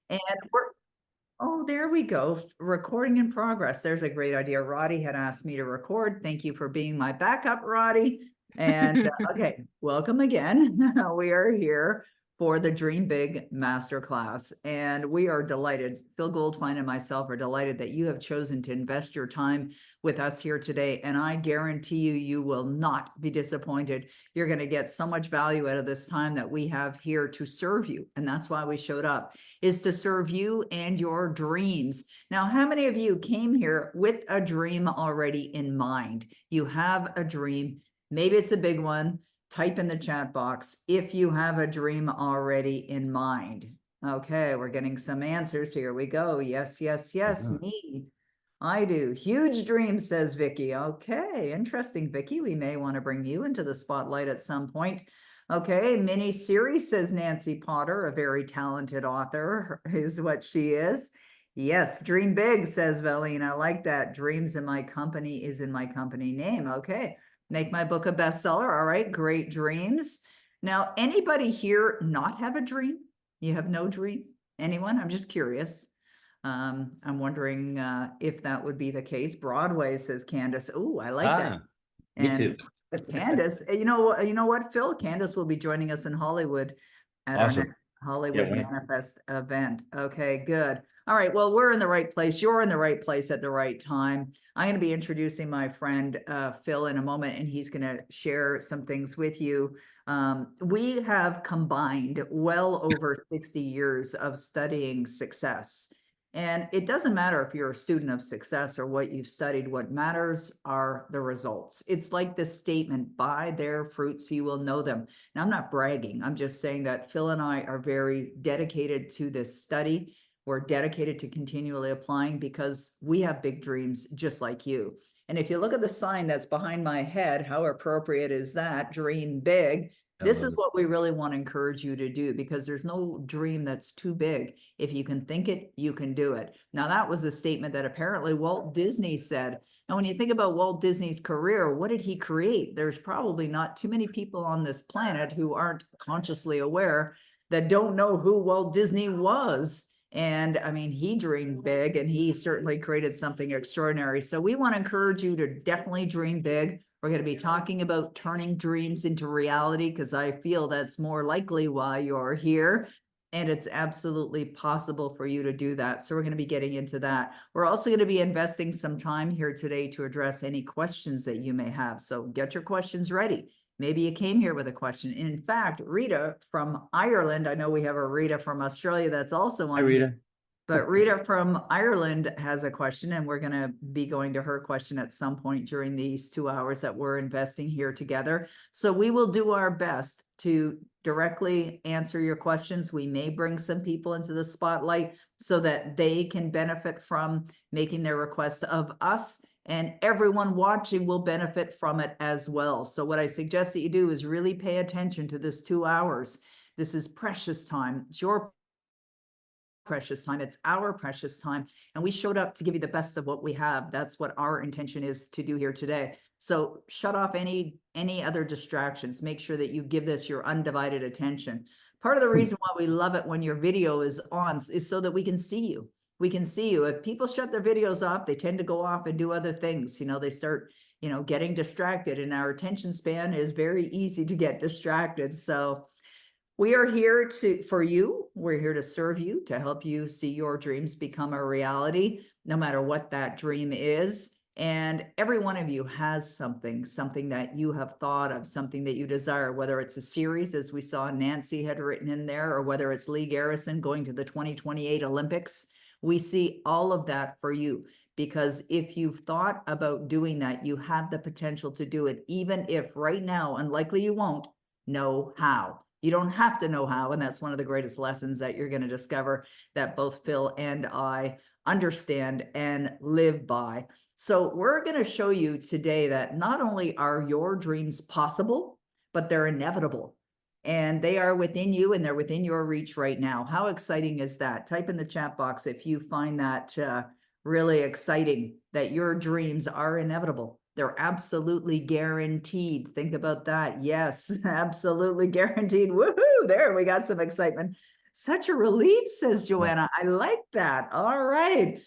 And we're, oh, there we go. Recording in progress. There's a great idea. Roddy had asked me to record. Thank you for being my backup, Roddy. And okay, welcome again. We are here for the Dream Big Masterclass. And we are delighted. Phil Goldfine and myself are delighted that you have chosen to invest your time with us here today. And I guarantee you, you will not be disappointed. You're going to get so much value out of this time that we have here to serve you. And that's why we showed up, is to serve you and your dreams. Now, how many of you came here with a dream already in mind? You have a dream. Maybe it's a big one. Type in the chat box if you have a dream already in mind. Okay, we're getting some answers. Here we go. Yes, yes, yes, me. I do. Huge dreams, says Vicky. Okay, interesting, Vicky. We may want to bring you into the spotlight at some point. Okay, mini series, says Nancy Potter, a very talented author is what she is. Yes, dream big, says Valene. I like that. Dreams in my company is in my company name. Okay, make my book a bestseller. All right, great dreams. Now, anybody here not have a dream? You have no dream? Anyone? I'm just curious. I'm wondering if that would be the case. Broadway, says Candace. Oh, I like that. Me And too. Candace, you know what, Phil? Candace will be joining us in Hollywood at our Awesome. next Hollywood Yeah, right. Manifest event. Okay, good. All right, well, we're in the right place. You're in the right place at the right time. I'm going to be introducing my friend Phil in a moment, and he's going to share some things with you. We have combined well over 60 years of studying success. And it doesn't matter if you're a student of success or what you've studied, what matters are the results. It's like this statement, buy their fruits, you will know them. Now, I'm not bragging. I'm just saying that Phil and I are very dedicated to this study. We're dedicated to continually applying because we have big dreams just like you. And if you look at the sign that's behind my head, how appropriate is that? Dream big. This is what we really want to encourage you to do, because there's no dream that's too big. If you can think it, you can do it. Now, that was a statement that apparently Walt Disney said. And when you think about Walt Disney's career, what did he create? There's probably not too many people on this planet who aren't consciously aware that don't know who Walt Disney was. And I mean, he dreamed big and he certainly created something extraordinary. So we want to encourage you to definitely dream big. We're going to be talking about turning dreams into reality, because I feel that's more likely why you're here. And it's absolutely possible for you to do that. So we're going to be getting into that. We're also going to be investing some time here today to address any questions that you may have. So get your questions ready. Maybe you came here with a question. In fact, Rita from Ireland, I know we have a Rita from Australia that's also on. Hi, Rita. But Rita from Ireland has a question, and we're going to be going to her question at some point during these 2 hours that we're investing here together. So we will do our best to directly answer your questions. We may bring some people into the spotlight so that they can benefit from making their requests of us, and everyone watching will benefit from it as well. So what I suggest that you do is really pay attention to this 2 hours. This is precious time. It's your precious time. It's our precious time. And we showed up to give you the best of what we have. That's what our intention is to do here today. So shut off any other distractions. Make sure that you give this your undivided attention. Part of the reason why we love it when your video is on is so that we can see you. We can see you. If people shut their videos off, they tend to go off and do other things. You know, they start, getting distracted, and our attention span is very easy to get distracted. So we are here for you. We're here to serve you, to help you see your dreams become a reality, no matter what that dream is. And every one of you has something that you have thought of, something that you desire, whether it's a series, as we saw Nancy had written in there, or whether it's Lee Garrison going to the 2028 Olympics. We see all of that for you, because if you've thought about doing that, you have the potential to do it, even if right now, unlikely you won't know how. You don't have to know how. And that's one of the greatest lessons that you're going to discover, that both Phil and I understand and live by. So we're going to show you today that not only are your dreams possible, but they're inevitable. And they are within you, and they're within your reach right now. How exciting is that? Type in the chat box if you find that really exciting, that your dreams are inevitable. They're absolutely guaranteed. Think about that. Yes, absolutely guaranteed. Woohoo! There, we got some excitement. Such a relief, says Joanna. I like that. All right.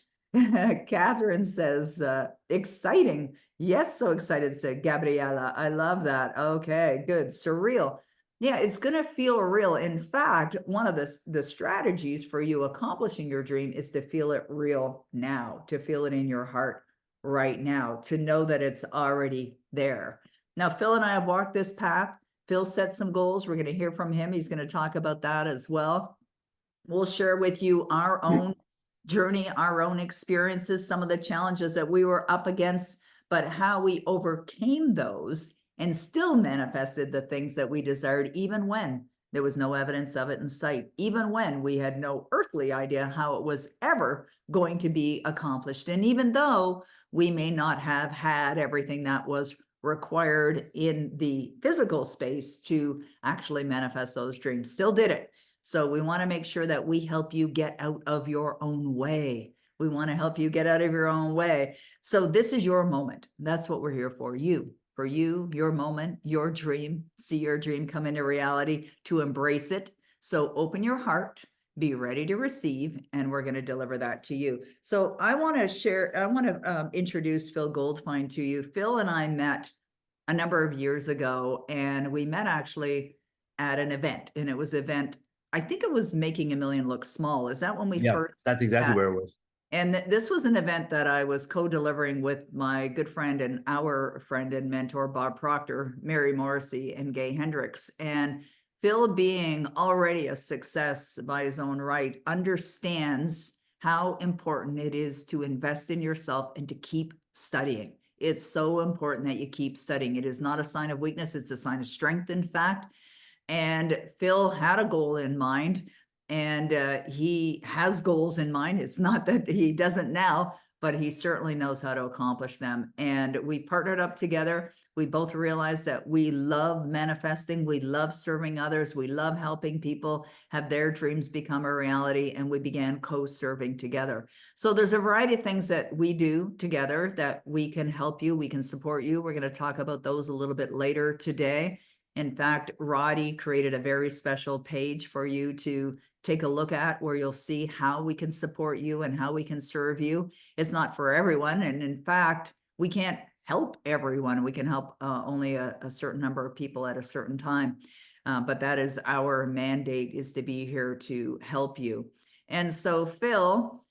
Catherine says, exciting. Yes, so excited, said Gabriela. I love that. Okay, good. Surreal. Yeah, it's going to feel real. In fact, one of the strategies for you accomplishing your dream is to feel it real now, to feel it in your heart right now, to know that it's already there. Now, Phil and I have walked this path. Phil set some goals. We're going to hear from him. He's going to talk about that as well. We'll share with you our own journey, our own experiences, some of the challenges that we were up against, but how we overcame those and still manifested the things that we desired, even when there was no evidence of it in sight, even when we had no earthly idea how it was ever going to be accomplished. And even though we may not have had everything that was required in the physical space to actually manifest those dreams, still did it. So we want to make sure that we help you get out of your own way. We want to help you get out of your own way. So this is your moment. That's what we're here for. You, your moment, your dream. See your dream come into reality, to embrace it. So open your heart, be ready to receive, and we're going to deliver that to you. So I want to introduce Phil Goldfine to you. Phil and I met a number of years ago, and we met actually at an event, and it was event, I think it was Making a Million Look Small. Is that when we first? That's exactly where it was. And this was an event that I was co-delivering with my good friend and our friend and mentor, Bob Proctor, Mary Morrissey, and Gay Hendricks. And Phil, being already a success by his own right, understands how important it is to invest in yourself and to keep studying. It's so important that you keep studying. It is not a sign of weakness. It's a sign of strength, in fact. And Phil had a goal in mind, and he has goals in mind. It's not that he doesn't now, but he certainly knows how to accomplish them. And we partnered up together. We both realized that we love manifesting. We love serving others. We love helping people have their dreams become a reality. And we began co-serving together. So there's a variety of things that we do together that we can help you. We can support you. We're going to talk about those a little bit later today. In fact, Roddy created a very special page for you to take a look at, where you'll see how we can support you and how we can serve you. It's not for everyone. And in fact, we can't help everyone. We can help only a certain number of people at a certain time. But that is our mandate, is to be here to help you. And so, Phil,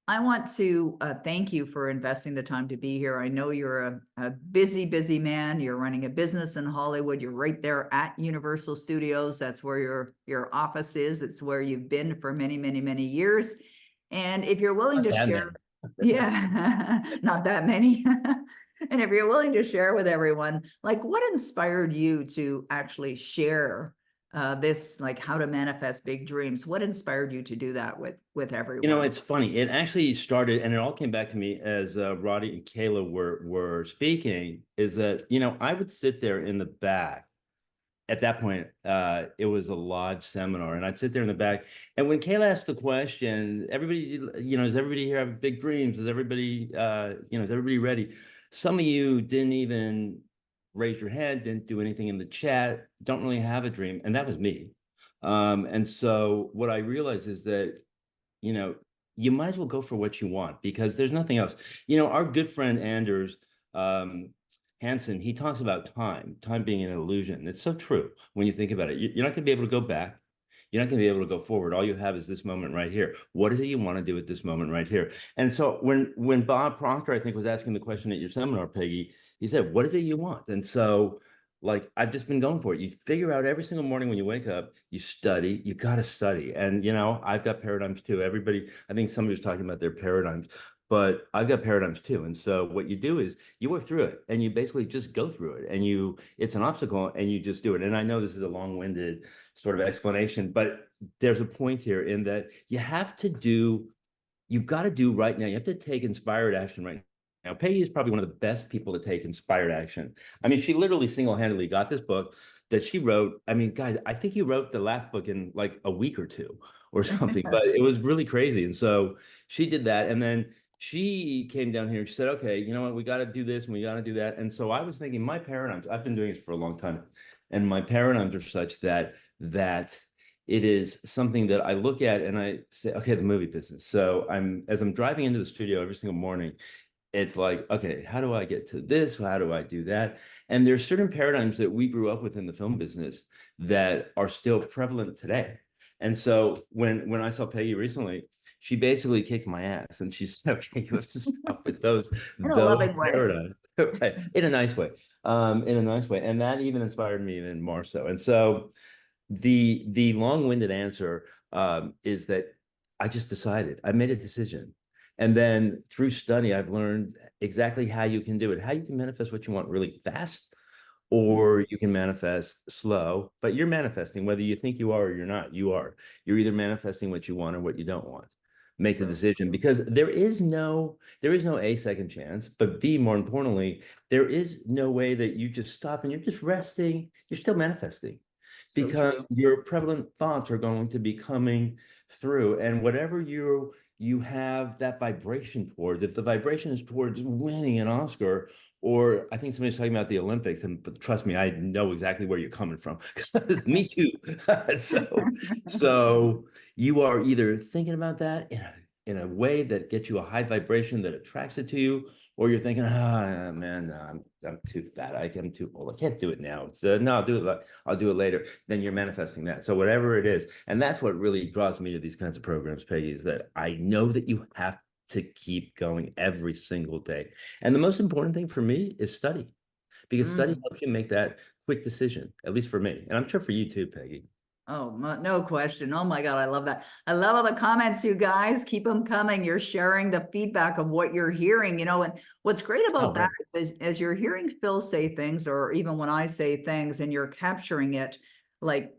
I want to thank you for investing the time to be here. I know you're a busy, busy man. You're running a business in Hollywood. You're right there at Universal Studios. That's where your office is. It's where you've been for many, many, many years. And if you're willing to share, yeah, not that many. And if you're willing to share with everyone, like, what inspired you to actually share this, like, how to manifest big dreams? What inspired you to do that with everyone? You know, it's funny. It actually started, and it all came back to me as Roddy and Kayla were speaking, is that, you know, I would sit there in the back. At that point, it was a live seminar, and I'd sit there in the back. And when Kayla asked the question, everybody, you know, does everybody here have big dreams? Does everybody, you know, is everybody ready? Some of you didn't even raise your hand, didn't do anything in the chat, don't really have a dream. And that was me. And so what I realized is that, you know, you might as well go for what you want, because there's nothing else. You know, our good friend Anders Hansen, he talks about time being an illusion. It's so true when you think about it. You're not going to be able to go back. You're not going to be able to go forward. All you have is this moment right here. What is it you want to do at this moment right here? And so when Bob Proctor, I think, was asking the question at your seminar, Peggy, he said, what is it you want? And so, like, I've just been going for it. You figure out every single morning when you wake up, you study, you got to study. And, you know, I've got paradigms too. Everybody, I think somebody was talking about their paradigms, but I've got paradigms too. And so what you do is you work through it, and you basically just go through it, and it's an obstacle and you just do it. And I know this is a long-winded sort of explanation, but there's a point here in that you've got to do right now. You have to take inspired action right now. Peggy is probably one of the best people to take inspired action. I mean, she literally single-handedly got this book that she wrote. I mean, guys, I think you wrote the last book in like a week or two or something, but it was really crazy. And so she did that. And then she came down here and she said, okay, you know what, we got to do this and we got to do that. And so I was thinking, my paradigms, I've been doing this for a long time, and my paradigms are such that it is something that I look at and I say, okay, the movie business. So as I'm driving into the studio every single morning, it's like, okay, how do I get to this? How do I do that? And there's certain paradigms that we grew up with in the film business that are still prevalent today. And so when I saw Peggy recently, she basically kicked my ass and she said, okay, you have to stop with In a those loving way. paradigms. Right. In a nice way. In a nice way. And that even inspired me even more so. And so the long-winded answer is that I just decided, I made a decision. And then through study, I've learned exactly how you can do it, how you can manifest what you want really fast, or you can manifest slow, but you're manifesting whether you think you are or you're not, you are. You're either manifesting what you want or what you don't want. Make the decision, because there is no A, second chance, but B, more importantly, there is no way that you just stop and you're just resting. You're still manifesting, So because true. your prevalent thoughts are going to be coming through, and whatever you have that vibration towards, if the vibration is towards winning an Oscar, or I think somebody's talking about the Olympics, and but trust me, I know exactly where you're coming from. Me too. So you are either thinking about that in a way that gets you a high vibration that attracts it to you, or you're thinking, ah, man, no, I'm too fat. I'm too old. I can't do it now. No, I'll do it later. Then you're manifesting that. So whatever it is, and that's what really draws me to these kinds of programs, Peggy, is that I know that you have to keep going every single day. And the most important thing for me is study, because study Mm. helps you make that quick decision, at least for me. And I'm sure for you too, Peggy. Oh, no question. Oh my God, I love that. I love all the comments, you guys. Keep them coming. You're sharing the feedback of what you're hearing, and what's great Oh, about that right. is as you're hearing Phil say things, or even when I say things and you're capturing it, like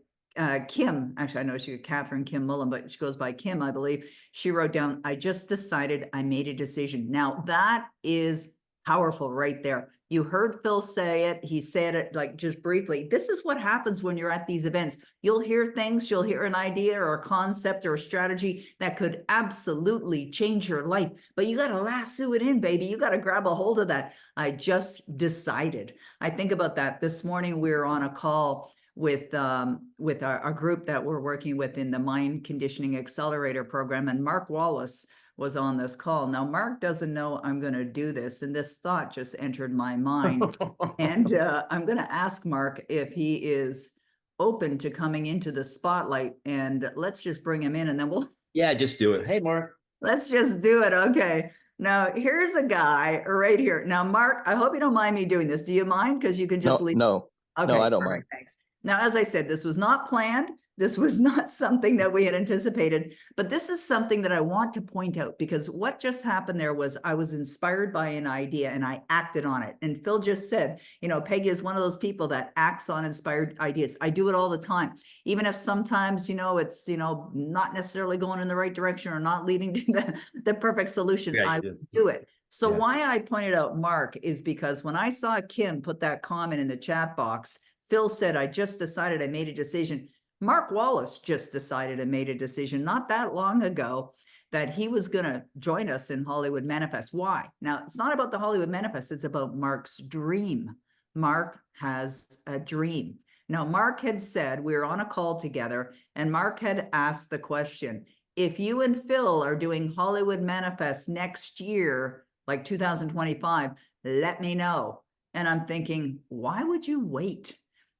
Kim, actually, I know she, Catherine Kim Mullen, but she goes by Kim, I believe. She wrote down, I just decided, I made a decision. Now that is powerful right there. You heard Phil say it. He said it like just briefly. This is what happens when you're at these events. You'll hear things, you'll hear an idea or a concept or a strategy that could absolutely change your life, but you got to lasso it in, baby. You got to grab a hold of that. I just decided. I think about that. This morning we were on a call with our group that we're working with in the Mind Conditioning Accelerator program, and Mark Wallace was on this call. Now, Mark doesn't know I'm going to do this, and this thought just entered my mind. And I'm going to ask Mark if he is open to coming into the spotlight, and let's just bring him in and then Yeah, just do it. Hey, Mark. let's just do it. Okay. Now, here's a guy right here. Now, Mark, I hope you don't mind me doing this. Do you mind? Because you can just No, leave. no, no, Okay, I don't mind. perfect. Thanks. Now, as I said, this was not planned. This was not something that we had anticipated, but this is something that I want to point out, because what just happened there was I was inspired by an idea and I acted on it. And Phil just said, Peggy is one of those people that acts on inspired ideas. I do it all the time, even if sometimes, it's, not necessarily going in the right direction or not leading to the perfect solution. Yeah, I you do. do it. So Yeah. why I pointed out Mark is because when I saw Kim put that comment in the chat box, Phil said, I just decided, I made a decision. Mark Wallace just decided and made a decision not that long ago that he was going to join us in Hollywood Manifest. Why? Now, it's not about the Hollywood Manifest. It's about Mark's dream. Mark has a dream. Now, Mark had said, we were on a call together, and Mark had asked the question, if you and Phil are doing Hollywood Manifest next year, like 2025, let me know. And I'm thinking, why would you wait?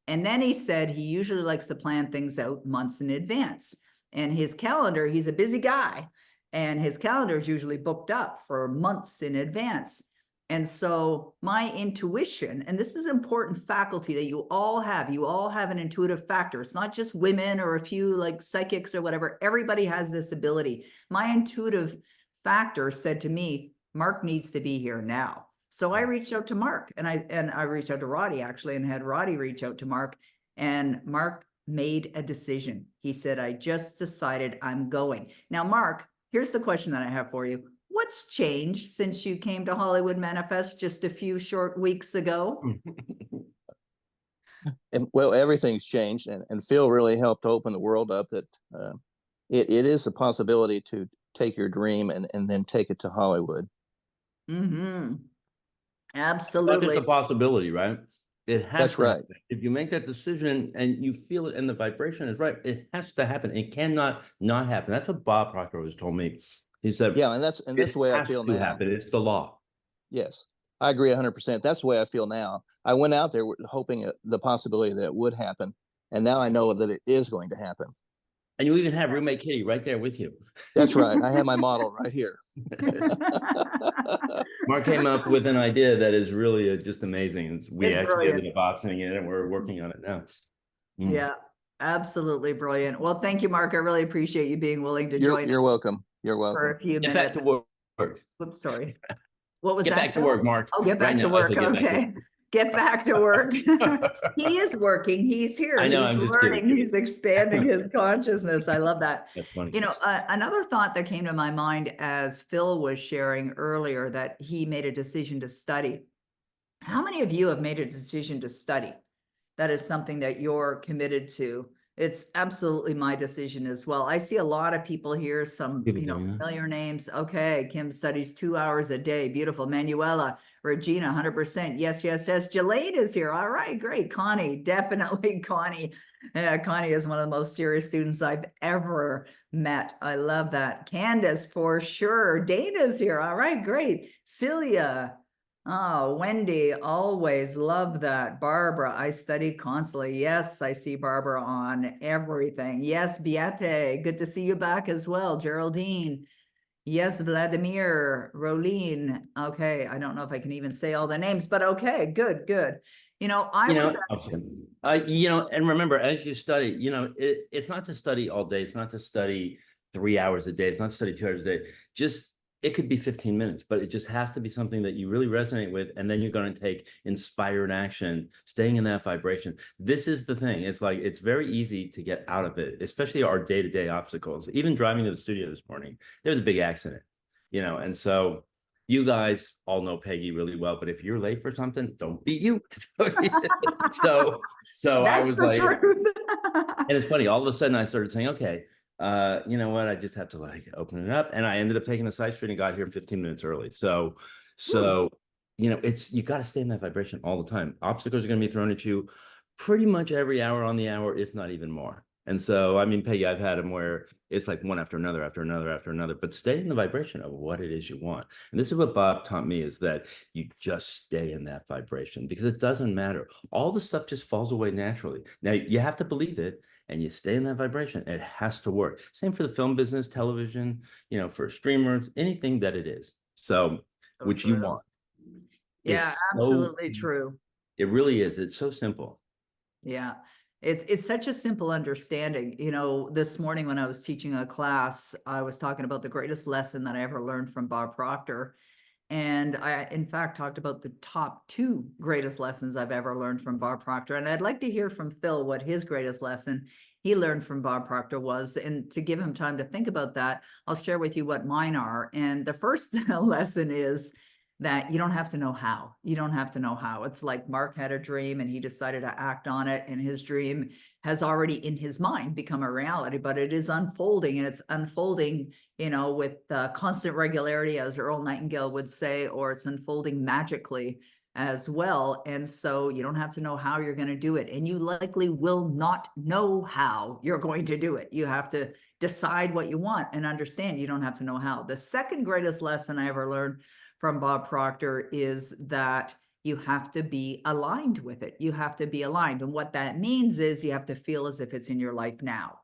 And then he said he usually likes to plan things out months in advance. And his calendar, he's a busy guy, and his calendar is usually booked up for months in advance. And so my intuition, and this is important faculty that you all have an intuitive factor. It's not just women or a few like psychics or whatever. Everybody has this ability. My intuitive factor said to me, Mark needs to be here now. So I reached out to Mark, and I reached out to Roddy actually, and had Roddy reach out to Mark, and Mark made a decision. He said, I just decided I'm going. Now, Mark, here's the question that I have for you. What's changed since you came to Hollywood Manifest just a few short weeks ago? Well, everything's changed, and Phil really helped open the world up that it is a possibility to take your dream and then take it to Hollywood. Mm-hmm. Not just Absolutely. a possibility, right? It has That's to right. happen. If you make that decision and you feel it and the vibration is right, it has to happen. It cannot not happen. That's what Bob Proctor always told me. He said, Yeah, and that's it the way I has feel to now. happen. It's the law. Yes, I agree 100%. That's the way I feel now. I went out there hoping the possibility that it would happen, and now I know that it is going to happen. And you even have roommate Kitty right there with you. That's right. I have my model right here. Mark came up with an idea that is really just amazing. We It's actually brilliant. ended up optioning it, and we're working on it now. Mm. Yeah, absolutely brilliant. Well, thank you, Mark. I really appreciate you being willing to join You're us welcome. You're for welcome. a few Get back to minutes. work. Oops, sorry. What was Get that? back to work, Mark. Oh, get back Right to now, I work. say get back to Okay. Get back to work. He is working. He's here. I know, He's I'm just learning. kidding. He's expanding his consciousness. I love that. That's funny. You know, another thought that came to my mind as Phil was sharing earlier that he made a decision to study. How many of you have made a decision to study? That is something that you're committed to. It's absolutely my decision as well. I see a lot of people here, some, People you know, doing that. familiar names. Okay, Kim studies 2 hours a day. Beautiful. Manuela, Regina, 100%. Yes, yes, yes. Jelaine is here. All right, great. Connie, definitely Connie. Yeah, Connie is one of the most serious students I've ever met. I love that. Candace, for sure. Dana's here. All right, great. Celia. Oh, Wendy, always love that. Barbara, I study constantly. Yes, I see Barbara on everything. Yes, Beate, good to see you back as well. Geraldine. Yes, Vladimir, Rolene. Okay, I don't know if I can even say all the names, but okay, good, good. You know, I was okay. And remember, as you study, it's not to study all day. It's not to study 3 hours a day. It's not to study 2 hours a day. Just it could be 15 minutes, but it just has to be something that you really resonate with, and then you're going to take inspired action, staying in that vibration. This is the thing. It's like it's very easy to get out of it, especially our day-to-day obstacles. Even driving to the studio this morning, there was a big accident, and so. You guys all know Peggy really well, but if you're late for something, don't be you. so I that's was the like, truth. and it's funny, all of a sudden I started saying, okay, you know what? I just have to like open it up. And I ended up taking a side street and got here 15 minutes early. So, it's, you got to stay in that vibration all the time. Obstacles are going to be thrown at you pretty much every hour on the hour, if not even more. And so, I mean, Peggy, I've had them where it's like one after another, after another, after another, but stay in the vibration of what it is you want. And this is what Bob taught me, is that you just stay in that vibration, because it doesn't matter. All the stuff just falls away naturally. Now, you have to believe it, and you stay in that vibration. It has to work. Same for the film business, television, for streamers, anything that it is. So which you want. Yeah, absolutely true. It really is. It's so simple. Yeah. It's such a simple understanding. This morning when I was teaching a class, I was talking about the greatest lesson that I ever learned from Bob Proctor. And I, in fact, talked about the top 2 greatest lessons I've ever learned from Bob Proctor. And I'd like to hear from Phil what his greatest lesson he learned from Bob Proctor was. And to give him time to think about that, I'll share with you what mine are. And the first lesson is that you don't have to know how. You don't have to know how. It's like Mark had a dream and he decided to act on it, and his dream has already in his mind become a reality, but it is unfolding, and it's unfolding, with constant regularity, as Earl Nightingale would say, or it's unfolding magically as well. And so you don't have to know how you're going to do it, and you likely will not know how you're going to do it. You have to decide what you want and understand you don't have to know how. The second greatest lesson I ever learned from Bob Proctor is that you have to be aligned with it. You have to be aligned. And what that means is you have to feel as if it's in your life now.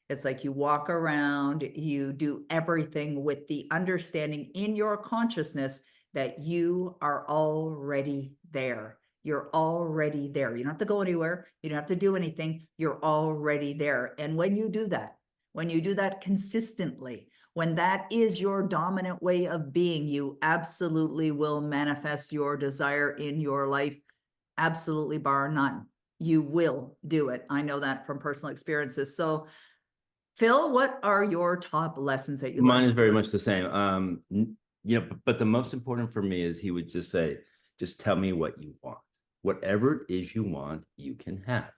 It's like you walk around, you do everything with the understanding in your consciousness that you are already there. You're already there. You don't have to go anywhere. You don't have to do anything. You're already there. And when you do that consistently, when that is your dominant way of being, you absolutely will manifest your desire in your life, absolutely, bar none. You will do it. I know that from personal experiences. So, Phil, what are your top lessons that you learned? Mine is very much the same. But the most important for me is he would just say, just tell me what you want. Whatever it is you want, you can have.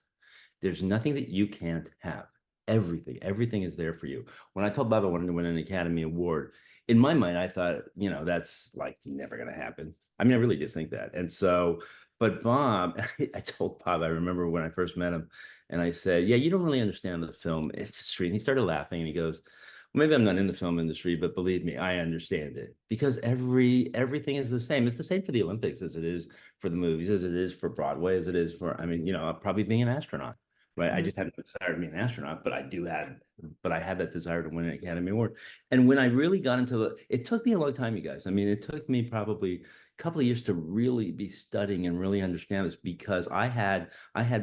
There's nothing that you can't have. Everything is there for you. When I told Bob I wanted to win an Academy Award, in my mind, I thought, that's like never going to happen. I mean, I really did think that. And so, But Bob, I told Bob, I remember when I first met him, and I said, "Yeah, you don't really understand the film industry." And he started laughing, and he goes, well, "Maybe I'm not in the film industry, but believe me, I understand it because everything is the same. It's the same for the Olympics as it is for the movies, as it is for Broadway, as it is for, I mean, probably being an astronaut, right? I Mhm. just haven't desire to be an astronaut, but I had that desire to win an Academy Award. And when I really got into it took me a long time, you guys. I mean, it took me probably couple of years to really be studying and really understand this because I had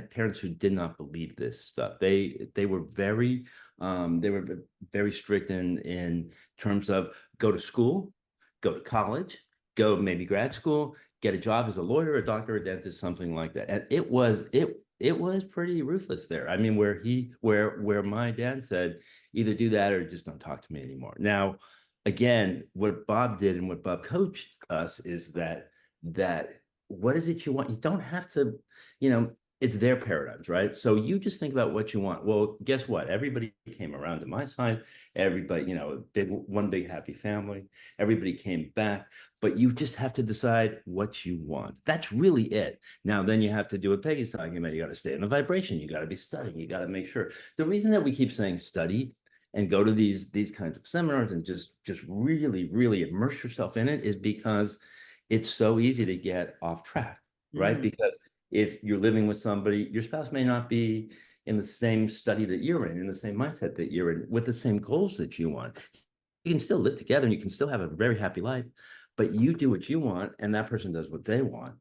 parents who did not believe this stuff. They were very strict in terms of go to school, go to college, go maybe grad school, get a job as a lawyer, a doctor, a dentist, something like that. And it was pretty ruthless there. I mean, where my dad said, either do that or just don't talk to me anymore. Now, again, what Bob did and what Bob coached us is that what is it you want? You don't have to, it's their paradigms, right? So you just think about what you want. Well, guess what? Everybody came around to my side. Everybody, one big happy family. Everybody came back, but you just have to decide what you want. That's really it. Now, then you have to do what Peggy's talking about. You got to stay in the vibration. You got to be studying. You got to make sure. The reason that we keep saying study and go to these kinds of seminars and just really really immerse yourself in it is because it's so easy to get off track, right? Mm. Because if you're living with somebody, your spouse may not be in the same study that you're in the same mindset that you're in, with the same goals that you want. You can still live together and you can still have a very happy life, but you do what you want and that person does what they want.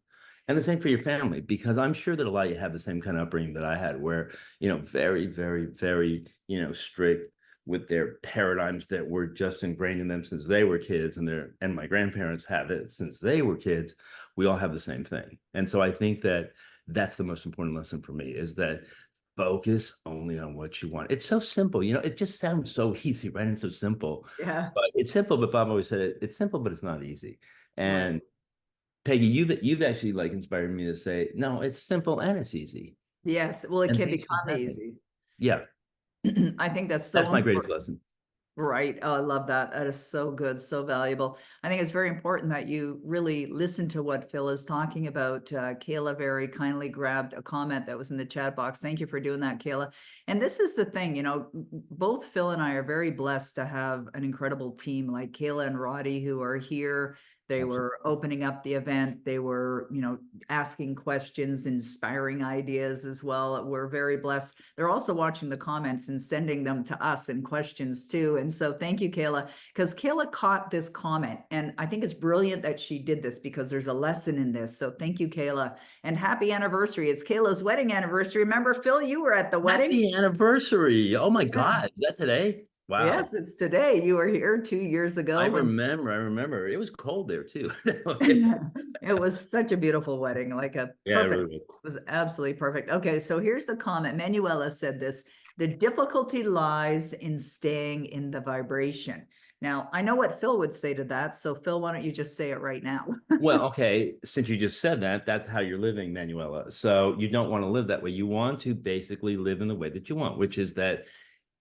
And the same for your family, because I'm sure that a lot of you have the same kind of upbringing that I had, where, very, very, very, strict with their paradigms that were just ingrained in them since they were kids, and my grandparents had it since they were kids. We all have the same thing. And so I think that that's the most important lesson for me, is that focus only on what you want. It's so simple, it just sounds so easy, right? And so simple, Yeah, but it's simple. But Bob always said it's simple, but it's not easy. right. And Peggy, you've actually like inspired me to say, no, it's simple and it's easy. Yes, well, it And can things just become happen. easy. Yeah, I think that's so that's my greatest important. lesson. Right. Oh, I love that. That is so good, so valuable. I think it's very important that you really listen to what Phil is talking about. Kayla very kindly grabbed a comment that was in the chat box. Thank you for doing that, Kayla. And this is the thing, both Phil and I are very blessed to have an incredible team like Kayla and Roddy who are here. They Absolutely. were opening up the event. They were, asking questions, inspiring ideas as well. We're very blessed. They're also watching the comments and sending them to us in questions too. And so thank you, Kayla, because Kayla caught this comment. And I think it's brilliant that she did this because there's a lesson in this. So thank you, Kayla. And happy anniversary. It's Kayla's wedding anniversary. Remember, Phil, you were at the wedding? Happy anniversary. Oh my Yeah. God. Is that today? Wow. Yes, it's today. You were here 2 years I ago. And remember. It was cold there too. it was such a beautiful wedding, like a Yeah, perfect, really. it was absolutely perfect. Okay, so here's the comment. Manuela said this, the difficulty lies in staying in the vibration. Now, I know what Phil would say to that. So Phil, why don't you just say it right now? Well, okay, since you just said that, that's how you're living, Manuela. So you don't want to live that way. You want to basically live in the way that you want, which is that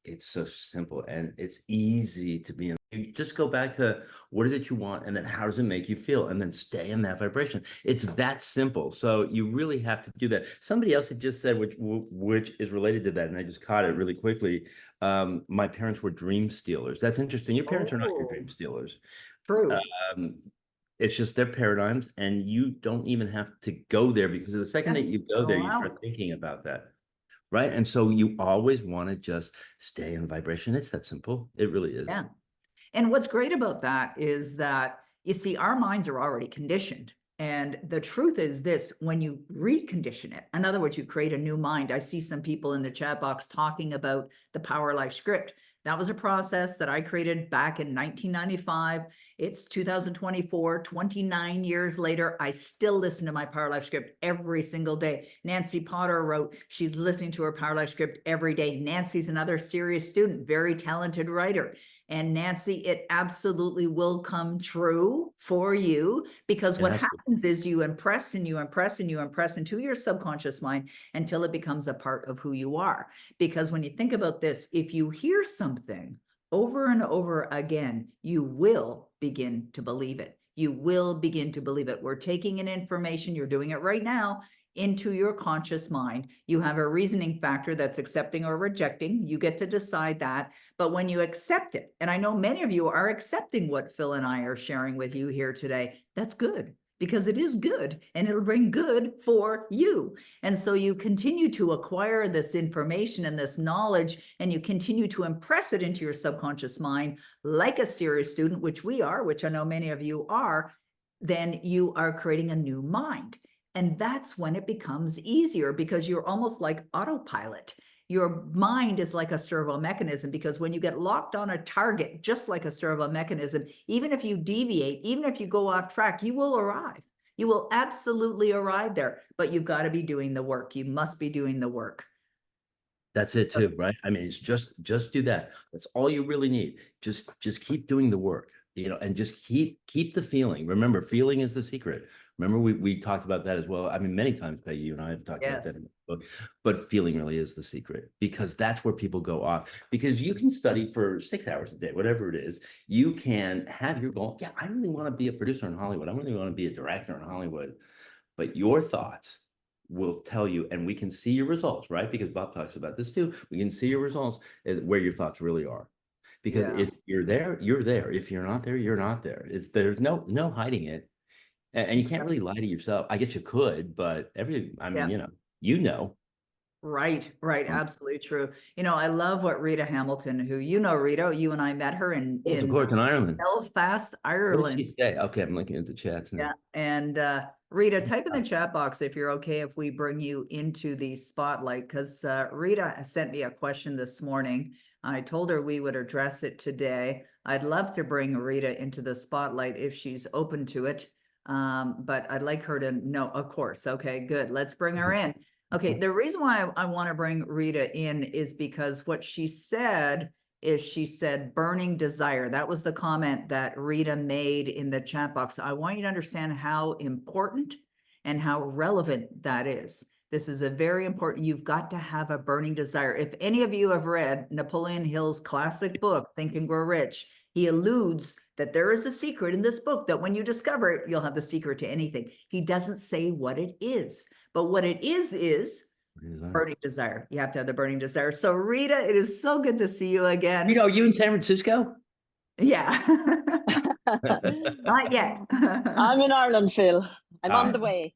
it's so simple and it's easy to be in. You just go back to what is it you want, and then how does it make you feel, and then stay in that vibration. It's that simple. So you really have to do that. Somebody else had just said, which is related to that, and I just caught it really quickly. My parents were dream stealers. That's interesting. Your parents are not your Oh, dream stealers. true. Um, it's just their paradigms, and you don't even have to go there, because the second Yeah, that you go there, you allow start it. thinking about that. Right. And so you always want to just stay in vibration. It's that simple. It really is. Yeah. And what's great about that is that, you see, our minds are already conditioned. And the truth is this, when you recondition it, in other words, you create a new mind. I see some people in the chat box talking about the Power Life script. That was a process that I created back in 1995. It's 2024, 29 years later. I still listen to my Power Life script every single day. Nancy Potter wrote, she's listening to her Power Life script every day. Nancy's another serious student, very talented writer. And Nancy, it absolutely will come true for you, because It what has to. happens is you impress and you impress and you impress into your subconscious mind until it becomes a part of who you are. Because when you think about this, if you hear something over and over again, you will begin to believe it. you will begin to believe it. We're taking in information, you're doing it right now, into your conscious mind. You have a reasoning factor that's accepting or rejecting. You get to decide that. But when you accept it, and I know many of you are accepting what Phil and I are sharing with you here today, that's good, because it is good and it'll bring good for you. And so you continue to acquire this information and this knowledge, and you continue to impress it into your subconscious mind like a serious student, which we are, which I know many of you are, then you are creating a new mind. And that's when it becomes easier, because you're almost like autopilot. Your mind is like a servo mechanism, because when you get locked on a target, just like a servo mechanism, even if you deviate, even if you go off track, you will arrive. You will absolutely arrive there, but you've got to be doing the work. You must be doing the work. That's it too, right? I mean, it's just do that. That's all you really need. Just keep doing the work, and just keep the feeling. Remember, feeling is the secret. Remember, we talked about that as well. I mean, many times, Peggy, you and I have talked about that in the book, but feeling really is the secret, because that's where people go off. Because you can study for 6 hours a day, whatever it is. You can have your goal. Yeah, I really want to be a producer in Hollywood. I really want to be a director in Hollywood. But your thoughts will tell you, and we can see your results, right? Because Bob talks about this too. We can see your results, where your thoughts really are. Because if you're there, you're there. If you're not there, you're not there. There's no hiding it. And you can't really lie to yourself. I guess you could, but Right, absolutely true. I love what Rita Hamilton, who Rita, you and I met her in of course, in Ireland. Belfast, What Ireland. did she say? Okay, I'm looking at the chats now. Yeah, and Rita, type in the chat box if you're okay if we bring you into the spotlight, because Rita sent me a question this morning. I told her we would address it today. I'd love to bring Rita into the spotlight if she's open to it. But I'd like her to know, of course. Okay, good. Let's bring her in. Okay, the reason why I want to bring Rita in is because what she said is, she said burning desire. That was the comment that Rita made in the chat box. I want you to understand how important and how relevant that is. This is a very important, you've got to have a burning desire. If any of you have read Napoleon Hill's classic book, Think and Grow Rich, he alludes that there is a secret in this book, that when you discover it, you'll have the secret to anything. He doesn't say what it is, but what it is burning desire. You have to have the burning desire. So Rita, it is so good to see you again. Are you in San Francisco? Yeah. Not yet. I'm in Ireland, Phil. I'm on the way.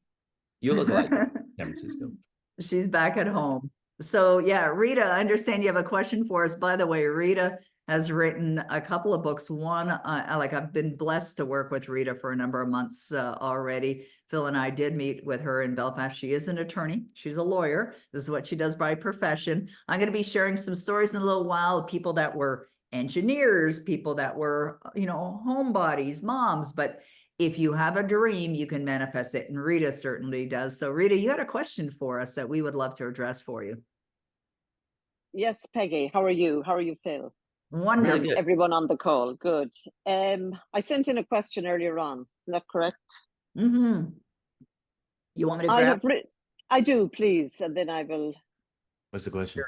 You look like San Francisco. She's back at home. So yeah, Rita, I understand you have a question for us. By the way, Rita has written a couple of books. One, I've been blessed to work with Rita for a number of months already. Phil and I did meet with her in Belfast. She is an attorney. She's a lawyer. This is what she does by profession. I'm going to be sharing some stories in a little while of people that were engineers, people that were, homebodies, moms. But if you have a dream, you can manifest it. And Rita certainly does. So Rita, you had a question for us that we would love to address for you. Yes, Peggy. How are you? How are you, Phil? Wonderful. And everyone on the call. Good. I sent in a question earlier on. Is that correct? Mm-hmm. You want me to grab? I do, please. And then I will. What's the question?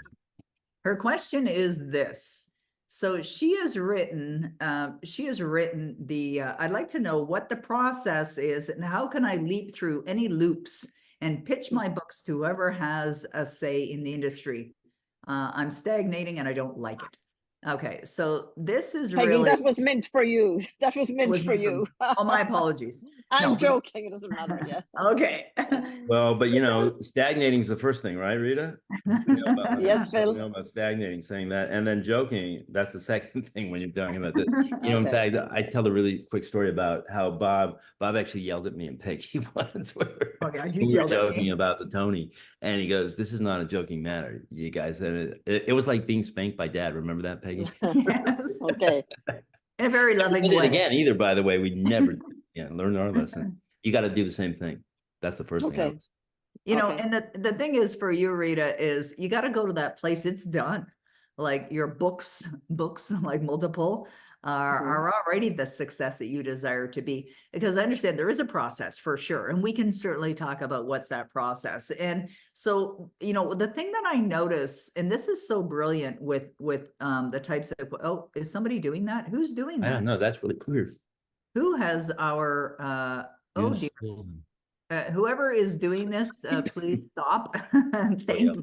Her question is this. So she has written the, I'd like to know what the process is and how can I leap through any loops and pitch my books to whoever has a say in the industry. I'm stagnating and I don't like it. Okay, so this is Peggy, really. that was meant for you. That was meant for you. Oh, my apologies. I'm joking. It doesn't matter. Yeah. Okay. Well, but stagnating is the first thing, right, Rita? Yes, Phil. We know about stagnating, saying that, and then joking. That's the second thing when you're talking about this. In fact, I tell a really quick story about how Bob actually yelled at me and Peggy once. We were joking about the Tony, and he goes, "This is not a joking matter, you guys." And it was like being spanked by Dad. Remember that, Peggy? Yes. Okay. In a very loving way. way. Again, either, by the way, we never learned our lesson. You got to do the same thing. That's the first thing. And the thing is for you, Rita, is you got to go to that place. It's done. Like your books, like multiple are already the success that you desire to be, because I understand there is a process for sure. And we can certainly talk about what's that process. And so, the thing that I notice, and this is so brilliant with the types of, is somebody doing that? Who's doing that? I don't know. That's really weird. Who has our, oh dear, whoever is doing this, please stop. Thank you.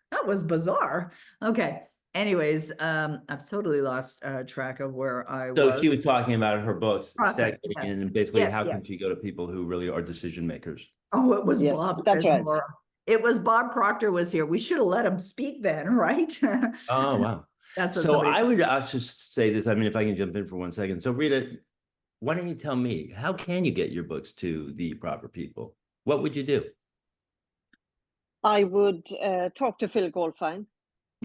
That was bizarre. Okay. Anyways, I've totally lost track of where I So was. she was talking about her books, Profit, stagnating, yes. and basically Yes, how can yes. she go to people who really are decision makers? Oh, it was Yes, Bob that's right. Smith. It was Bob Proctor was here. We should have let him speak then, right? Oh, wow. That's what So somebody. I'll just say this. I mean, if I can jump in for 1 second. So Rita, why don't you tell me, how can you get your books to the proper people? What would you do? I would talk to Phil Goldfine.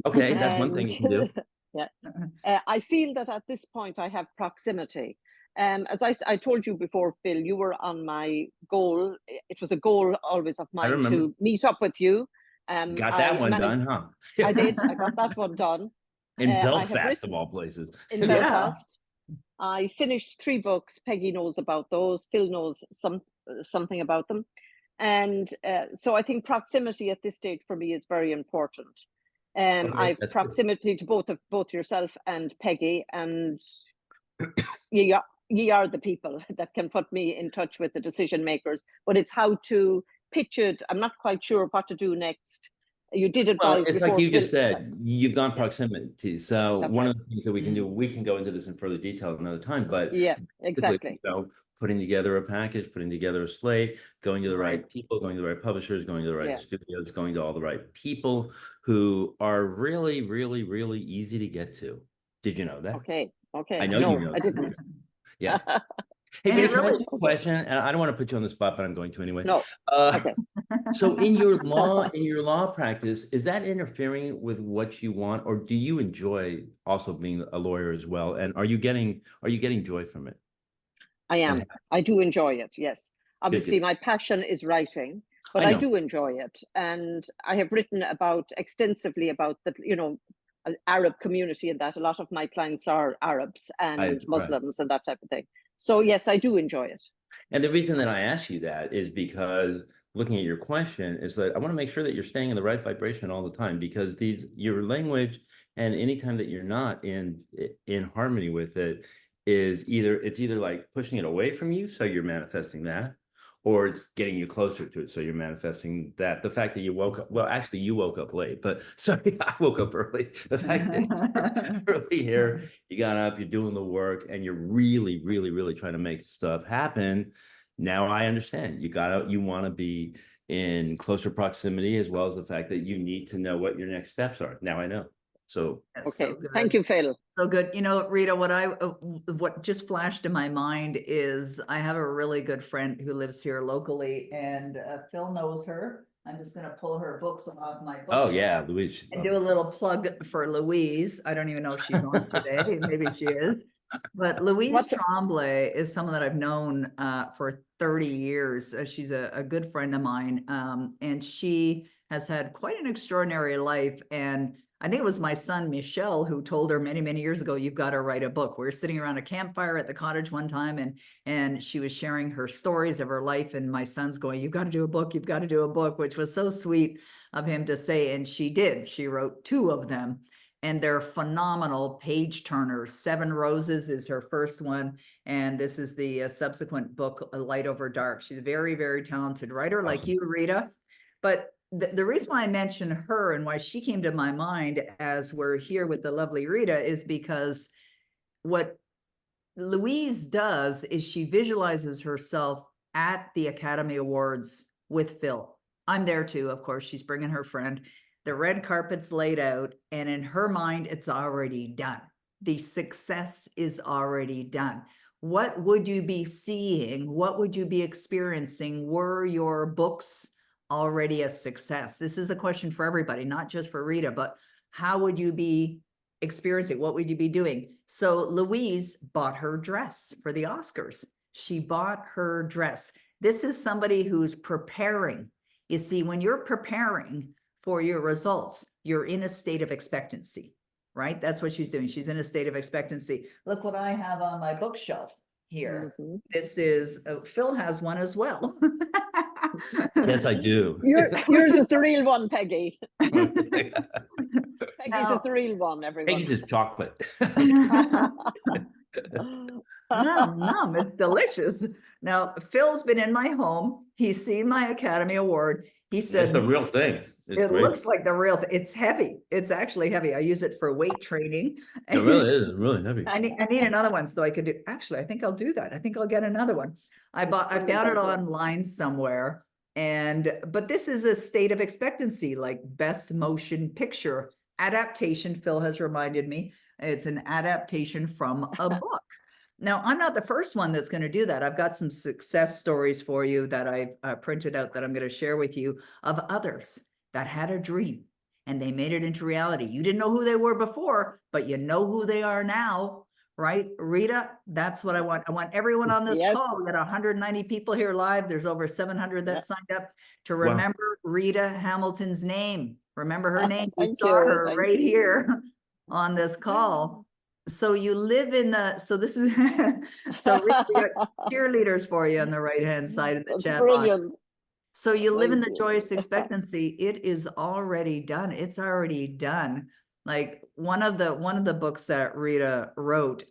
Okay, that's one thing you can do. Yeah. I feel that at this point I have proximity. As I told you before, Phil, you were on my goal. It was a goal always of I mine remember. to meet up with you. Got that one done, huh? I did. I got that one done. In I have Belfast, written of all places. in Yeah. Belfast. I finished 3 books. Peggy knows about those. Phil knows something about them. And so I think proximity at this stage for me is very important. Okay, I have that's good. proximity to both yourself and Peggy, and ye are the people that can put me in touch with the decision makers. But it's how to pitch it. I'm not quite sure what to do next. You did Well, advise it's before, like you Phil. just said, you've gone proximity. So That's one right. of the things that we can do, we can go into this in further detail another time, but Yeah, basically, exactly. putting together a package, putting together a slate, going to the right Right. people, going to the right publishers, going to the right Yeah. studios, going to all the right people who are really, really, really easy to get to. Did you know that? Okay. I know No, you know I that. didn't. Yeah. Hey, And Rita, it can I really- ask you a question? And I don't want to put you on the spot, but I'm going to anyway. No. Uh, Okay. So in your law practice, is that interfering with what you want, or do you enjoy also being a lawyer as well? And are you getting joy from it? I am. I do enjoy it. Yes. Obviously, good. my passion is writing, but I I know. do enjoy it, and I have written extensively about the Arab community, and that a lot of my clients are Arabs and Right. Muslims and that type of thing. So yes, I do enjoy it. And the reason that I ask you that is because looking at your question is that I want to make sure that you're staying in the right vibration all the time, because your language, and anytime that you're not in harmony with it, it's either like pushing it away from you, so you're manifesting that, or it's getting you closer to it, so you're manifesting that. The fact that you woke up, well, actually you woke up late, but sorry, I woke up early. The fact that you're early here, you got up, you're doing the work, and you're really, really, really trying to make stuff happen. Now I understand. You want to be in closer proximity, as well as the fact that you need to know what your next steps are. Now I know. So That's Okay. so good. Thank you, Phil. So good. You know, Rita, what just flashed in my mind is I have a really good friend who lives here locally, and Phil knows her. I'm just going to pull her books off my bookshelf. oh yeah, Louise. And do a little plug for Louise. I don't even know if she's on today. Maybe she is. But Louise What's- Tremblay is someone that I've known for 30 years. She's a good friend of mine. And she has had quite an extraordinary life. And I think it was my son, Michelle, who told her many, many years ago, you've got to write a book. We were sitting around a campfire at the cottage one time, and she was sharing her stories of her life. And my son's going, you've got to do a book. You've got to do a book, which was so sweet of him to say. And she did. She wrote 2 of them. And they're phenomenal page turners. 7 Roses is her first one. And this is the subsequent book, Light Over Dark. She's a very, very talented writer, like you, Rita. But the reason why I mention her and why she came to my mind as we're here with the lovely Rita is because what Louise does is she visualizes herself at the Academy Awards with Phil. I'm there too, of course. She's bringing her friend. The red carpet's laid out, and in her mind, it's already done. The success is already done. What would you be seeing? What would you be experiencing? Were your books already a success? This is a question for everybody, not just for Rita, but how would you be experiencing? What would you be doing? So Louise bought her dress for the Oscars. She bought her dress. This is somebody who's preparing. You see, when you're preparing for your results, you're in a state of expectancy, right? That's what she's doing. She's in a state of expectancy. Look what I have on my bookshelf here. Mm-hmm. This is, Phil has one as well. Yes, I do. Yours is the real one, Peggy. Peggy's Peggy's is the real one, everyone. just chocolate. Nom, it's delicious. Now, Phil's been in my home. He's seen my Academy Award. He It's said, the real thing. It's it great. looks like the real, it's heavy. It's actually heavy. I use it for weight training. It really is. It's really heavy. I need another one so I could do, actually, I think I'll do that. I think I'll get another one. I found it online somewhere. But this is a state of expectancy, like best motion picture adaptation. Phil has reminded me it's an adaptation from a book. Now, I'm not the first one that's going to do that. I've got some success stories for you that I printed out that I'm going to share with you of others that had a dream and they made it into reality. You didn't know who they were before, but you know who they are now, right? Rita, that's what I want. I want everyone on this call. We got 190 people here live. There's over 700 that signed up to remember Rita Hamilton's name. Remember her name. You saw her right here on this call. So you live in the, so this is, so we got cheerleaders for you on the right-hand side of the chat box. So you live in the joyous expectancy. It is already done. It's already done. Like one of the books that Rita wrote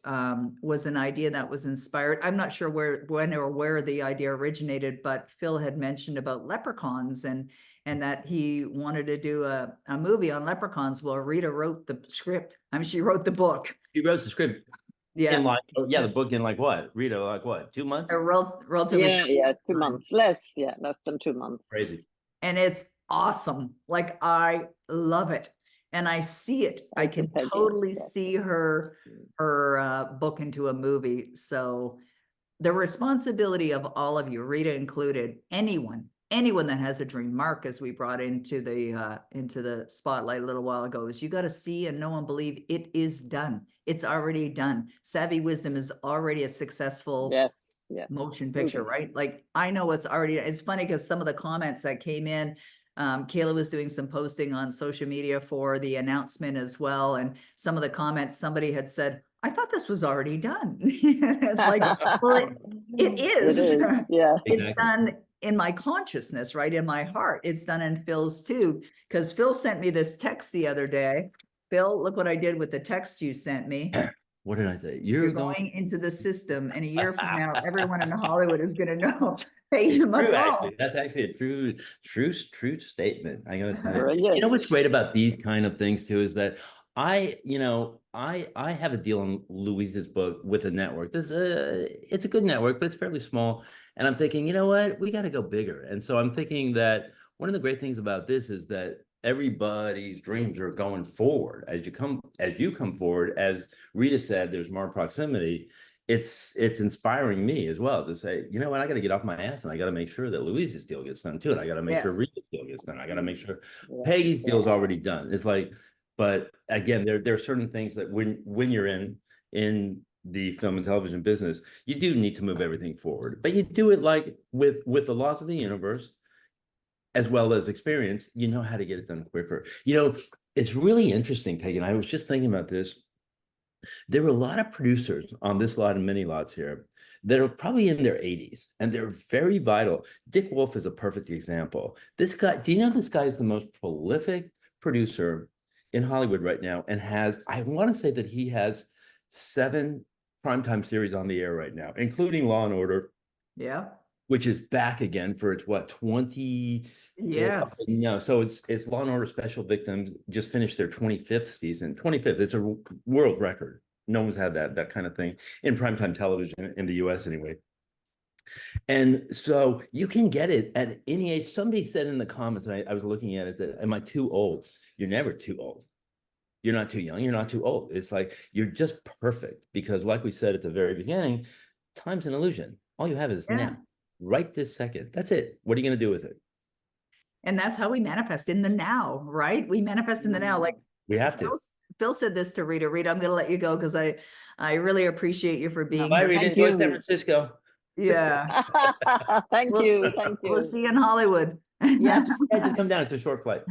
was an idea that was inspired. I'm not sure when or where the idea originated, but Phil had mentioned about leprechauns and that he wanted to do a movie on leprechauns. Well, Rita wrote the script. I mean, she wrote the book. She wrote the script. Yeah. In like, the book in like what? Rita, like what? 2 months? Relatively 2 months. Less than 2 months. Crazy. And it's awesome. Like I love it. And I see it. I can totally see her book into a movie. So the responsibility of all of you, Rita included, anyone that has a dream, Mark, as we brought into the spotlight a little while ago, is you got to see and know and believe it is done. It's already done. Savvy Wisdom is already a successful motion picture, right? Like I know it's already, it's funny because some of the comments that came in, Kayla was doing some posting on social media for the announcement as well. And some of the comments, somebody had said, I thought this was already done. It's like, well, it is. Yeah. It's done in my consciousness, right? In my heart. It's done in Phil's too. Because Phil sent me this text the other day. Phil, look what I did with the text you sent me. What did I say? You're going into the system, and a year from now, everyone in Hollywood is going to know Peggy McColl. That's actually a true statement. I gotta tell you. You know what's great about these kind of things too is that I have a deal on Louise's book with a network. It's a good network, but it's fairly small. And I'm thinking, you know what, we got to go bigger. And so I'm thinking that one of the great things about this is that everybody's dreams are going forward as you come forward. As Rita said, there's more proximity. It's inspiring me as well to say, you know what, I got to get off my ass and I got to make sure that Louise's deal gets done too. And I got to make sure Rita's deal gets done. I got to make sure Peggy's deal is already done. It's like, but again, there are certain things that when you're in the film and television business, you do need to move everything forward, but you do it like with the laws of the universe, as well as experience, you know how to get it done quicker. You know, it's really interesting, Peggy, and I was just thinking about this. There were a lot of producers on this lot and many lots here that are probably in their 80s, and they're very vital. Dick Wolf is a perfect example. This guy, do you know this guy is the most prolific producer in Hollywood right now, and I want to say that he has 7 primetime series on the air right now, including Law and Order. Yeah. Which is back again for its 20. Yes. So it's Law and Order Special Victims just finished their 25th season. 25th. It's a world record. No one's had that kind of thing in primetime television in the US anyway. And so you can get it at any age. Somebody said in the comments, and I was looking at it, that am I too old? You're never too old. You're not too young. You're not too old. It's like you're just perfect because, like we said at the very beginning, time's an illusion. All you have is now. Right this second. That's it. What are you going to do with it? And that's how we manifest in the now, right? We manifest in the now. Like we have to. Phil said this to Rita. Rita, I'm going to let you go because I really appreciate you for being here. Bye, here. Rita. Enjoy San Francisco. Yeah. Thank you. We'll see you in Hollywood. Yeah, to come down. It's a short flight.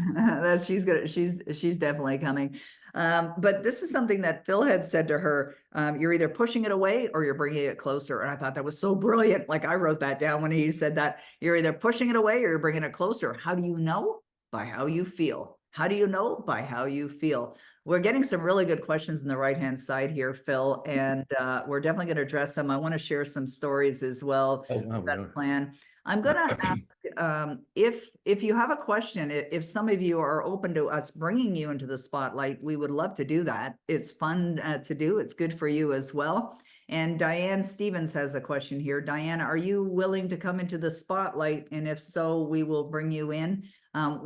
She's definitely coming. But this is something that Phil had said to her. You're either pushing it away or you're bringing it closer. And I thought that was so brilliant. Like I wrote that down when he said that you're either pushing it away or you're bringing it closer. How do you know? By how you feel. How do you know? By how you feel. we're getting some really good questions in the right-hand side here, Phil, and we're definitely going to address them. I want to share some stories as well. Oh, wow, I've got a really? plan. I'm going to ask if you have a question, if some of you are open to us bringing you into the spotlight, we would love to do that. It's fun to do. It's good for you as well. And Diane Stevens has a question here. Diane, are you willing to come into the spotlight? And if so, we will bring you in.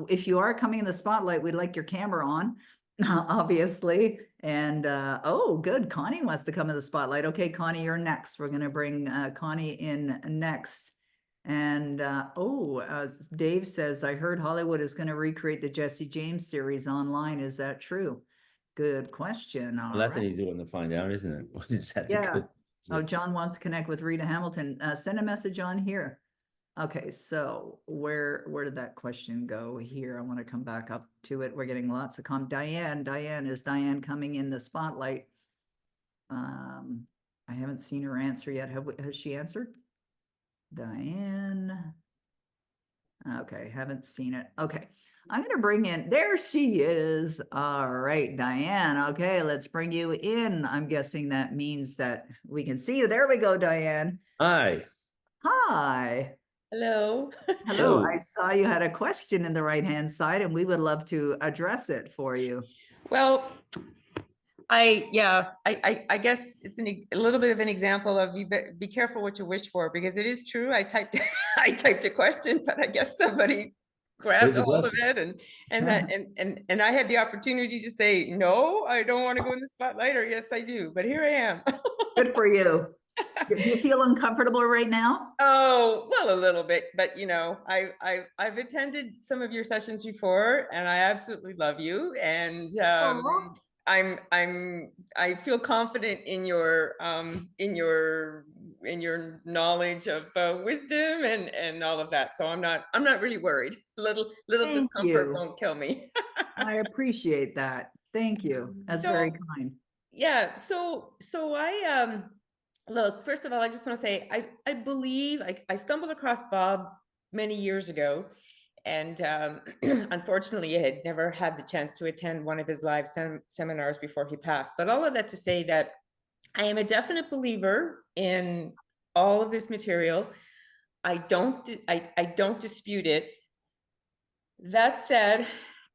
If you are coming in the spotlight, we'd like your camera on, obviously. And oh, good. Connie wants to come in the spotlight. Okay, Connie, you're next. We're going to bring Connie in next. And Dave says, I heard Hollywood is going to recreate the Jesse James series online. Is that true? Good question. All Well, that's an right. easy one to find out, isn't it? We'll just have to Yeah. go- Oh, John wants to connect with Rita Hamilton. Send a message on here. Okay, so where did that question go here? I want to come back up to it. We're getting lots of Diane, is Diane coming in the spotlight? I haven't seen her answer yet. Has she answered? Diane. Okay, haven't seen it. Okay, I'm going to bring in, there she is. All right, Diane. Okay, let's bring you in. I'm guessing that means that we can see you. There we go, Diane. Hi. Hi. Hello. Hello. Hello. I saw you had a question in the right-hand side, and we would love to address it for you. Well, I guess it's a little bit of an example of you be careful what you wish for, because it is true. I typed I typed a question, but I guess somebody grabbed Where's the a hold of question? it, and I had the opportunity to say no, I don't want to go in the spotlight, or yes, I do. But here I am. Good for you. Do you feel uncomfortable right now? Oh, well, a little bit, but you know, I've attended some of your sessions before, and I absolutely love you, and Aw. I feel confident in your knowledge of wisdom and all of that. So I'm not really worried. Little Thank discomfort you. won't kill me. I appreciate that. Thank you. That's So, very kind. yeah, so I look, first of all, I just want to say I believe I stumbled across Bob many years ago, and unfortunately I had never had the chance to attend one of his live seminars before he passed. But all of that to say that I am a definite believer in all of this material. I don't dispute it. That said,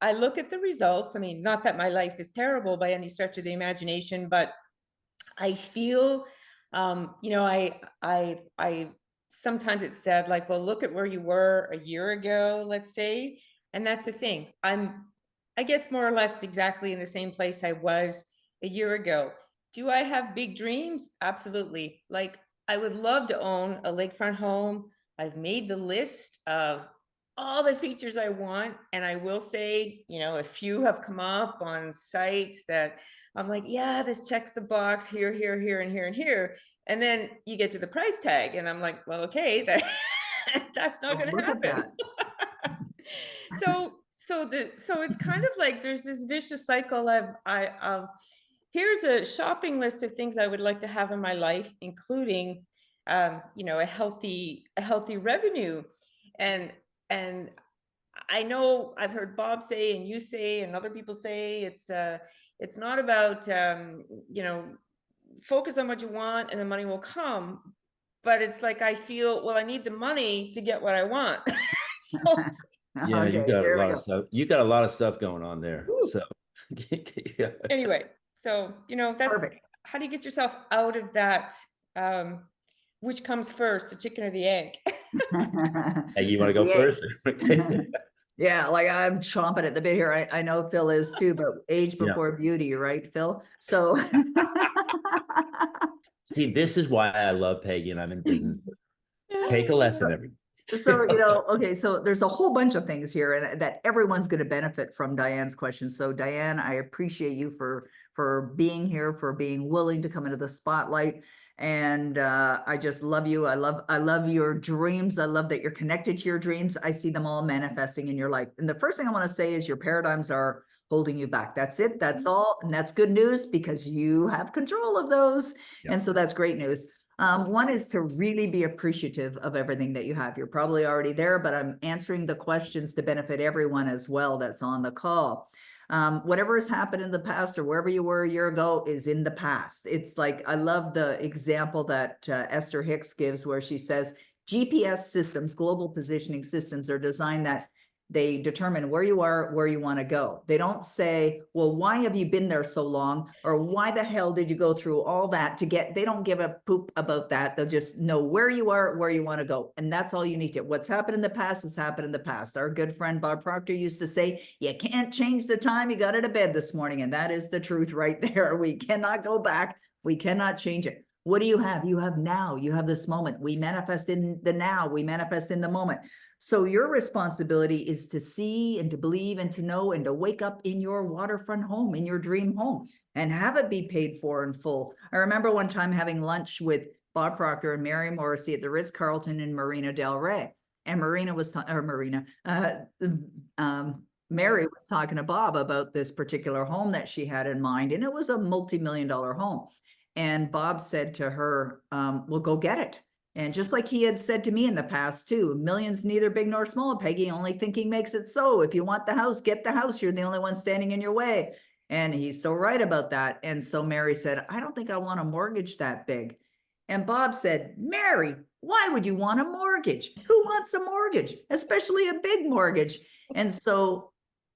I look at the results. I mean, not that my life is terrible by any stretch of the imagination, but I feel, you know, I sometimes it's said like, well, look at where you were a year ago, let's say. And that's the thing. I guess more or less exactly in the same place I was a year ago. Do I have big dreams? Absolutely. Like, I would love to own a lakefront home. I've made the list of all the features I want. And I will say, you know, a few have come up on sites that I'm like, yeah, this checks the box here, here, here, and here, and here. And then you get to the price tag, and I'm like, well, okay, that's not going to Look at happen. that. So it's kind of like there's this vicious cycle of here's a shopping list of things I would like to have in my life, including you know, a healthy revenue. And I know I've heard Bob say, and you say, and other people say, it's not about you know, focus on what you want and the money will come. But it's like, I feel, well, I need the money to get what I want. So Yeah, you Okay, got a there we lot go. of stuff. You got a lot of stuff going on there. Woo. So yeah. anyway, so, you know, that's Perfect. how do you get yourself out of that? Which comes first, the chicken or the egg? Hey, you want to go Yeah. first? Yeah, like I'm chomping at the bit here. I know Phil is too, but age Yeah. before beauty, right, Phil? So See, this is why I love Peggy and I'm in business. Take a lesson, everybody. So, you know, okay, so there's a whole bunch of things here and that everyone's going to benefit from Diane's question. So Diane, I appreciate you for being here, for being willing to come into the spotlight. And I just love you. I love your dreams. I love that you're connected to your dreams. I see them all manifesting in your life. And the first thing I want to say is your paradigms are holding you back. That's it. That's all. And that's good news because you have control of those. Yeah. And so that's great news. One is to really be appreciative of everything that you have. You're probably already there, but I'm answering the questions to benefit everyone as well that's on the call. Whatever has happened in the past or wherever you were a year ago is in the past. It's like, I love the example that Esther Hicks gives where she says, GPS systems, global positioning systems, are designed that they determine where you are, where you want to go. They don't say, well, why have you been there so long? Or why the hell did you go through all that to get, they don't give a poop about that. They'll just know where you are, where you want to go. And that's all you need to. What's happened in the past has happened in the past. Our good friend Bob Proctor used to say, you can't change the time you got out of bed this morning. And that is the truth right there. We cannot go back. We cannot change it. What do you have? You have now. You have this moment. We manifest in the now. We manifest in the moment. So your responsibility is to see and to believe and to know and to wake up in your waterfront home, in your dream home, and have it be paid for in full. I remember one time having lunch with Bob Proctor and Mary Morrissey at the Ritz-Carlton in Marina Del Rey. And Mary was talking to Bob about this particular home that she had in mind. And it was a multi-million-dollar home. And Bob said to her, well, go get it. And just like he had said to me in the past too, millions neither big nor small, Peggy, only thinking makes it so. If you want the house, get the house. You're the only one standing in your way. And he's so right about that. And so Mary said, I don't think I want a mortgage that big. And Bob said, Mary, why would you want a mortgage? Who wants a mortgage, especially a big mortgage? And so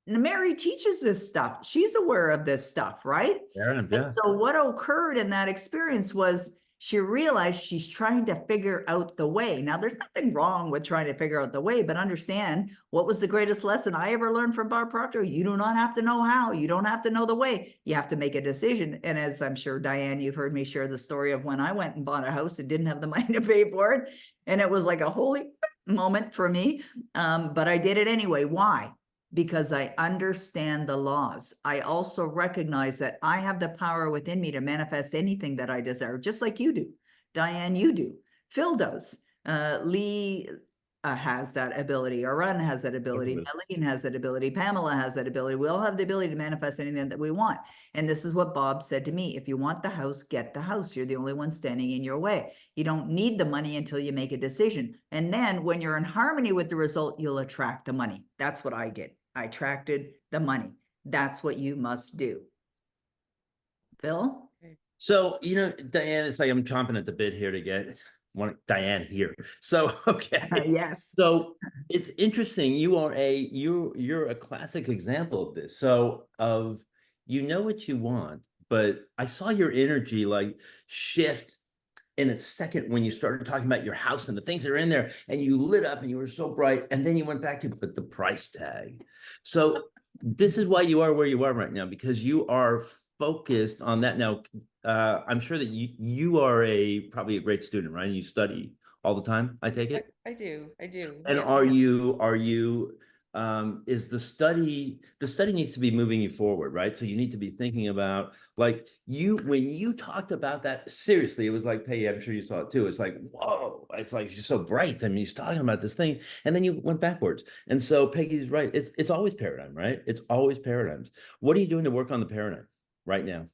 Mary teaches this stuff. She's aware of this stuff, right? Yeah. And so what occurred in that experience was she realized she's trying to figure out the way. Now, there's nothing wrong with trying to figure out the way, but understand what was the greatest lesson I ever learned from Bob Proctor? You do not have to know how. You don't have to know the way. You have to make a decision. And as I'm sure, Diane, you've heard me share the story of when I went and bought a house and didn't have the money to pay for it. And it was like a holy moment for me. But I did it anyway. Why? Because I understand the laws. I also recognize that I have the power within me to manifest anything that I desire, just like you do. Diane, you do. Phil does. Lee has that ability. Arun has that ability. Melanie has that ability. Pamela has that ability. We all have the ability to manifest anything that we want. And this is what Bob said to me. If you want the house, get the house. You're the only one standing in your way. You don't need the money until you make a decision. And then when you're in harmony with the result, you'll attract the money. That's what I did. I attracted the money. That's what you must do. Phil? So, Diane, it's like I'm chomping at the bit here to get Diane here. So, okay. Yes. So it's interesting. You're a classic example of this. So you know what you want, but I saw your energy like shift in a second when you started talking about your house and the things that are in there, and you lit up and you were so bright, and then you went back to but the price tag. So this is why you are where you are right now, because you are focused on that. Now, I'm sure that you are probably a great student, right? You study all the time, I take it? I do. And Yeah. are you is the study needs to be moving you forward, right? So you need to be thinking about, like, when you talked about that, seriously, it was like, Peggy, I'm sure you saw it too. It's like, whoa, it's like, she's so bright. I mean, she's talking about this thing, and then you went backwards. And so Peggy's right. It's always paradigm, right? It's always paradigms. What are you doing to work on the paradigm right now?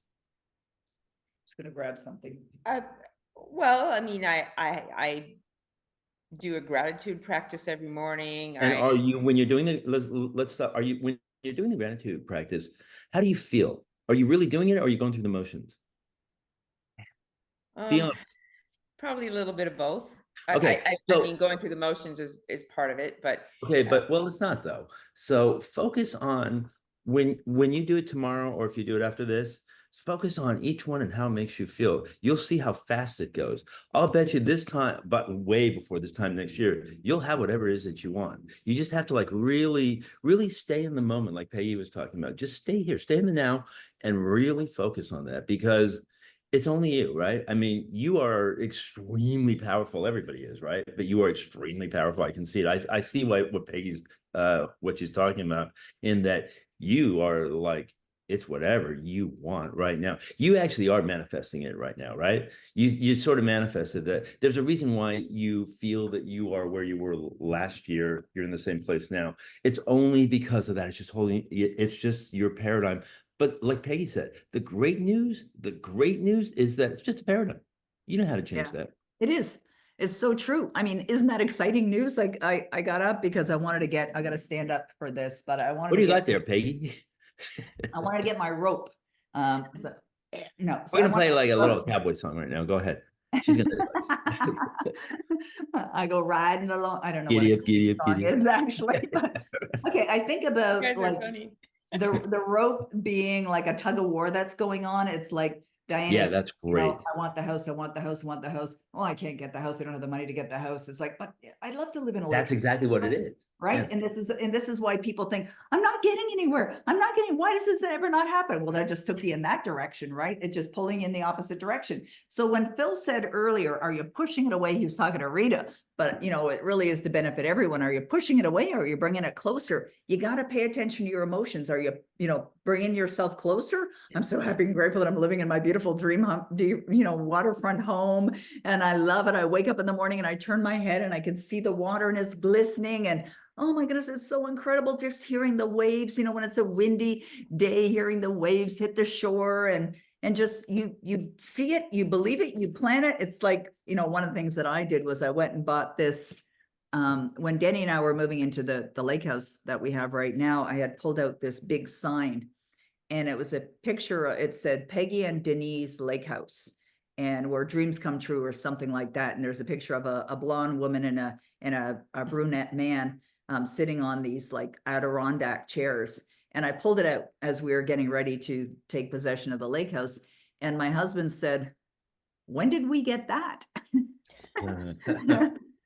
Just gonna grab something. Well, I mean, I do a gratitude practice every morning. And are you, when you're doing the, let's stop. When you're doing the gratitude practice, how do you feel? Are you really doing it, or are you going through the motions? Be honest. Probably a little bit of both. Okay. I mean, going through the motions is part of it, but okay, but well, it's not though. So focus on when you do it tomorrow, or if you do it after this, focus on each one and how it makes you feel. You'll see how fast it goes. I'll bet you this time, but way before this time next year, you'll have whatever it is that you want. You just have to like really, really stay in the moment, like Peggy was talking about. Just stay here, stay in the now, and really focus on that, because it's only you, right? I mean, you are extremely powerful. Everybody is, right? But you are extremely powerful. I can see it. I see what Peggy's, what she's talking about, in that you are like, it's whatever you want right now. You actually are manifesting it right now, right? You sort of manifested that. There's a reason why you feel that you are where you were last year. You're in the same place now. It's only because of that. It's just your paradigm. But like Peggy said, the great news is that it's just a paradigm. You know how to change that. It is. It's so true. I mean, isn't that exciting news? Like I got up because I got to stand up for this, but I wanted What do you to got there, Peggy? I wanted to get my rope. No. So We're gonna I play want- like a little cowboy song right now. Go ahead. She's gonna I go riding along. I don't know what giddy up, giddy up, song giddy up. is actually, but okay. I think You about guys are like funny. the rope being like a tug of war that's going on. It's like Diane Yeah, is, that's you know, great. I want the house, I want the house, I want the house. Oh, I can't get the house. I don't have the money to get the house. It's like, but I'd love to live in a That's lake, exactly what it is. right? Yeah. And this is why people think I'm not getting anywhere. I'm not getting, why does this ever not happen? Well, that just took me in that direction, right? It's just pulling in the opposite direction. So when Phil said earlier, are you pushing it away? He was talking to Rita, but you know, it really is to benefit everyone. Are you pushing it away? Or are you bringing it closer? You got to pay attention to your emotions. Are you, you know, bringing yourself closer? I'm so happy and grateful that I'm living in my beautiful dream home, you know, waterfront home. And I love it. I wake up in the morning and I turn my head and I can see the water and it's glistening, and oh my goodness, it's so incredible just hearing the waves, you know, when it's a windy day, hearing the waves hit the shore, and just you see it, you believe it, you plan it. It's like, you know, one of the things that I did was I went and bought this when Denny and I were moving into the lake house that we have right now. I had pulled out this big sign, and it was a picture, it said Peggy and Denise Lake House, and where dreams come true or something like that. And there's a picture of a blonde woman and a brunette man sitting on these like Adirondack chairs. And I pulled it out as we were getting ready to take possession of the lake house. And my husband said, when did we get that?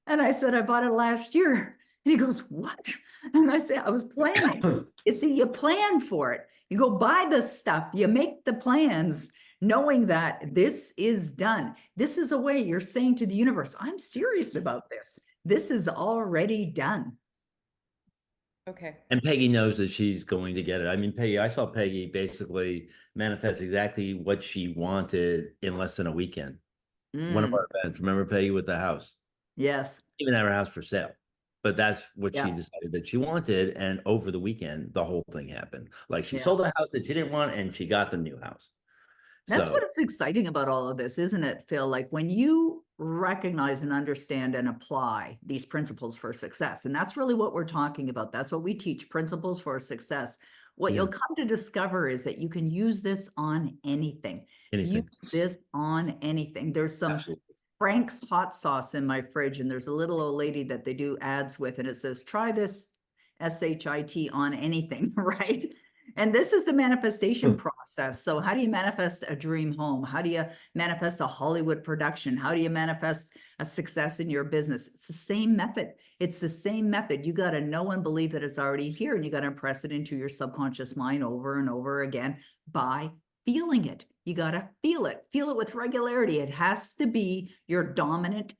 And I said, I bought it last year. And he goes, what? And I said, I was planning. You see, you plan for it. You go buy the stuff, you make the plans, knowing that this is done. This is a way you're saying to the universe, I'm serious about this. This is already done. Okay. And Peggy knows that she's going to get it. I mean, Peggy, I saw Peggy basically manifest exactly what she wanted in less than a weekend. One of our events, remember Peggy with the house? Yes. Even have her house for sale. But that's what Yeah. she decided that she wanted. And over the weekend, the whole thing happened. Like she Yeah. sold the house that she didn't want and she got the new house. That's So what it's exciting about all of this, isn't it, Phil? Like when you recognize and understand and apply these principles for success, and that's really what we're talking about. That's what we teach, principles for success. What you'll come to discover is that you can use this on anything. anything. Use this on anything. There's some Absolutely. Frank's hot sauce in my fridge, and there's a little old lady that they do ads with, and it says, try this SHIT on anything, right? And this is the manifestation process. So how do you manifest a dream home? How do you manifest a Hollywood production? How do you manifest a success in your business? It's the same method. It's the same method. You got to know and believe that it's already here, and you got to impress it into your subconscious mind over and over again by feeling it. You got to feel it with regularity. It has to be your dominant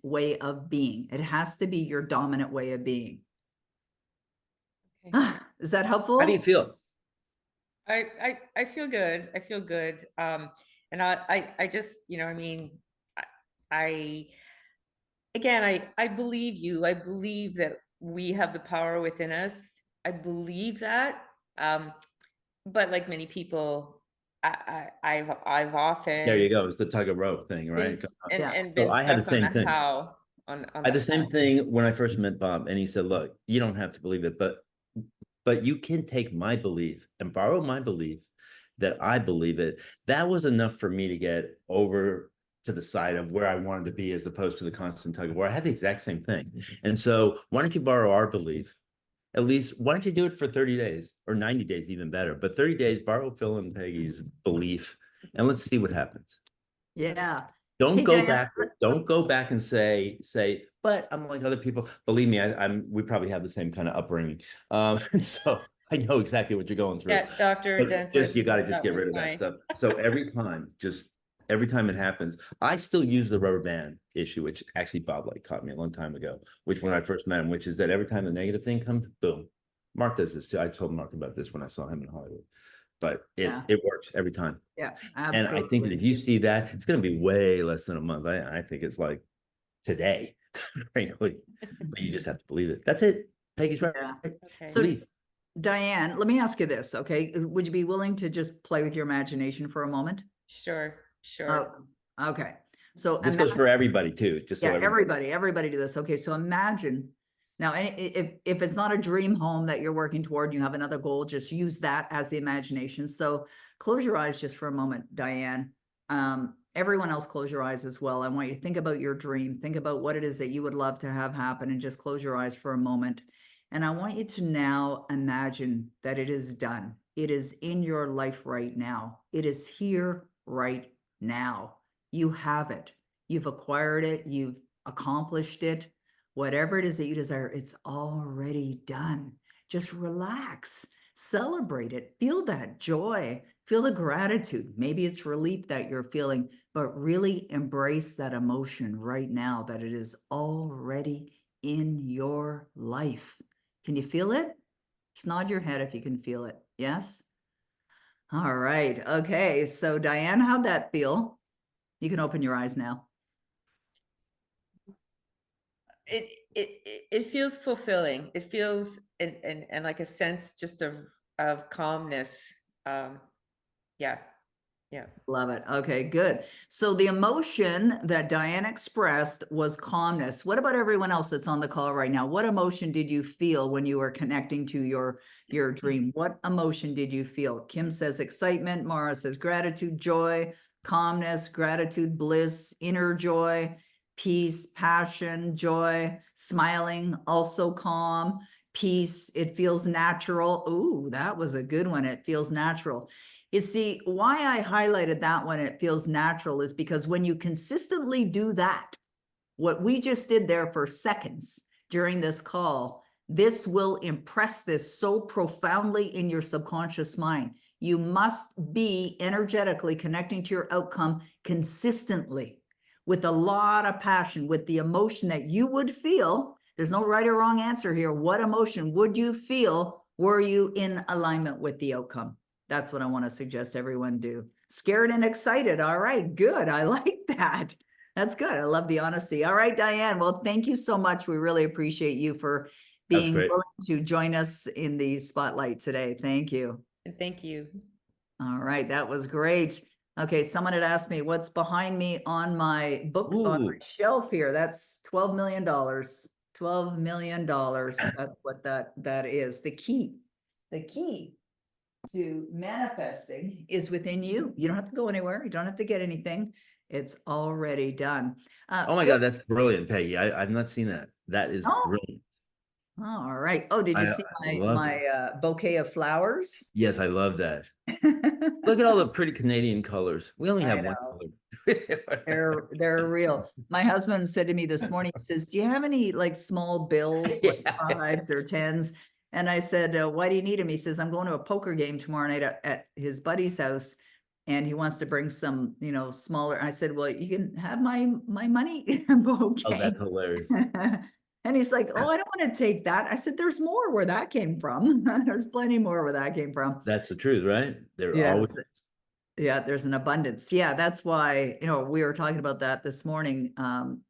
way of being. It has to be your dominant way of being. Okay. Is that helpful? How do you feel? I feel good. I feel good. And I just, you know, I mean, I again, I believe you. I believe that we have the power within us. I believe that. But like many people, I've often There you go. It's the tug of rope thing, right? and So been I had the stuck on same thing. how on I had the same thing when I first met Bob, and he said, look, you don't have to believe it, but you can take my belief and borrow my belief that I believe it. That was enough for me to get over to the side of where I wanted to be, as opposed to the constant tug of war. I had the exact same thing. And so why don't you borrow our belief? At least, why don't you do it for 30 days or 90 days, even better, but 30 days, borrow Phil and Peggy's belief, and let's see what happens. Yeah. Don't Hey, go Diane, back. Don't go back and say, but I'm like other people. Believe me, we probably have the same kind of upbringing. So I know exactly what you're going through. Yeah, doctor, But dentist. just you got to just that get was rid of that fine. stuff. So every time it happens, I still use the rubber band issue, which actually Bob like taught me a long time ago, which when I first met him, which is that every time the negative thing comes, boom. Mark does this too. I told Mark about this when I saw him in Hollywood, but it works every time. Yeah, And absolutely. I think that if you see that, it's going to be way less than a month. I think it's like today, frankly, but you just have to believe it. That's it. Peggy's right. Yeah. Okay. So Believe. Diane, let me ask you this, okay? Would you be willing to just play with your imagination for a moment? Sure. Oh, okay. So This goes for everybody too. Just so yeah, everybody do this. Okay, so imagine Now, if it's not a dream home that you're working toward, you have another goal, just use that as the imagination. So close your eyes just for a moment, Diane. Everyone else, close your eyes as well. I want you to think about your dream. Think about what it is that you would love to have happen, and just close your eyes for a moment. And I want you to now imagine that it is done. It is in your life right now. It is here right now. You have it. You've acquired it. You've accomplished it. Whatever it is that you desire, it's already done. Just relax, celebrate it, feel that joy, feel the gratitude. Maybe it's relief that you're feeling, but really embrace that emotion right now that it is already in your life. Can you feel it? Just nod your head if you can feel it. Yes? All right. Okay. So Diane, how'd that feel? You can open your eyes now. It feels fulfilling. It feels and like a sense just of calmness. Yeah. Love it. Okay, good. So the emotion that Diane expressed was calmness. What about everyone else that's on the call right now? What emotion did you feel when you were connecting to your dream? What emotion did you feel? Kim says excitement. Mara says gratitude, joy, calmness, gratitude, bliss, inner joy, peace, passion, joy, smiling, also calm, peace. It feels natural. Ooh, that was a good one. It feels natural. You see, why I highlighted that one, it feels natural, is because when you consistently do that, what we just did there for seconds during this call, this will impress this so profoundly in your subconscious mind. You must be energetically connecting to your outcome consistently with a lot of passion, with the emotion that you would feel. There's no right or wrong answer here. What emotion would you feel were you in alignment with the outcome? That's what I want to suggest everyone do. Scared and excited. All right, good. I like that. That's good. I love the honesty. All right, Diane. Well, thank you so much. We really appreciate you for being willing to join us in the spotlight today. Thank you. And thank you. All right, that was great. Okay, someone had asked me what's behind me on my book on my shelf here. That's $12 million. $12 million. That's what that is. The key to manifesting is within you. You don't have to go anywhere. You don't have to get anything. It's already done. Oh my God, that's brilliant, Peggy. I've not seen that. That is brilliant. All right. Oh, did you see my bouquet of flowers? Yes, I love that. Look at all the pretty Canadian colors. We only have one color. They're real. My husband said to me this morning, he says, do you have any like small bills, like 5s or 10s? And I said, why do you need him? He says, I'm going to a poker game tomorrow night at his buddy's house, and he wants to bring some, smaller. I said, well, you can have my money bouquet. Oh, that's hilarious. And he's like, oh, I don't want to take that. I said, there's more where that came from. There's plenty more where that came from. That's the truth, right? Always. Yeah, there's an abundance. Yeah, that's why, we were talking about that this morning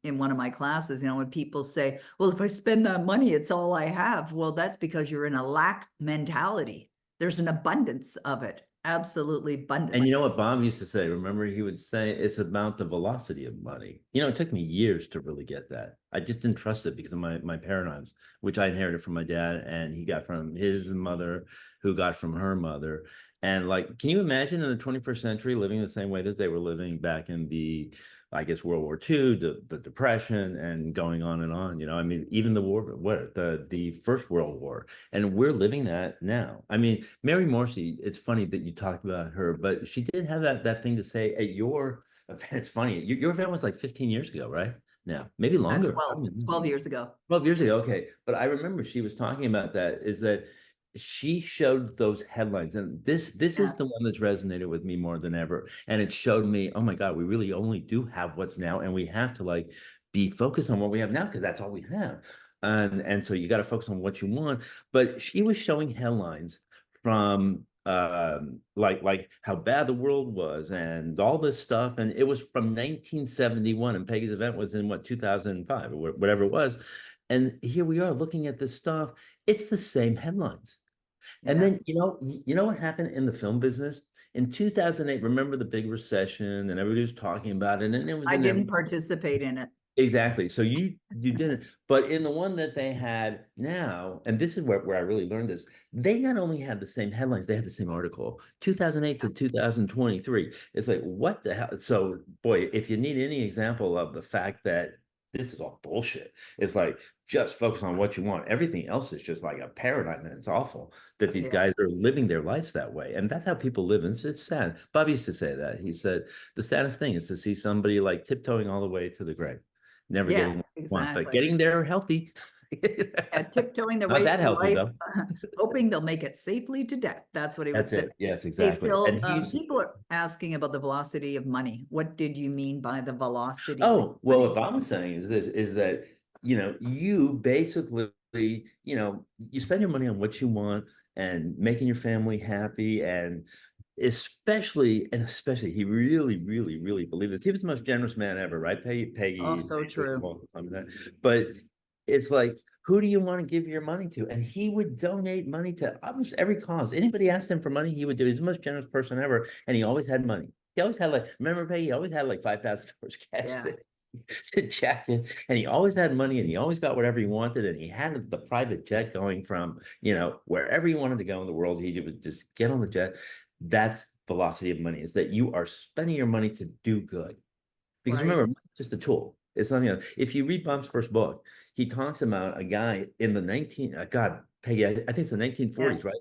in one of my classes, when people say, well, if I spend that money, it's all I have. Well, that's because you're in a lack mentality. There's an abundance of it. Absolutely abundant. And you know what Bob used to say? Remember, he would say it's about the velocity of money. It took me years to really get that. I just didn't trust it because of my paradigms, which I inherited from my dad, and he got from his mother, who got from her mother. And can you imagine in the 21st century living the same way that they were living back in the, I guess, World War II, the Depression, and going on and on? I mean, even the First World War, and we're living that now. I mean, Mary Morrissey, it's funny that you talked about her, but she did have that thing to say at your event. It's funny. Your event was like 15 years ago, right? Now, maybe longer. 12 years ago. 12 years ago. Okay. But I remember she was talking about that, is that she showed those headlines, and this is the one that's resonated with me more than ever. And it showed me, oh my God, we really only do have what's now, and we have to be focused on what we have now, because that's all we have. And so you got to focus on what you want. But she was showing headlines from like how bad the world was and all this stuff, and it was from 1971, and Peggy's event was in 2005 or whatever it was. And here we are looking at this stuff. It's the same headlines. And then, you know what happened in the film business? In 2008, remember the big recession, and everybody was talking about it. And it was I didn't participate in it. Exactly. So you didn't, but in the one that they had now, and this is where I really learned this, they not only had the same headlines, they had the same article, 2008 to 2023. It's like, what the hell? So boy, if you need any example of the fact that this is all bullshit, it's like just focus on what you want. Everything else is just like a paradigm, and it's awful that these Yeah. guys are living their lives that way. And that's how people live. And it's sad. Bob used to say that. He said the saddest thing is to see somebody like tiptoeing all the way to the grave. Never Yeah, getting what you want, but exactly. getting there healthy. Tiptoeing their Not way that through healthy life, though. hoping they'll make it safely to death. That's what he would That's say. it. Yes, Hey, exactly. Phil, And he's people are asking about the velocity of money. What did you mean by the velocity of oh well, money? what Bob was saying is this is that you basically, you spend your money on what you want and making your family happy, and especially he really, really, really believed this. He was the most generous man ever, right? Oh, Peggy, so true. but it's like, who do you want to give your money to? And he would donate money to almost every cause. Anybody asked him for money, he would do. He's the most generous person ever, and he always had money. He always had remember Peggy? He always had like $5,000 cash Yeah. to check in, and he always had money, and he always got whatever he wanted, and he had the private jet going from wherever he wanted to go in the world. He would just get on the jet. That's velocity of money, is that you are spending your money to do good. Because Right. remember, it's just a tool. It's nothing else. If you read Bob's first book, he talks about a guy in the God, Peggy, I think it's the 1940s, Yes. right?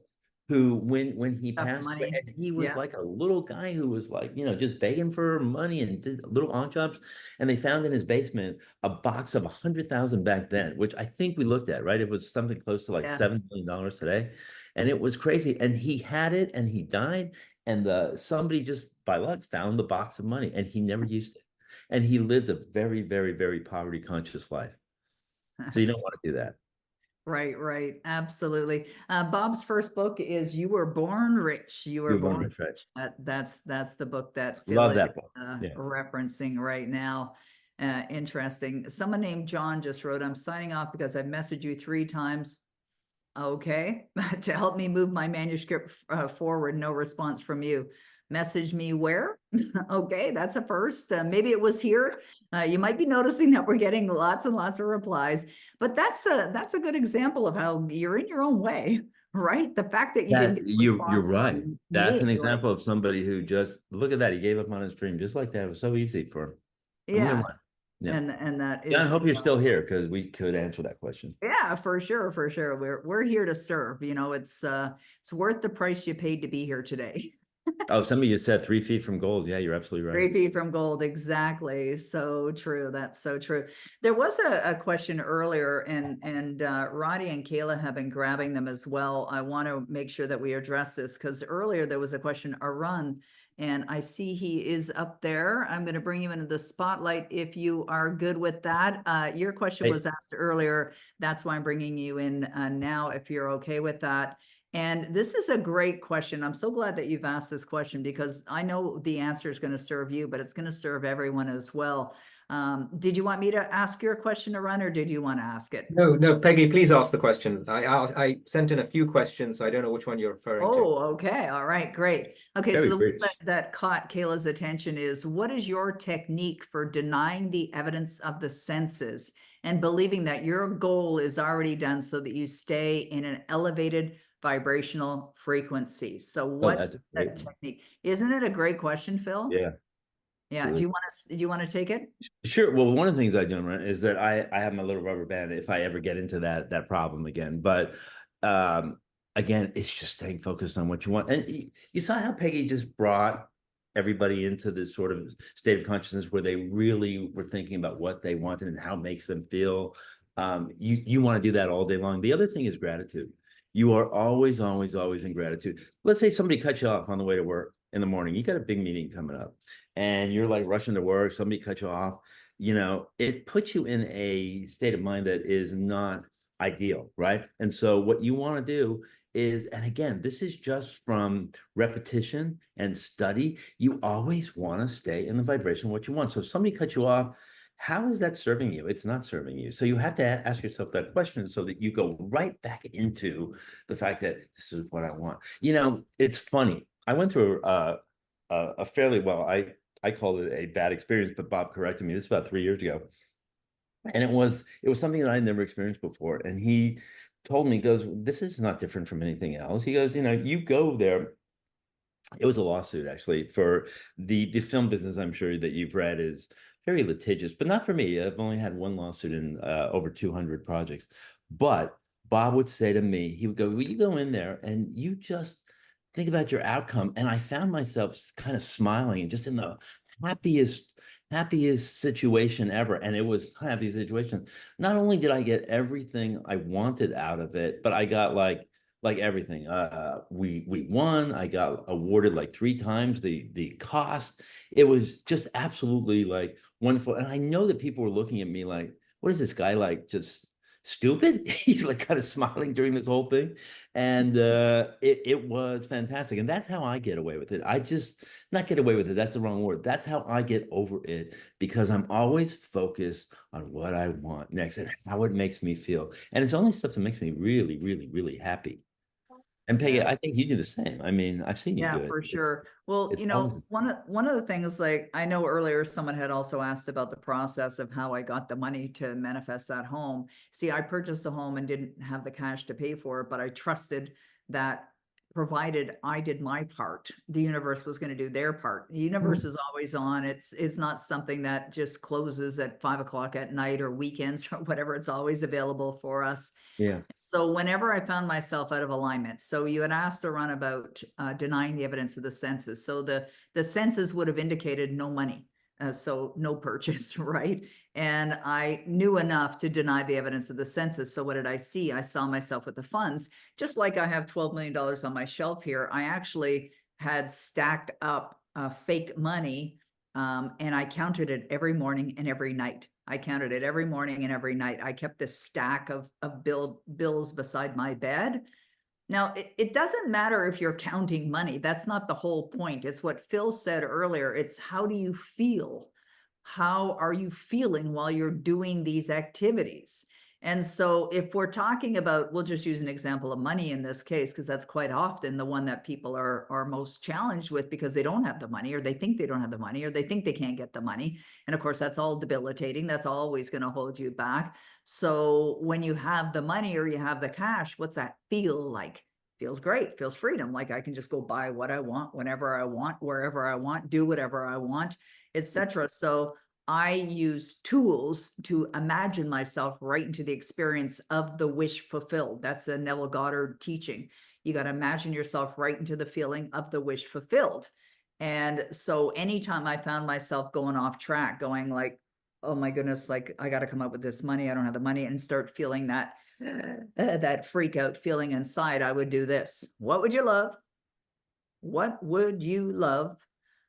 Who, when he Got the passed away, money. and he was Yeah. like a little guy who was like, just begging for money and did little odd jobs. And they found in his basement a box of 100,000 back then, which I think we looked at, right? It was something close to like Yeah. $7 million today. And it was crazy. And he had it and he died. And somebody just by luck found the box of money, and he never used it. And he lived a very, very, very poverty conscious life. So you don't want to do that. Right, right. Absolutely. Bob's first book is You Were Born Rich. You Were You're born Born rich, right? Rich. That's the book that Phil Love is that book. Yeah. referencing right now. Interesting. Someone named John just wrote, I'm signing off because I've messaged you 3 times. Okay. To help me move my manuscript forward. No response from you. Message me where? Okay, that's a first. Maybe it was here. You might be noticing that we're getting lots and lots of replies, but that's a good example of how you're in your own way, right? The fact that you didn't That get a you're response right. from That's me, an you're like, example of somebody who just look at that. He gave up on his dream just like that. It was so easy for him. I wonder yeah, why. Yeah. and that John, I is hope you're still here because we could answer that question. yeah, for sure, for sure. We're here to serve. It's worth the price you paid to be here today. Oh, somebody just said 3 feet from gold. Yeah, you're absolutely right. 3 feet from gold, exactly. So true. That's so true. There was a question earlier, and Roddy and Kayla have been grabbing them as well. I want to make sure that we address this because earlier there was a question, Arun, and I see he is up there. I'm going to bring you into the spotlight if you are good with that. Your question Hey, was asked earlier. That's why I'm bringing you in now, if you're okay with that. And this is a great question. I'm so glad that you've asked this question because I know the answer is going to serve you, but it's going to serve everyone as well. Did you want me to ask your question, Arun, or did you want to ask it? No, Peggy, please ask the question. I sent in a few questions, so I don't know which one you're referring to. Oh, okay. All right, great. Okay, so very the one rich. that caught Kayla's attention is, what is your technique for denying the evidence of the senses and believing that your goal is already done so that you stay in an elevated vibrational frequency? So Oh, what's that's a that great one. technique? Isn't it a great question, Phil? Yeah. Yeah. Do you want to take it? Sure. Well, one of the things I do, right, is that I have my little rubber band if I ever get into that problem again. But again, it's just staying focused on what you want. And you saw how Peggy just brought everybody into this sort of state of consciousness where they really were thinking about what they wanted and how it makes them feel. You want to do that all day long. The other thing is gratitude. You are always, always, always in gratitude. Let's say somebody cut you off on the way to work in the morning. You got a big meeting coming up and you're like rushing to work, somebody cut you off, it puts you in a state of mind that is not ideal, right? And so what you want to do is, and again, this is just from repetition and study, you always want to stay in the vibration of what you want. So if somebody cut you off, how is that serving you? It's not serving you. So you have to ask yourself that question so that you go right back into the fact that this is what I want. It's funny. I went through a fairly I called it a bad experience, but Bob corrected me. This is about 3 years ago. And it was something that I had never experienced before. And he told me, he goes, this is not different from anything else. He goes, you go there. It was a lawsuit actually for the film business. I'm sure that you've read is very litigious, but not for me. I've only had one lawsuit in over 200 projects. But Bob would say to me, he would go, well, you go in there and you just think about your outcome. And I found myself kind of smiling and just in the happiest situation ever. And it was a happy situation. Not only did I get everything I wanted out of it, but I got like everything. We won. I got awarded like 3 times the cost. It was just absolutely like wonderful. And I know that people were looking at me like, what is this guy like, just stupid? He's like kind of smiling during this whole thing. And it was fantastic. And that's how I get away with it. I just not get away with it. That's the wrong word. That's how I get over it, because I'm always focused on what I want next and how it makes me feel. And it's only stuff that makes me really, really, really happy. And Peggy, Yeah. I think you do the same. I mean, I've seen you do Yeah, it. for sure. Well, it's always- one of the things, like, I know earlier someone had also asked about the process of how I got the money to manifest that home. See, I purchased a home and didn't have the cash to pay for it, but I trusted that provided I did my part, the universe was going to do their part. The universe is always on. It's not something that just closes at 5 o'clock at night or weekends or whatever. It's always available for us. Yeah. So whenever I found myself out of alignment, so you had asked to run about denying the evidence of the senses. So the senses would have indicated no money, so no purchase, right? And I knew enough to deny the evidence of the senses. So what did I see? I saw myself with the funds, just like I have $12 million on my shelf here. I actually had stacked up fake money, and I counted it every morning and every night. I counted it every morning and every night. I kept this stack of bills beside my bed. Now, it doesn't matter if you're counting money. That's not the whole point. It's what Phil said earlier. It's how do you feel? How are you feeling while you're doing these activities? And so if we're talking about, we'll just use an example of money in this case, because that's quite often the one that people are most challenged with, because they don't have the money, or they think they don't have the money, or they think they can't get the money. And of course, that's all debilitating. That's always going to hold you back. So when you have the money or you have the cash, what's that feel like? Feels great, feels freedom. Like I can just go buy what I want, whenever I want, wherever I want, do whatever I want, etc. So I use tools to imagine myself right into the experience of the wish fulfilled. That's a Neville Goddard teaching. You got to imagine yourself right into the feeling of the wish fulfilled. And so anytime I found myself going off track, going like, oh my goodness, like I got to come up with this money, I don't have the money, and start feeling that that freak out feeling inside, I would do this. What would you love? What would you love?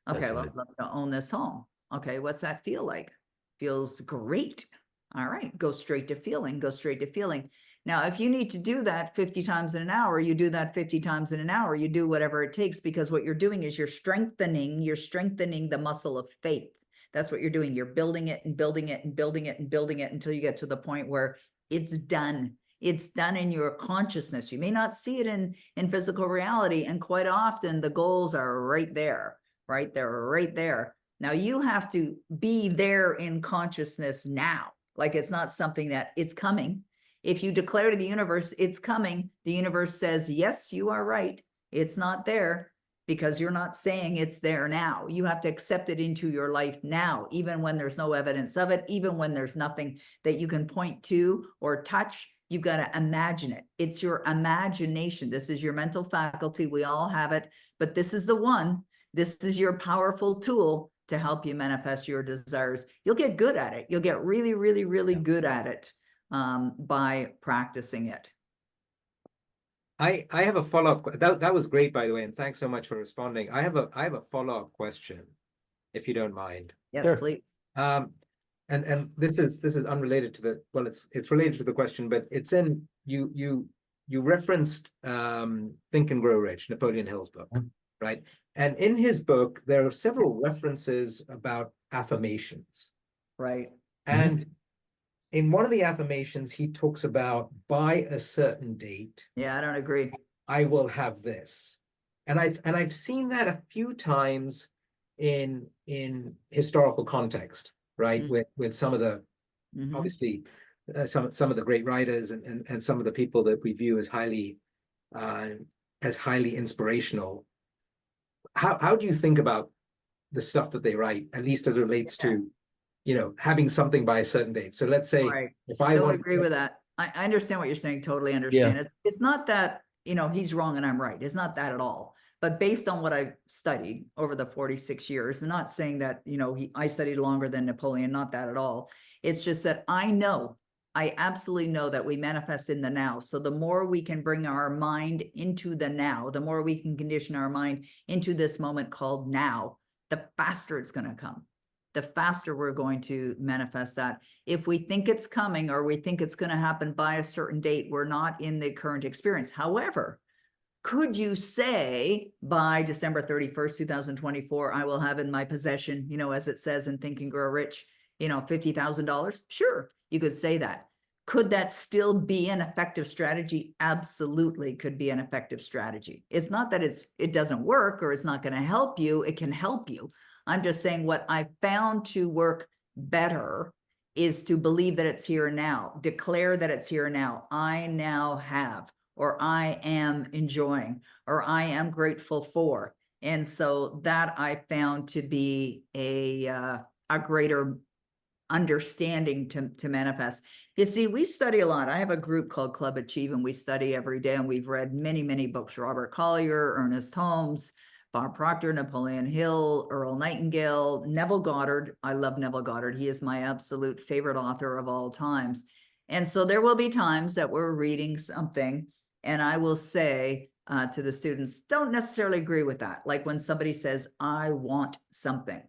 Okay, That's well, right. I'd love to own this home. Okay, what's that feel like? Feels great. All right, go straight to feeling, go straight to feeling. Now, if you need to do that 50 times in an hour, you do that 50 times in an hour, you do whatever it takes, because what you're doing is you're strengthening the muscle of faith. That's what you're doing. You're building it and building it and building it and building it until you get to the point where it's done. It's done in your consciousness. You may not see it in physical reality. And quite often the goals are right there, right? They're right there. Now you have to be there in consciousness now. Like it's not something that it's coming. If you declare to the universe, it's coming, the universe says, yes, you are right. It's not there, because you're not saying it's there now. You have to accept it into your life now, even when there's no evidence of it, even when there's nothing that you can point to or touch. You've got to imagine it. It's your imagination. This is your mental faculty. We all have it, but this is the one. This is your powerful tool to help you manifest your desires. You'll get good at it. You'll get really, really, really good at it by practicing it. I have a follow-up. That was great, by the way, and thanks so much for responding. I have a follow-up question, if you don't mind. Yes, Sure. please. And this is unrelated to the, well, it's related to the question, but it's in you referenced Think and Grow Rich, Napoleon Hill's book, right? And in his book, there are several references about affirmations. Right. And in one of the affirmations, he talks about by a certain date, Yeah, I don't agree. I will have this. And I've seen that a few times in historical context, right? With some of the Mhm. obviously some of the great writers and some of the people that we view uh, as highly inspirational. How do you think about the stuff that they write, at least as it relates to, having something by a certain date? So let's say Right. if I Don't want, agree with that. I understand what you're saying, totally Yeah. understand. It's not that, he's wrong and I'm right. It's not that at all. But based on what I've studied over the 46 years, and not saying that, I studied longer than Napoleon, not that at all. It's just that I absolutely know that we manifest in the now. So the more we can bring our mind into the now, the more we can condition our mind into this moment called now, the faster it's going to come. The faster we're going to manifest that. If we think it's coming or we think it's going to happen by a certain date, we're not in the current experience. However, could you say by December 31st, 2024, I will have in my possession, as it says in Think and Grow Rich, $50,000? Sure, you could say that. Could that still be an effective strategy? Absolutely could be an effective strategy. It's not that it doesn't work or it's not going to help you. It can help you. I'm just saying what I found to work better is to believe that it's here now, declare that it's here now. I now have, or I am enjoying, or I am grateful for. And so that I found to be a greater understanding to manifest. You see, we study a lot. I have a group called Club Achieve, and we study every day, and we've read many, many books: Robert Collier, Ernest Holmes, Bob Proctor, Napoleon Hill, Earl Nightingale, Neville Goddard. I love Neville Goddard. He is my absolute favorite author of all times. And so there will be times that we're reading something and I will say to the students, don't necessarily agree with that. Like when somebody says, I want something.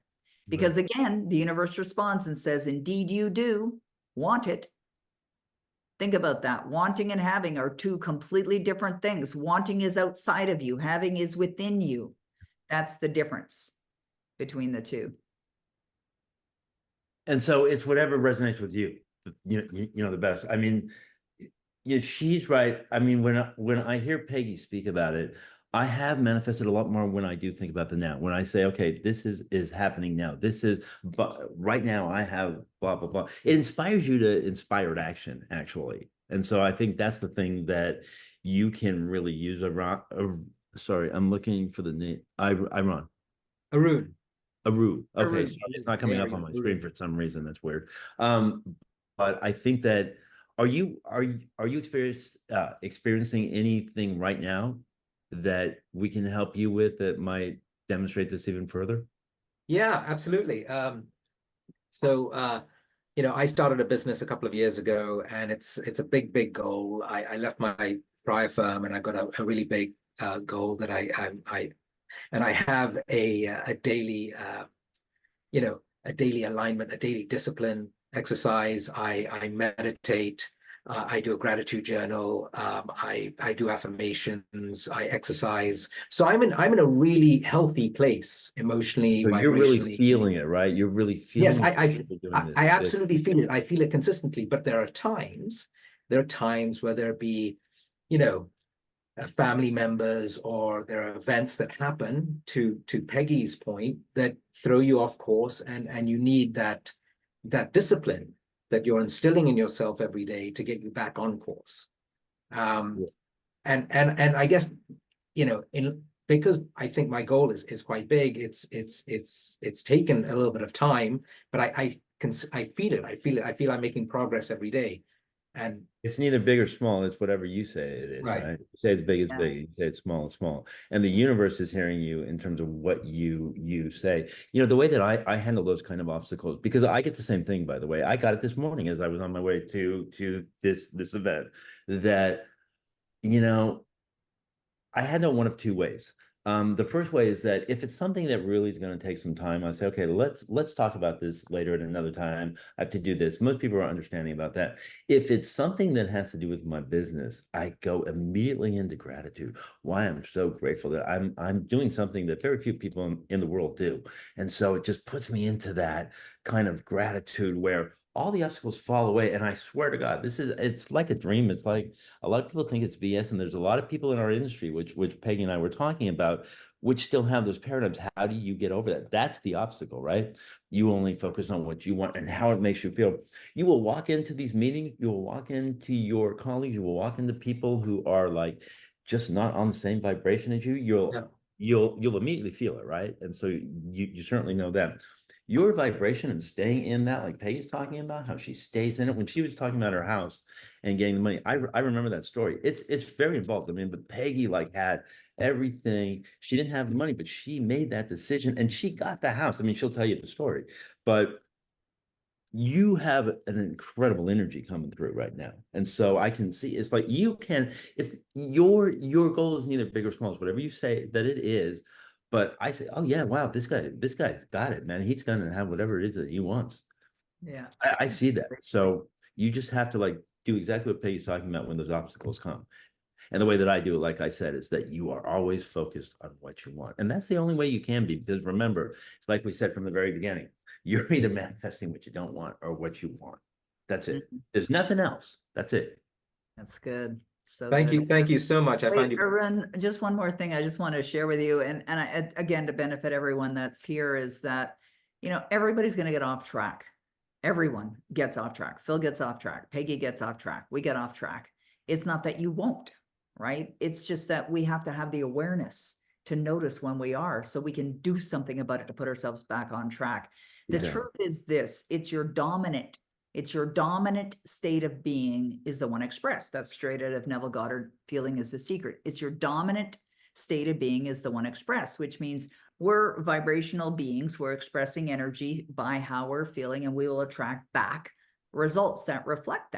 Because again, the universe responds and says, indeed you do want it. Think about that. Wanting and having are two completely different things. Wanting is outside of you. Having is within you. That's the difference between the two. And so it's whatever resonates with you, the best. I mean, yeah, she's right. I mean, when I hear Peggy speak about it, I have manifested a lot more when I do think about the now. When I say, okay, this is happening now. This is, but right now I have blah, blah, blah. It inspires you to inspired action, actually. And so I think that's the thing that you can really use around. Sorry, I'm looking for the name. Iran. Arun. Aru. Okay, Arun. sorry, it's not coming There up we on go, my screen Arun. for some reason. That's weird. But I think that are you experiencing anything right now that we can help you with that might demonstrate this even further? Yeah, absolutely. I started a business a couple of years ago, and it's a big goal. I left my prior firm, and I got a really big goal that I have a daily a daily alignment, a daily discipline exercise. I meditate. I do a gratitude journal. I do affirmations. I exercise. So I'm in a really healthy place emotionally, So you're really vibrationally. feeling it, right? You're really Yes, feeling I absolutely feel it. I feel it consistently, but there are times where there be, family members, or there are events that happen to Peggy's point that throw you off course, and you need that discipline that you're instilling in yourself every day to get you back on course. And I guess, because I think my goal is quite big, it's taken a little bit of time, but I feel it. I feel I'm making progress every day. And it's neither big or small. It's whatever you say it is, Right. right? You say it's big, it's Yeah. big. You say it's small, small. And the universe is hearing you in terms of what you say. The way that I handle those kind of obstacles, because I get the same thing, by the way. I got it this morning as I was on my way to this event, that, I had no one of two ways. The first way is that if it's something that really is going to take some time, I say, okay, let's talk about this later at another time. I have to do this. Most people are understanding about that. If it's something that has to do with my business, I go immediately into gratitude. Why I'm so grateful that I'm doing something that very few people in the world do. And so it just puts me into that kind of gratitude where all the obstacles fall away. And I swear to God, it's like a dream. It's like a lot of people think it's BS, and there's a lot of people in our industry, which Peggy and I were talking about, which still have those paradigms. How do you get over that? That's the obstacle, right? You only focus on what you want and how it makes you feel. You will walk into these meetings, you will walk into your colleagues, you will walk into people who are like just not on the same vibration as you. You'll immediately feel it, right? And so you certainly know that. Your vibration and staying in that, like Peggy's talking about, how she stays in it. When she was talking about her house and getting the money, I remember that story. It's very involved. I mean, but Peggy like had everything. She didn't have the money, but she made that decision and she got the house. I mean, she'll tell you the story, but you have an incredible energy coming through right now. And so I can see it's like it's your goal is neither big or small, it's whatever you say that it is. But I say, oh yeah, wow, this guy's got it, man. He's gonna have whatever it is that he wants. Yeah. I see that. So you just have to like do exactly what Peggy's talking about when those obstacles come. And the way that I do it, like I said, is that you are always focused on what you want. And that's the only way you can be, because remember, it's like we said from the very beginning, you're either manifesting what you don't want or what you want. That's it. There's nothing else. That's it. That's good. So Thank good. you. Thank you so much. I find Wait, you. Arun, just one more thing I just want to share with you. And again, to benefit everyone that's here is that, everybody's going to get off track. Everyone gets off track. Phil gets off track. Peggy gets off track. We get off track. It's not that you won't, right? It's just that we have to have the awareness to notice when we are, so we can do something about it to put ourselves back on track. The Exactly. truth is this, it's your dominant state of being is the one expressed. That's straight out of Neville Goddard, Feeling is the Secret. It's your dominant state of being is the one expressed, which means we're vibrational beings. We're expressing energy by how we're feeling, and we will attract back results that reflect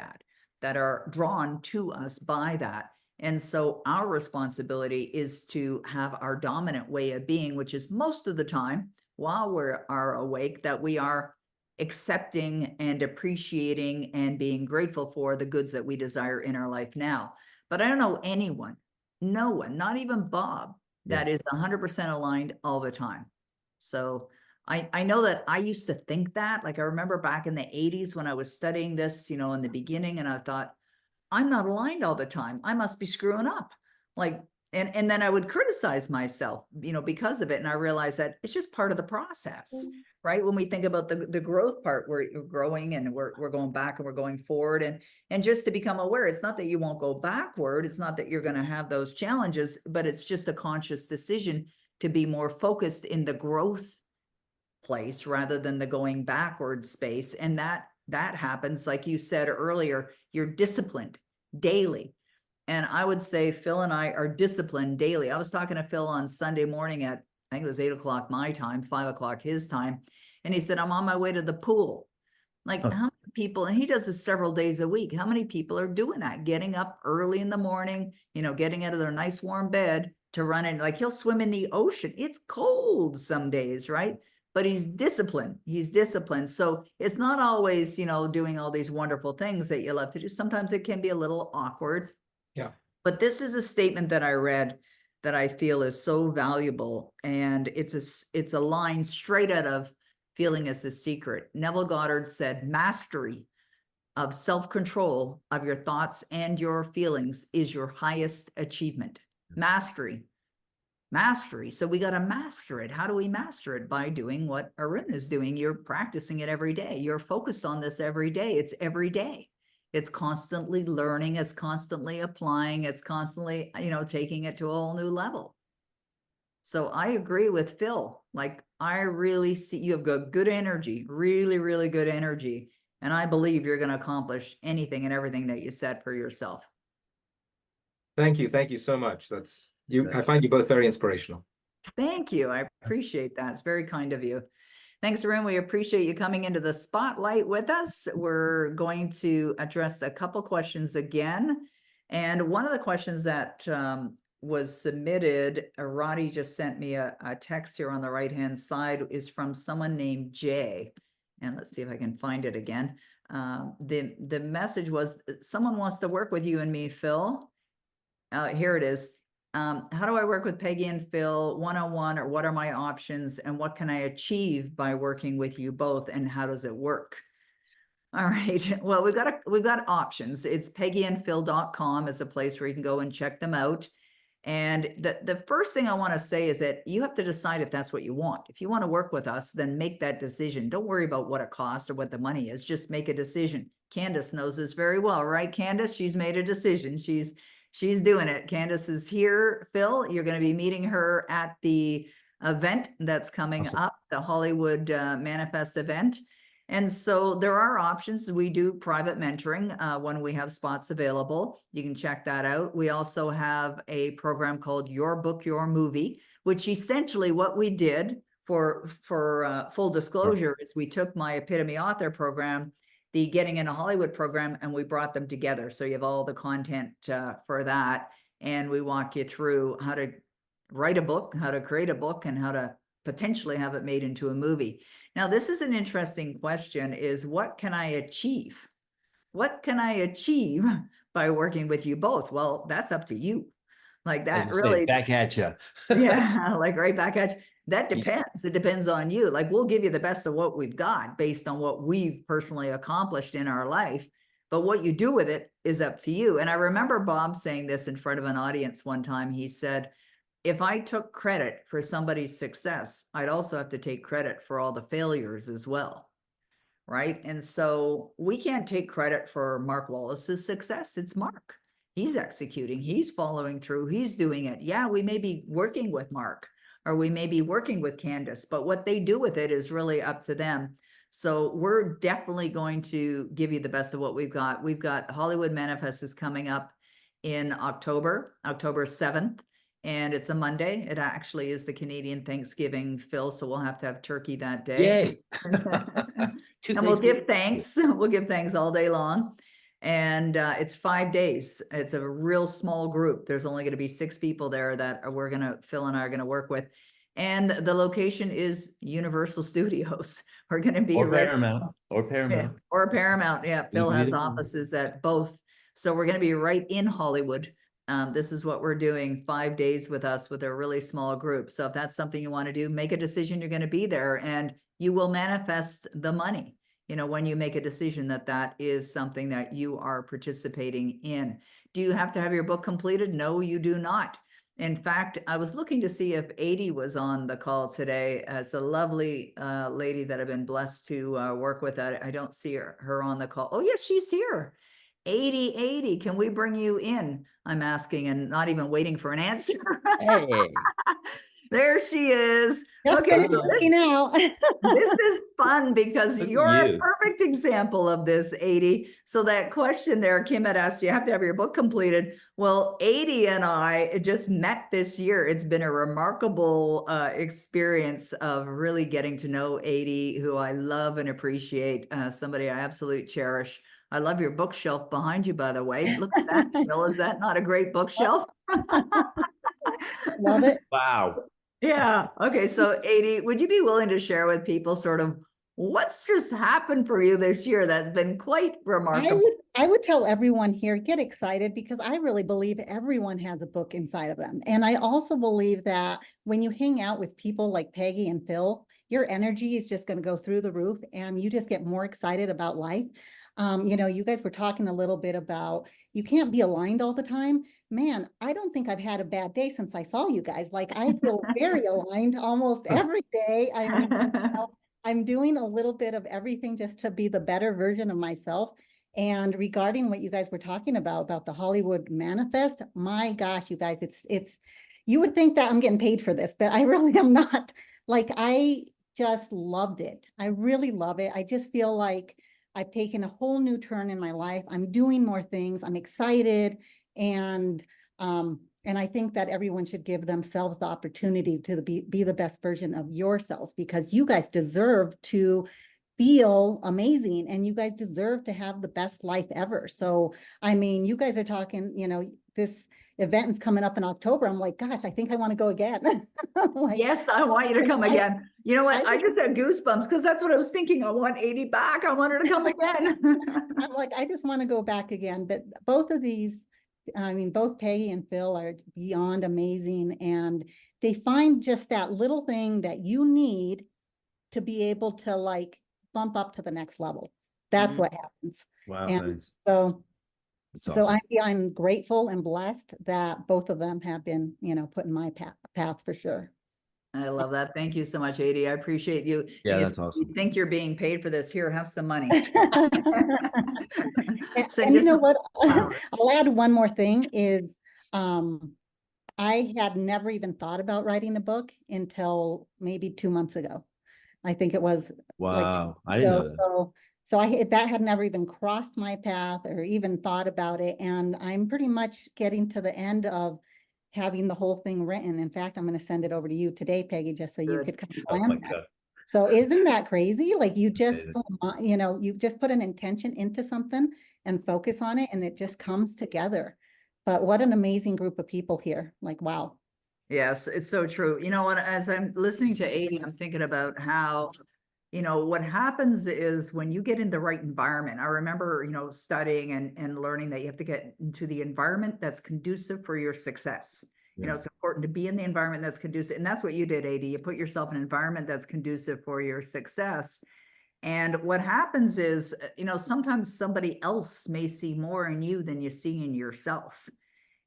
that are drawn to us by that. And so our responsibility is to have our dominant way of being, which is most of the time while we are awake, that we are accepting and appreciating and being grateful for the goods that we desire in our life now. But I don't know anyone, no one, not even Bob, that is 100% aligned all the time. So I know that I used to think that, like I remember back in the 80s when I was studying this, in the beginning, and I thought, I'm not aligned all the time. I must be screwing up. Like, and then I would criticize myself, because of it. And I realized that it's just part of the process, right? When we think about the growth part, we're growing and we're going back and we're going forward. And just to become aware, it's not that you won't go backward. It's not that you're going to have those challenges, but it's just a conscious decision to be more focused in the growth place rather than the going backward space. And that happens, like you said earlier, you're disciplined daily. And I would say Phil and I are disciplined daily. I was talking to Phil on Sunday morning at, I think it was 8 o'clock my time, 5 o'clock his time. And he said, I'm on my way to the pool. Like, how many people, and he does this several days a week, how many people are doing that? Getting up early in the morning, getting out of their nice warm bed to run in, like he'll swim in the ocean. It's cold some days, right? But he's disciplined. So it's not always, doing all these wonderful things that you love to do. Sometimes it can be a little awkward. Yeah. But this is a statement that I read that I feel is so valuable. And it's a line straight out of Feeling is the Secret. Neville Goddard said, mastery of self-control of your thoughts and your feelings is your highest achievement. Mastery. So we got to master it. How do we master it? By doing what Arun is doing. You're practicing it every day. You're focused on this every day. It's every day. It's constantly learning. It's constantly applying. It's constantly, taking it to a whole new level. So I agree with Phil. Like, I really see you have got good energy, really, really good energy. And I believe you're going to accomplish anything and everything that you set for yourself. Thank you. Thank you so much. That's you. I find you both very inspirational. Thank you. I appreciate that. It's very kind of you. Thanks, Arun. We appreciate you coming into the spotlight with us. We're going to address a couple questions again. And one of the questions that was submitted, Roddy just sent me a text here on the right-hand side, is from someone named Jay. And let's see if I can find it again. The message was, someone wants to work with you and me, Phil. Here it is. How do I work with Peggy and Phil one-on-one, or what are my options, and what can I achieve by working with you both, and how does it work? All right. Well, we've got options. It's peggyandphil.com is a place where you can go and check them out. And the first thing I want to say is that you have to decide if that's what you want. If you want to work with us, then make that decision. Don't worry about what it costs or what the money is. Just make a decision. Candace knows this very well, right? Candace, she's made a decision. She's doing it. Candace is here. Phil, you're going to be meeting her at the event that's coming up, the Hollywood Manifest event. And so there are options. We do private mentoring when we have spots available. You can check that out. We also have a program called Your Book, Your Movie, which essentially what we did for full disclosure is we took my Epitome Author program, the Getting into Hollywood program, and we brought them together. So you have all the content for that. And we walk you through how to write a book, how to create a book, and how to potentially have it made into a movie. Now, this is an interesting question, is what can I achieve? What can I achieve by working with you both? Well, that's up to you. Like that really. Back at you. Yeah, like right back at you. That depends. It depends on you. Like we'll give you the best of what we've got based on what we've personally accomplished in our life. But what you do with it is up to you. And I remember Bob saying this in front of an audience one time. He said, if I took credit for somebody's success, I'd also have to take credit for all the failures as well. Right. And so we can't take credit for Mark Wallace's success. It's Mark. He's executing, he's following through, he's doing it. Yeah, we may be working with Mark or we may be working with Candace, but what they do with it is really up to them. So we're definitely going to give you the best of what we've got. We've got Hollywood Manifest is coming up in October 7th. And it's a Monday. It actually is the Canadian Thanksgiving, Phil. So we'll have to have turkey that day. Yay. And we'll give thanks. We'll give thanks all day long. And it's 5 days. It's a real small group. There's only going to be 6 people there that Phil and I are going to work with. And the location is Universal Studios. We're going to be Paramount. Yeah, or Paramount. Yeah, Phil has offices at both. So we're going to be right in Hollywood. This is what we're doing, 5 days with us with a really small group. So if that's something you want to do, make a decision, you're going to be there and you will manifest the money, when you make a decision that is something that you are participating in. Do you have to have your book completed? No, you do not. In fact, I was looking to see if 80 was on the call today. As a lovely lady that I've been blessed to work with. I don't see her on the call. Oh, yes, she's here. 80, can we bring you in? I'm asking and not even waiting for an answer. Hey. There she is. Just Okay, this is fun because you're a perfect example of this, 80. So that question there, Kim had asked, you have to have your book completed. Well, 80 and I just met this year. It's been a remarkable experience of really getting to know 80, who I love and appreciate, somebody I absolutely cherish. I love your bookshelf behind you, by the way. Look at that, Phil. Is that not a great bookshelf? Love it. Wow. Yeah. Okay. So 80, would you be willing to share with people sort of what's just happened for you this year that's been quite remarkable? I would tell everyone here, get excited, because I really believe everyone has a book inside of them. And I also believe that when you hang out with people like Peggy and Phil, your energy is just going to go through the roof and you just get more excited about life. You guys were talking a little bit about you can't be aligned all the time. Man, I don't think I've had a bad day since I saw you guys. Like I feel very aligned almost every day. I'm doing a little bit of everything just to be the better version of myself. And regarding what you guys were talking about the Hollywood Manifest, my gosh, you guys, it's you would think that I'm getting paid for this, but I really am not. Like I just loved it. I really love it. I just feel like I've taken a whole new turn in my life. I'm doing more things. I'm excited. And I think that everyone should give themselves the opportunity to be the best version of yourselves, because you guys deserve to feel amazing and you guys deserve to have the best life ever. So, I mean, you guys are talking, this event is coming up in October. I'm like, gosh, I think I want to go again. Like, yes, I want you to come again. You know what? I just had goosebumps because that's what I was thinking. I want 80 back. I want her to come again. I'm like, I just want to go back again. But both of these, both Peggy and Phil are beyond amazing. And they find just that little thing that you need to be able to like bump up to the next level. That's what happens. Wow. And Thanks. so It's So awesome. I'm grateful and blessed that both of them have been, put in my path for sure. I love that. Thank you so much, Adi. I appreciate you. Yeah, You that's awesome. think you're being paid for this? Here, have some money. And Send you know some what? flowers. I'll add one more thing is, I had never even thought about writing a book until maybe 2 months ago. I think it was like Wow, I didn't know that. so that had never even crossed my path or even thought about it. And I'm pretty much getting to the end of having the whole thing written. In fact, I'm going to send it over to you today, Peggy, just so you Good. could kind of Oh glance my at it. God. So isn't that crazy? Like you just Amazing. you just put an intention into something and focus on it, and it just comes together. But what an amazing group of people here. Like, wow. Yes, it's so true. You know what, as I'm listening to Adi, I'm thinking about how, what happens is when you get in the right environment. I remember, studying and learning that you have to get into the environment that's conducive for your success. Yeah. It's important to be in the environment that's conducive. And that's what you did, Adi. You put yourself in an environment that's conducive for your success. And what happens is, sometimes somebody else may see more in you than you see in yourself.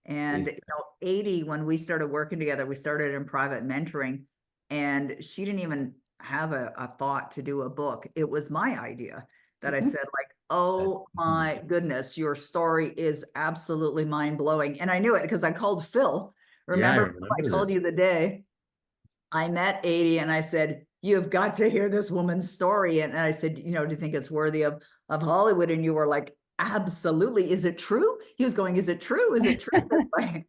And 80, when we started working together, we started in private mentoring, and she didn't even have a thought to do a book. It was my idea that I said, like, oh my goodness, your story is absolutely mind blowing. And I knew it because I called Phil. Yeah, I Remember, I remember called this. you the day I met 80 and I said, you've got to hear this woman's story. And I said, do you think it's worthy of Hollywood? And you were like, absolutely. Is it true? He was going, is it true? Is it true? Like,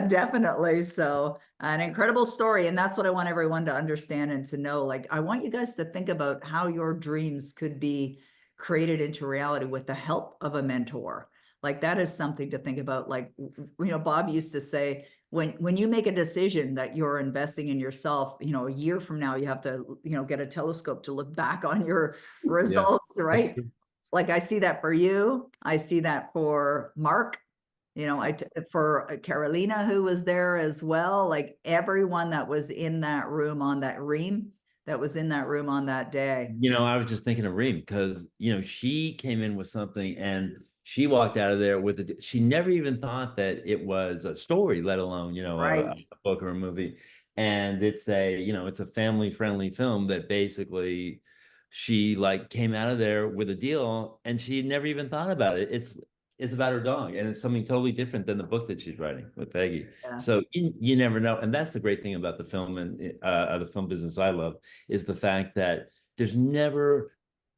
definitely. So an incredible story. And that's what I want everyone to understand and to know. Like, I want you guys to think about how your dreams could be created into reality with the help of a mentor. Like that is something to think about. Like, Bob used to say, when you make a decision that you're investing in yourself, a year from now, you have to, get a telescope to look back on your results, right? Like I see that for you. I see that for Mark, for Carolina, who was there as well. Like everyone that was in that room on that ream, that was in that room on that day. I was just thinking of Reem because, she came in with something and she walked out of there with she never even thought that it was a story, let alone, Right. a book or a movie. And it's it's a family friendly film that basically she like came out of there with a deal and she never even thought about it. It's about her dog and it's something totally different than the book that she's writing with Peggy. Yeah. So you never know. And that's the great thing about the film and the film business I love is the fact that there's never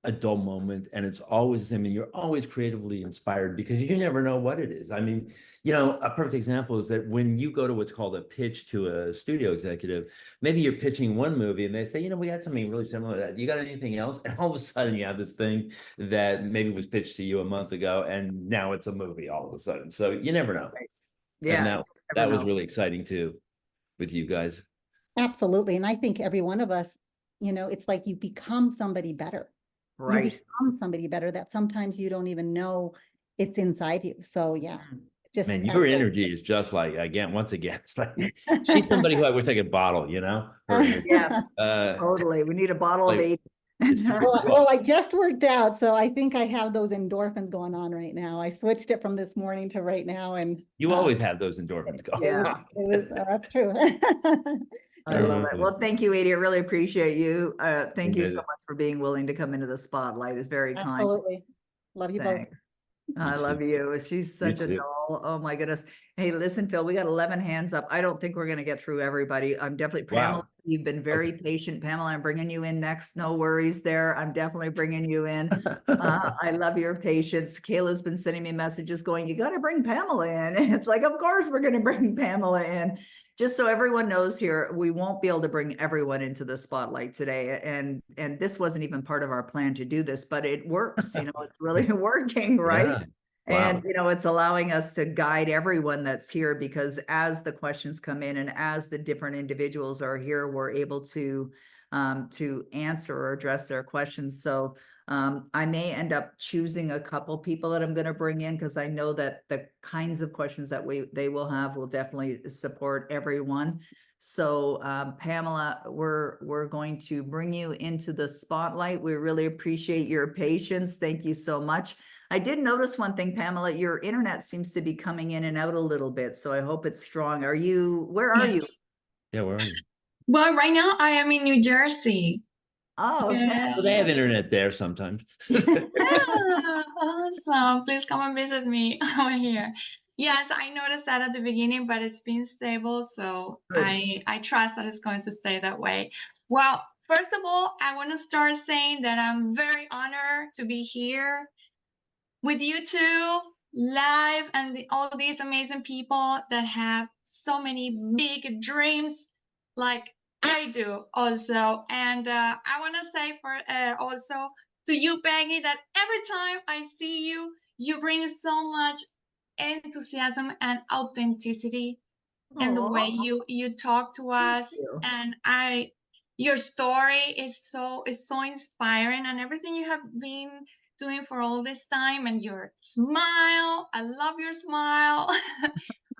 a dull moment and it's always the same and you're always creatively inspired because you never know what it is. I mean, a perfect example is that when you go to what's called a pitch to a studio executive, maybe you're pitching one movie and they say, we got something really similar to that. You got anything else? And all of a sudden you have this thing that maybe was pitched to you a month ago and now it's a movie all of a sudden. So you never know. Right. And Yeah. that was really exciting too with you guys. Absolutely. And I think every one of us, it's like you become somebody better. You Right. become somebody better that sometimes you don't even know it's inside you. So yeah, just Man, your energy is just like once again, it's like she's somebody who I wish I could bottle, her energy. Yes, totally. We need a bottle of Like, 8. it's true. Well, I just worked out, so I think I have those endorphins going on right now. I switched it from this morning to right now, and You always have those endorphins going. Yeah. that's true. I love it. Well, thank you, Adi. I really appreciate you. Thank you so Amazing. much for being willing to come into the spotlight. It's very kind. Absolutely. Love you both. Thanks. I love you. She's such a too. doll. Oh my goodness. Hey, listen, Phil, we got 11 hands up. I don't think we're going to get through everybody. I'm definitely Pamela. Wow. You've been very patient, Pamela. I'm bringing you in next. No worries there. I'm definitely bringing you in. I love your patience. Kayla's been sending me messages going, you got to bring Pamela in. And it's like, of course we're going to bring Pamela in. Just so everyone knows here, we won't be able to bring everyone into the spotlight today. And this wasn't even part of our plan to do this, but it works. It's really working, right? Yeah. Wow. And, it's allowing us to guide everyone that's here because as the questions come in and as the different individuals are here, we're able to answer or address their questions. So I may end up choosing a couple people that I'm going to bring in because I know that the kinds of questions that they will have will definitely support everyone. So Pamela, we're going to bring you into the spotlight. We really appreciate your patience. Thank you so much. I did notice one thing, Pamela, your internet seems to be coming in and out a little bit, so I hope it's strong. Where are you? Yes. Yeah, where are you? Well, right now I am in New Jersey. Oh, okay. Yeah. Well, they have internet there sometimes. Ah, awesome. Please come and visit me over here. Yes, I noticed that at the beginning, but it's been stable, so Good. I trust that it's going to stay that way. Well, first of all, I want to start saying that I'm very honored to be here with you two live and all these amazing people that have so many big dreams like I do also. And I want to say for also to you, Peggy, that every time I see you, you bring so much enthusiasm and authenticity in the way Aw, you talk to us. you. And your story is so inspiring, and everything you have been doing for all this time, and your smile, I love your smile.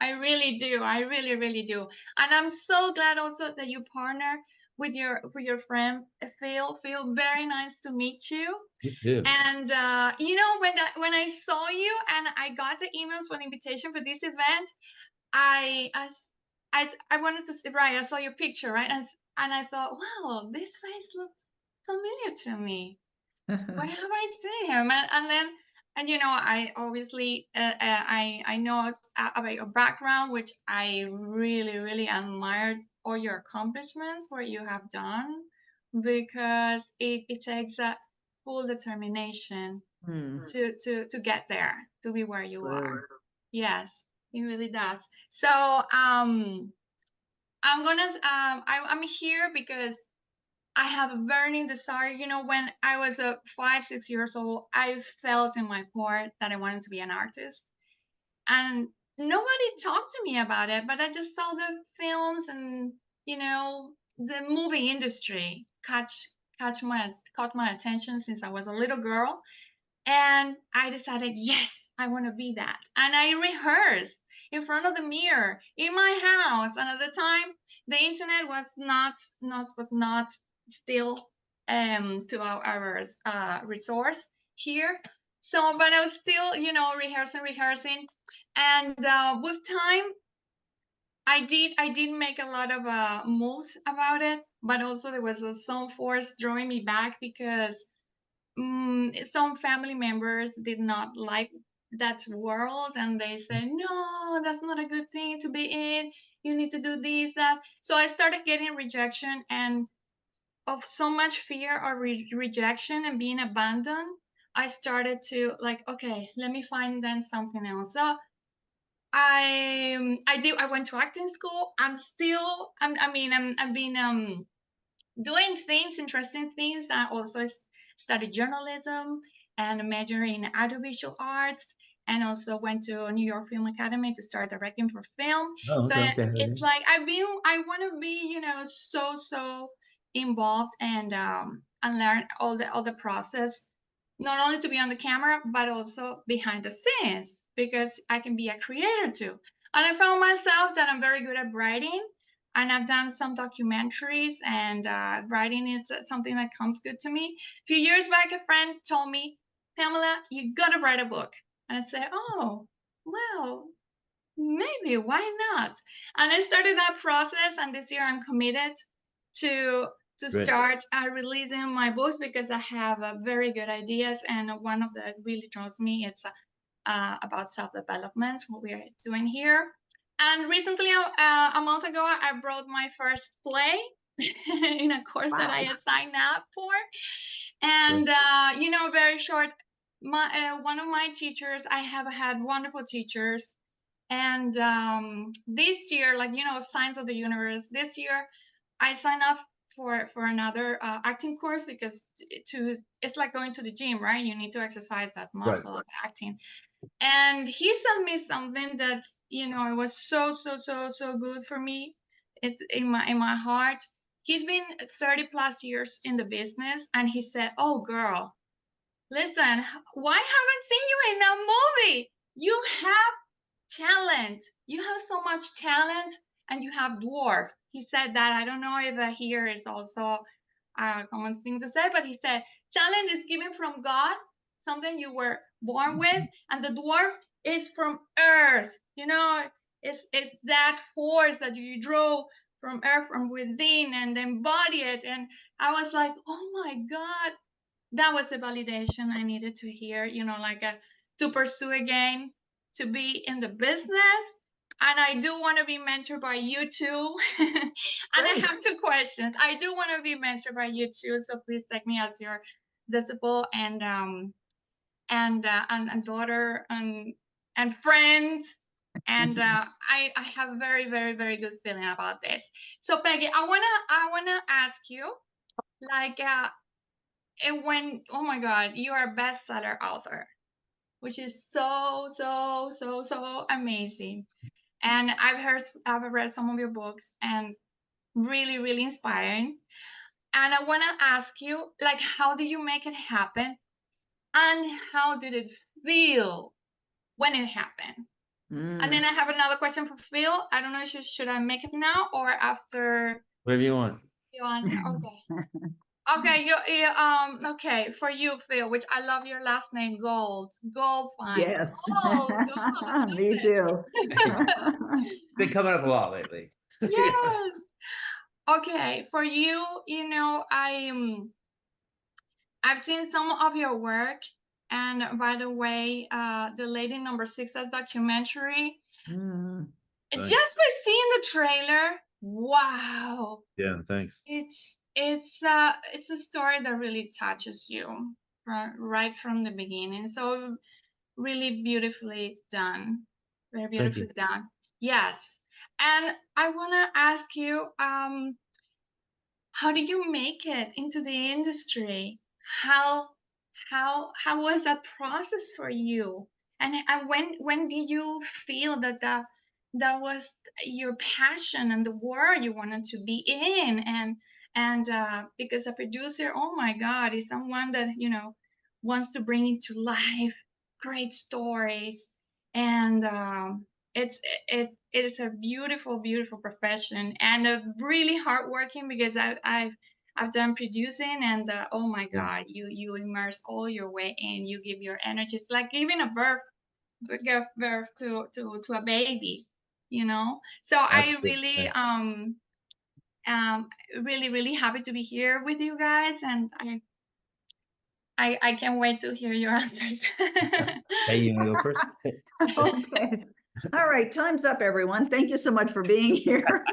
I really do. I really, really do. And I'm so glad also that you partner with your friend Phil. Phil, very nice to meet you. Yeah. And when I saw you and I got the emails for the invitation for this event, I wanted to right. I saw your picture, right, and I thought, wow, this face looks familiar to me. Where have I seen him? And then I obviously I know about your background, which I really really admired all your accomplishments, what you have done, because it takes a full determination Hmm, to get there, to be where you true. are. Yes, it really does. So I'm here because I have a burning desire. When I was 5, 6 years old, I felt in my heart that I wanted to be an artist, and nobody talked to me about it. But I just saw the films and the movie industry caught my attention since I was a little girl, and I decided, yes, I want to be that. And I rehearsed in front of the mirror in my house. And at the time, the internet was not still to our resource here. So, but I was still, rehearsing. And with time, I did make a lot of moves about it. But also there was some force drawing me back because some family members did not like that world, and they said, no, that's not a good thing to be in. You need to do this, that. So I started getting rejection, and of so much fear of rejection and being abandoned, I started to like, okay, let me find then something else. So I went to acting school. I've been doing things, interesting things. I also studied journalism and major in audiovisual arts, and also went to New York Film Academy to start directing for film. Oh, So okay. it's like I want to be, so involved and learn all the process, not only to be on the camera but also behind the scenes, because I can be a creator too. And I found myself that I'm very good at writing, and I've done some documentaries, and writing is something that comes good to me. A few years back, a friend told me, Pamela, you gotta write a book. And I'd say, oh, well, maybe, why not? And I started that process, and this year I'm committed to Great. start releasing my books, because I have very good ideas, and one of that really draws me, it's about self-development, what we are doing here. And recently, a month ago, I brought my first play in a course that I signed up for. And, very short, one of my teachers, I have had wonderful teachers. And this year, Signs of the Universe, this year, I signed up for another acting course, because it's like going to the gym, right? You need to exercise that muscle of acting. And he sent me something that it was so good for me. It's in my heart. He's been 30 plus years in the business, and he said, oh girl, listen, why haven't seen you in a movie? You have talent. You have so much talent, and you have dwarf. He said that. I don't know if here is also a common thing to say, but he said talent is given from God, something you were born with, and the dwarf is from Earth. You know, it's that force that you draw from Earth, from within, and embody it. And I was like, oh my God, that was a validation I needed to hear. You know, like to pursue again, to be in the business. And I do want to be mentored by you too. And I have 2 questions. I do want to be mentored by you too, so please take me as your disciple and daughter and friend. And I have very, very, very good feeling about this. So Peggy, I wanna ask you, like, and when, oh my God, you are a bestseller author, which is so amazing. And I've read some of your books, and really, really inspiring. And I want to ask you, like, how did you make it happen? And how did it feel when it happened? And then I have another question for Phil. I don't know, should I make it now or after? Whatever you want. You answer? Okay. Okay, okay, for you, Phil, which I love your last name, Goldfine. Yes. Gold, Me too. Been coming up a lot lately. Yes. Okay, for you, you know, I've seen some of your work, and by the way, the Lady Number 6, that documentary, Thanks. just by seeing the trailer, wow. Yeah, thanks. It's a story that really touches you right from the beginning. So really beautifully done, very beautifully done. Yes, and I want to ask you, how did you make it into the industry? How was that process for you? And when did you feel that that was your passion and the world you wanted to be in? And because a producer, oh my God, is someone that, you know, wants to bring into life great stories. And it is a beautiful profession, and really hardworking, because I've done producing, and oh my God, you immerse all your way in, you give your energy. It's like giving give birth to a baby, you know. So I really really happy to be here with you guys, and I can't wait to hear your answers. Hey, you want to go first? Okay. All right, time's up, everyone. Thank you so much for being here.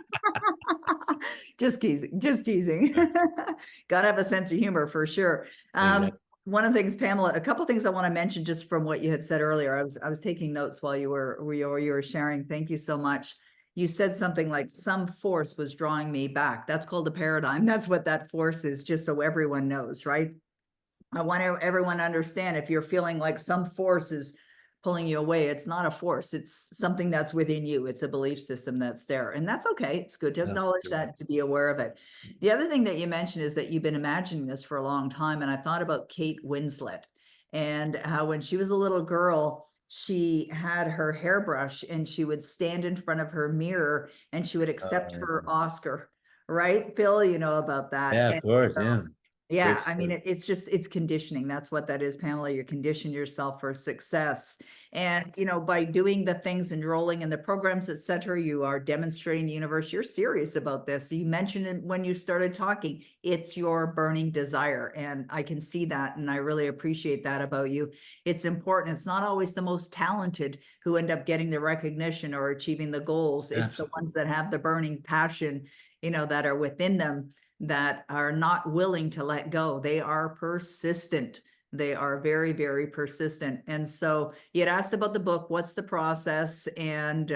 Just teasing. Gotta have a sense of humor for sure. One of the things, Pamela, a couple of things I want to mention just from what you had said earlier. I was taking notes while you were sharing. Thank you so much. You said something like some force was drawing me back. That's called a paradigm. That's what that force is, just so everyone knows, right? I want everyone to understand, if you're feeling like some force is pulling you away, it's not a force. It's something that's within you. It's a belief system that's there. And that's okay. It's good to acknowledge that, to be aware of it. The other thing that you mentioned is that you've been imagining this for a long time. And I thought about Kate Winslet, and how when she was a little girl, she had her hairbrush and she would stand in front of her mirror and she would accept her Oscar. Right, Phil? You know about that. Yeah, of course. Yeah. Yeah, I mean, it's conditioning. That's what that is, Pamela. You condition yourself for success. And, you know, by doing the things, enrolling in the programs, et cetera, you are demonstrating the universe you're serious about this. You mentioned it when you started talking, it's your burning desire. And I can see that. And I really appreciate that about you. It's important. It's not always the most talented who end up getting the recognition or achieving the goals. It's the ones that have the burning passion, you know, that are within them, that are not willing to let go. They are persistent. They are very, very persistent. And so you had asked about the book, what's the process? And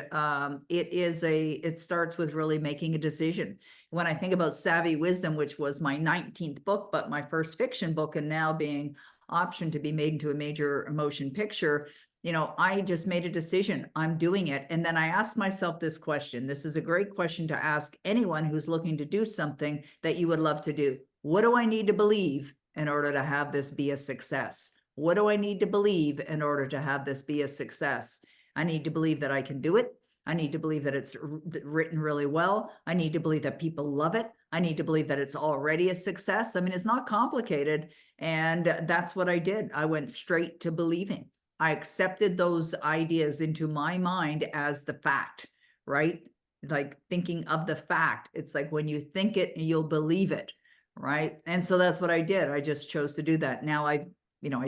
it starts with really making a decision. When I think about Savvy Wisdom, which was my 19th book, but my first fiction book, and now being optioned to be made into a major motion picture, you know, I just made a decision. I'm doing it. And then I asked myself this question. This is a great question to ask anyone who's looking to do something that you would love to do. What do I need to believe in order to have this be a success? What do I need to believe in order to have this be a success? I need to believe that I can do it. I need to believe that it's written really well. I need to believe that people love it. I need to believe that it's already a success. I mean, it's not complicated. And that's what I did. I went straight to believing. I accepted those ideas into my mind as the fact, right? Like thinking of the fact. It's like when you think it, you'll believe it, right? And so that's what I did. I just chose to do that. Now I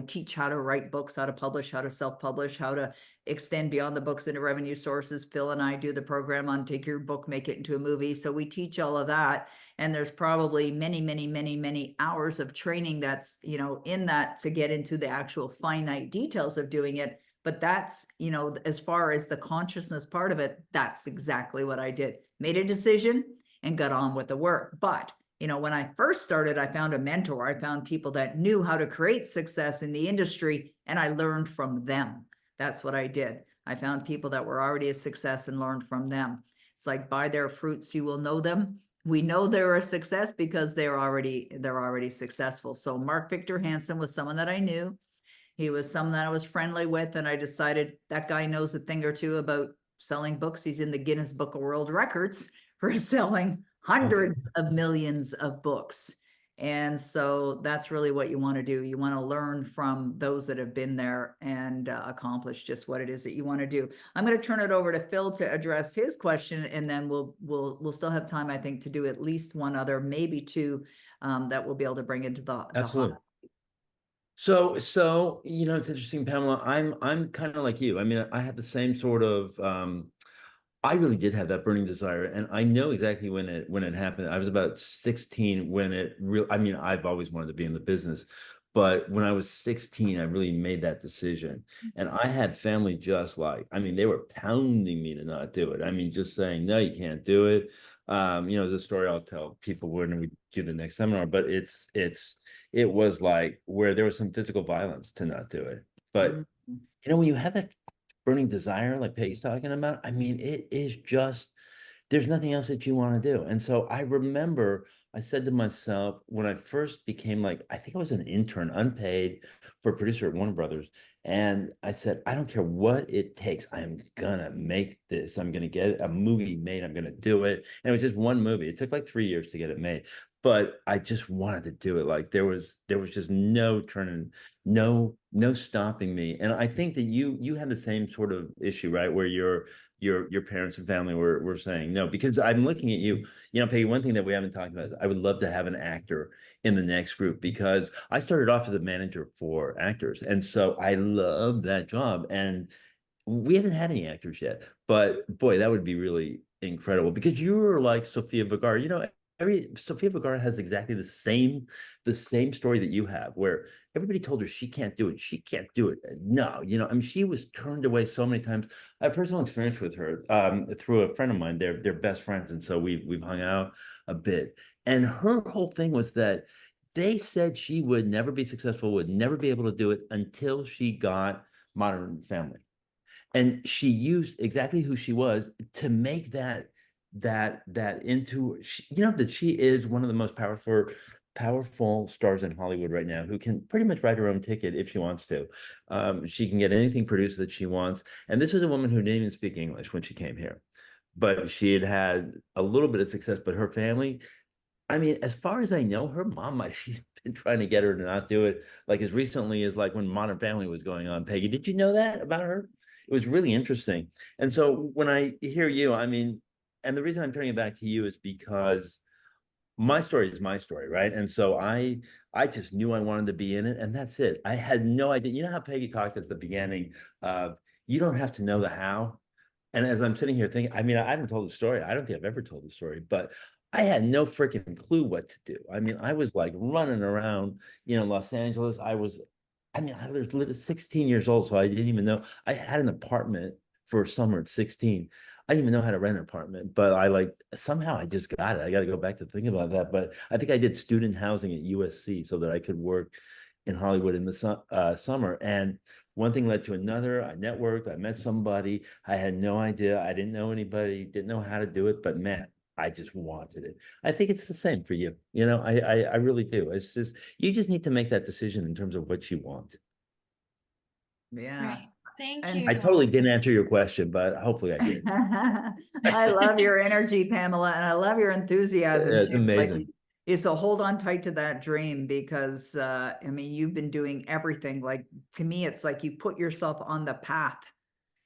teach how to write books, how to publish, how to self-publish, how to extend beyond the books into revenue sources. Phil and I do the program on take your book, make it into a movie. So we teach all of that. And there's probably many, many, many, many hours of training that's, in that to get into the actual finite details of doing it. But that's, as far as the consciousness part of it, that's exactly what I did. Made a decision and got on with the work. But when I first started, I found a mentor. I found people that knew how to create success in the industry, and I learned from them. That's what I did. I found people that were already a success and learned from them. It's like, by their fruits, you will know them. We know they're a success because they're already successful. So Mark Victor Hansen was someone that I knew. He was someone that I was friendly with, and I decided that guy knows a thing or two about selling books. He's in the Guinness Book of World Records for selling hundreds of millions of books. And so that's really what you want to do. You want to learn from those that have been there and accomplish just what it is that you want to do. I'm going to turn it over to Phil to address his question, and then we'll still have time, I think, to do at least one other, maybe two, that we'll be able to bring into the Absolutely. So, it's interesting, Pamela. I'm kind of like you. I mean, I had the same sort of, I really did have that burning desire, and I know exactly when it happened. I was about 16 when I mean, I've always wanted to be in the business, but when I was 16, I really made that decision. And I had family I mean, they were pounding me to not do it. I mean, just saying, no, you can't do it. There's a story I'll tell people when we do the next seminar, but it was like where there was some physical violence to not do it. But when you have that burning desire, like Peggy's talking about, I mean, it is just, there's nothing else that you want to do. And so I remember I said to myself when I first became I think I was an intern, unpaid, for a producer at Warner Brothers. And I said, I don't care what it takes. I'm gonna make this. I'm gonna get a movie made. I'm gonna do it. And it was just one movie. It took 3 years to get it made, but I just wanted to do it. There was just no turning, no stopping me. And I think that you had the same sort of issue, right? Where your parents and family were saying no, because I'm looking at you, Peggy, one thing that we haven't talked about is I would love to have an actor in the next group, because I started off as a manager for actors. And so I love that job. And we haven't had any actors yet, but boy, that would be really incredible, because you're like Sofia Vergara. Sofia Vergara has exactly the same story that you have, where everybody told her she can't do it. She can't do it. No, I mean, she was turned away so many times. I have personal experience with her through a friend of mine. They're best friends, and so we've hung out a bit. And her whole thing was that they said she would never be successful, would never be able to do it until she got Modern Family. And she used exactly who she was to make that into, that she is one of the most powerful stars in Hollywood right now, who can pretty much write her own ticket if she wants to. She can get anything produced that she wants. And this was a woman who didn't even speak English when she came here, but she had a little bit of success. But her family, I mean, as far as I know, her mom might have been trying to get her to not do it, as recently as when Modern Family was going on. Peggy, did you know that about her? It was really interesting. And so when I hear you, I mean, and the reason I'm turning it back to you is because my story is my story, right? And so I just knew I wanted to be in it, and that's it. I had no idea. You know how Peggy talked at the beginning of, you don't have to know the how. And as I'm sitting here thinking, I mean, I haven't told the story. I don't think I've ever told the story, but I had no freaking clue what to do. I mean, I was running around, Los Angeles. I was 16 years old, so I didn't even know. I had an apartment for a summer at 16. I didn't even know how to rent an apartment, but somehow I just got it. I got to go back to think about that. But I think I did student housing at USC so that I could work in Hollywood in the summer. And one thing led to another. I networked, I met somebody. I had no idea. I didn't know anybody, didn't know how to do it, but man, I just wanted it. I think it's the same for you. I really do. It's just, you just need to make that decision in terms of what you want. Yeah. Right. Thank And- you. I totally didn't answer your question, but hopefully I did. I love your energy, Pamela, and I love your enthusiasm It's too. Like, amazing. so hold on tight to that dream because I mean, you've been doing everything. Like, to me, it's like you put yourself on the path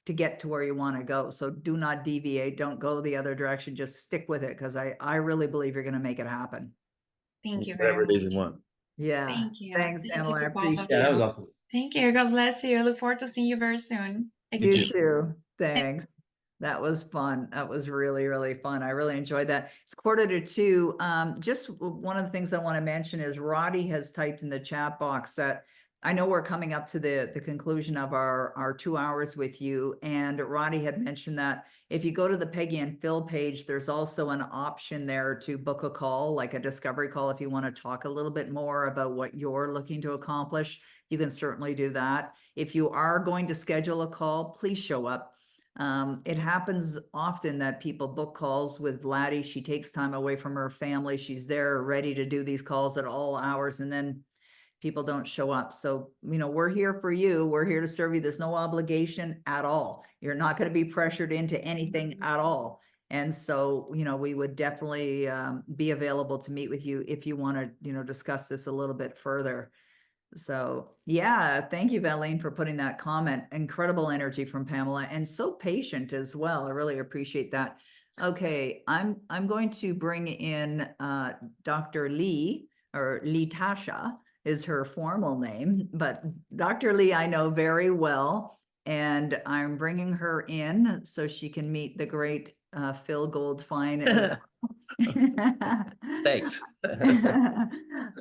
to get to where you want to go. So do not deviate. Don't go the other direction. Just stick with it because I really believe you're going to make it happen. Thank you Whatever very it is much. you want. Yeah. Thank you. Thanks, Thank Pamela. you I to both of appreciate Yeah, that was you. awesome. Thank you. God bless you. I look forward to seeing you very soon. You too. too. Thanks. That was fun. That was really, really fun. I really enjoyed that. It's 1:45. Just one of the things I want to mention is Roddy has typed in the chat box that I know we're coming up to the conclusion of our 2 hours with you. And Roddy had mentioned that if you go to the Peggy and Phil page, there's also an option there to book a call, like a discovery call. If you want to talk a little bit more about what you're looking to accomplish, you can certainly do that. If you are going to schedule a call, please show up. It happens often that people book calls with Vladdy. She takes time away from her family. She's there ready to do these calls at all hours, and then people don't show up. So, we're here for you. We're here to serve you. There's no obligation at all. You're not going to be pressured into anything at all. And so, we would definitely be available to meet with you if you want to, discuss this a little bit further. So yeah, thank you, Valine, for putting that comment. Incredible energy from Pamela, and so patient as well. I really appreciate that. Okay, I'm going to bring in Dr. Lee, or Lee Tasha is her formal name, but Dr. Lee I know very well, and I'm bringing her in so she can meet the great Phil Goldfine as well. Thanks.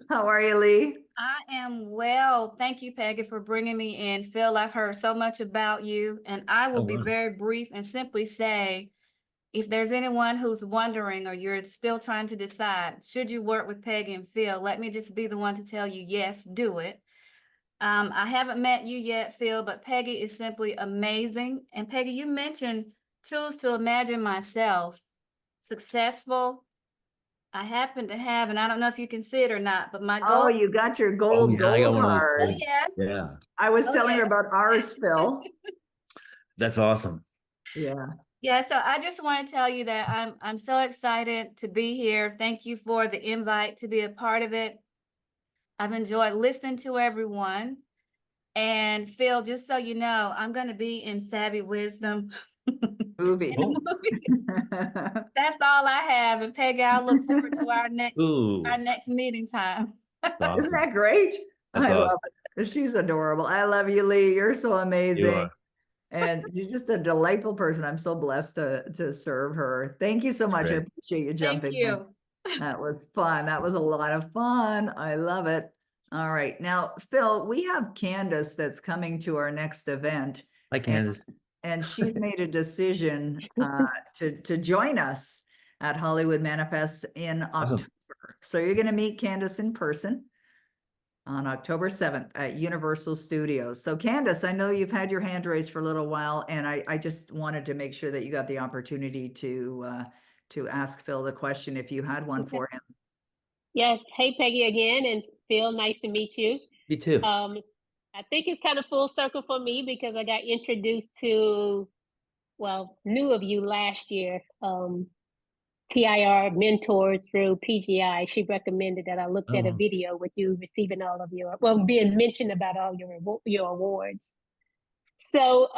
How are you, Lee? I am well. Thank you, Peggy, for bringing me in. Phil, I've heard so much about you, and I will be wow. very brief and simply say, if there's anyone who's wondering or you're still trying to decide, should you work with Peggy and Phil, let me just be the one to tell you, yes, do it. I haven't met you yet, Phil, but Peggy is simply amazing. And Peggy, you mentioned choose to imagine myself successful. I happen to have, and I don't know if you can see it or not, but my Oh, goal. you got your Oh, gold yeah, I got one of those. card. Oh, yes. Yeah, I was Oh, telling her yeah. about ours, Phil. that's awesome. Yeah. Yeah, so I just want to tell you that I'm so excited to be here. Thank you for the invite to be a part of it. I've enjoyed listening to everyone. And Phil, just so you know, I'm going to be in Savvy Wisdom. Movie. In the movie. That's all I have. And Peggy, I'll look forward to our Ooh, next meeting time. that's Isn't awesome. that great? That's I love awesome. it. She's adorable. I love you, Lee. You're so You amazing. are. And you're just a delightful person. I'm so blessed to serve her. Thank you so much. I Great. appreciate you Thank jumping in. you. That was fun. That was a lot of fun. I love it. All right. Now, Phil, we have Candace that's coming to our next event. Hi, Candace. And she's made a decision to join us at Hollywood Manifest in Awesome. October. So you're going to meet Candace in person on October 7th at Universal Studios. So Candace, I know you've had your hand raised for a little while, and I just wanted to make sure that you got the opportunity to ask Phil the question if you had one for him. Yes. Hey, Peggy again, and Phil, nice to meet you. Me too. I think it's kind of full circle for me because I got introduced to, knew of you last year. TIR mentor through PGI. She recommended that I looked at a video with you receiving all of being mentioned about all your awards. So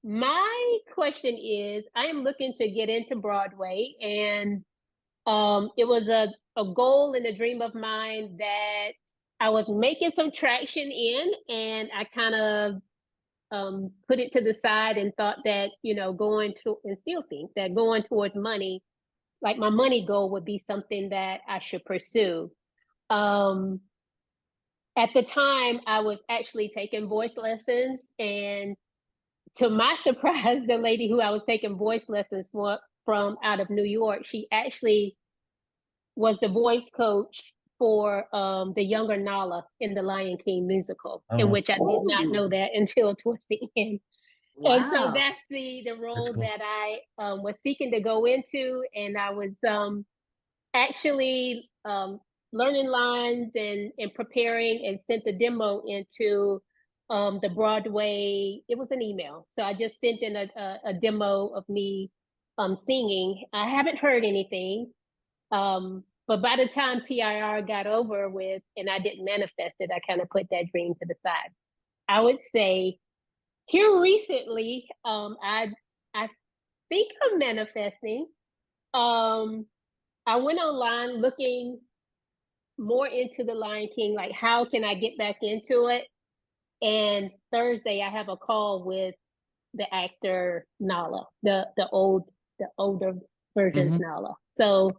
my question is, I am looking to get into Broadway, and it was a goal and a dream of mine that I was making some traction in, and I kind of put it to the side and thought that, and still think that going towards money, like my money goal, would be something that I should pursue. At the time, I was actually taking voice lessons, and to my surprise, the lady who I was taking voice lessons from out of New York, she actually was the voice coach for the younger Nala in the Lion King musical, in which I did not know that until towards the end. Wow. And so that's the role cool. that I was seeking to go into, and I was actually learning lines and preparing, and sent the demo into the Broadway, it was an email. So I just sent in a demo of me singing. I haven't heard anything. But by the time TIR got over with and I didn't manifest it, I kind of put that dream to the side. I would say here recently, I think I'm manifesting. I went online looking more into the Lion King, like how can I get back into it? And Thursday I have a call with the actor Nala, the older version's Nala. So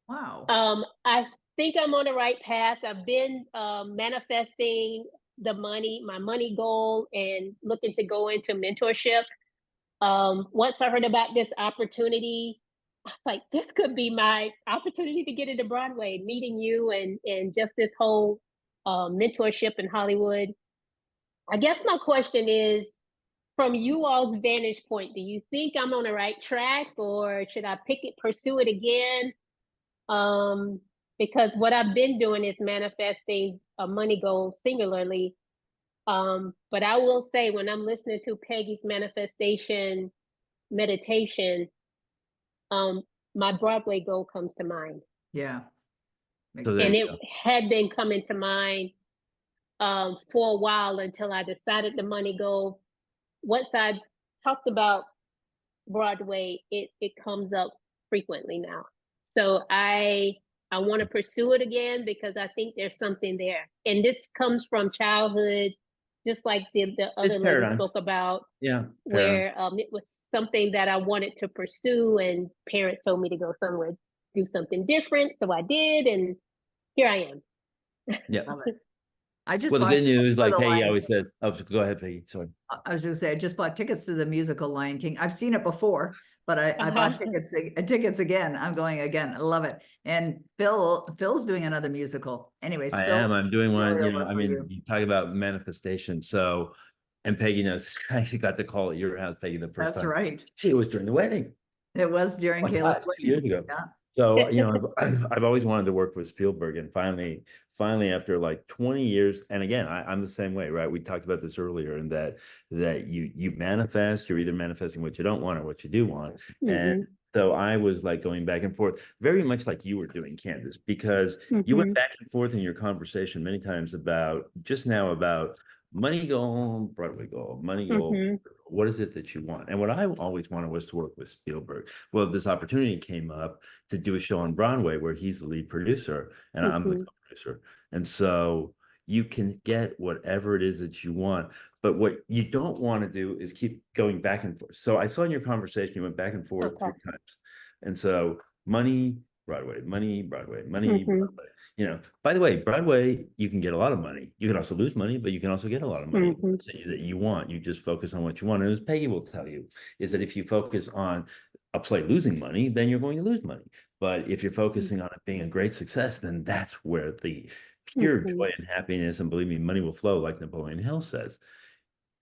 Wow. I think I'm on the right path. I've been manifesting the money, my money goal, and looking to go into mentorship. Once I heard about this opportunity, I was like, this could be my opportunity to get into Broadway, meeting you and just this whole mentorship in Hollywood. I guess my question is, from you all's vantage point, do you think I'm on the right track, or should I pursue it again? Because what I've been doing is manifesting a money goal singularly. But I will say, when I'm listening to Peggy's manifestation meditation, my Broadway goal comes to mind. Yeah. So there And you it go. had been coming to mind for a while until I decided the money goal. Once I talked about Broadway, it comes up frequently now. So I want to pursue it again because I think there's something there. And this comes from childhood, just like the other lady paradigm. spoke about, Yeah. where it was something that I wanted to pursue, and parents told me to go somewhere, do something different. So I did, and here I am. Yeah. Love it. I just Well, the bought good tickets news, for like the Peggy Lion always King. says, oh, go ahead, Peggy. Sorry. I was gonna say, I just bought tickets to the musical Lion King. I've seen it before, but I bought tickets again. I'm going again. I love it. And Phil's doing another musical. Anyways, I Phil, am. I'm doing one, really you know, over I for mean, you. you talk about manifestation. So, and Peggy knows, I actually got the call at your house, Peggy, the first That's time. right. See, it was during the wedding. It was during Oh my Kayla's God, 2 wedding. years ago. Yeah. So, you know, I've always wanted to work with Spielberg, and finally after like 20 years, and again, I'm the same way, right? We talked about this earlier, and that you manifest, you're either manifesting what you don't want or what you do want. And so I was like going back and forth, very much like you were doing, Candace, because you went back and forth in your conversation many times about money goal, Broadway goal, money goal. What is it that you want? And what I always wanted was to work with Spielberg. Well, this opportunity came up to do a show on Broadway where he's the lead producer and I'm the co-producer. And so you can get whatever it is that you want. But what you don't want to do is keep going back and forth. So I saw in your conversation, you went back and forth 3 times. And so money, Broadway, money, Broadway, money, Broadway. You know, by the way, Broadway, you can get a lot of money. You can also lose money, but you can also get a lot of money that you want. You just focus on what you want. And as Peggy will tell you, is that if you focus on a play losing money, then you're going to lose money. But if you're focusing on it being a great success, then that's where the pure joy and happiness, and believe me, money will flow, like Napoleon Hill says.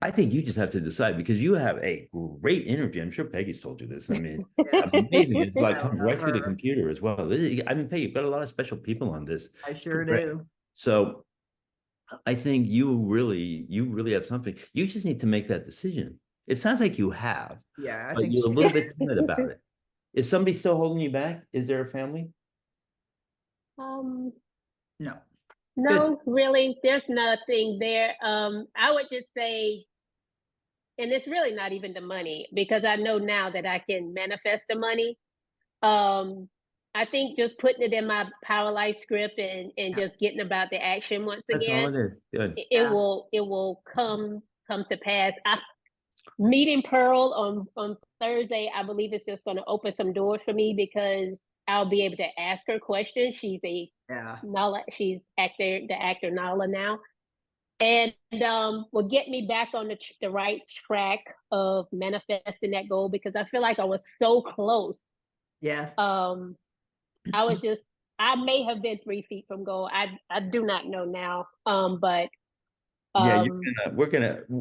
I think you just have to decide, because you have a great energy. I'm sure Peggy's told you this. I mean, amazing. It's like comes right through the computer as well. I mean, Peggy, you've got a lot of special people on this. I sure do. So I think you really have something. You just need to make that decision. It sounds like you have, Yeah, I but think you're a she little bit timid about it. Is somebody still holding you back? Is there a family? No. No, really, there's nothing there. I would just say, and it's really not even the money, because I know now that I can manifest the money. I think just putting it in my Power Life script and just getting about the action once That's all again, it is. Good. it will come to pass. Meeting Pearl on Thursday, I believe it's just going to open some doors for me, because I'll be able to ask her questions. She's Nala, she's the actor Nala now, and will get me back on the right track of manifesting that goal, because I feel like I was so close. Yes. I may have been 3 feet from goal. I do not know now. But Yeah, Um,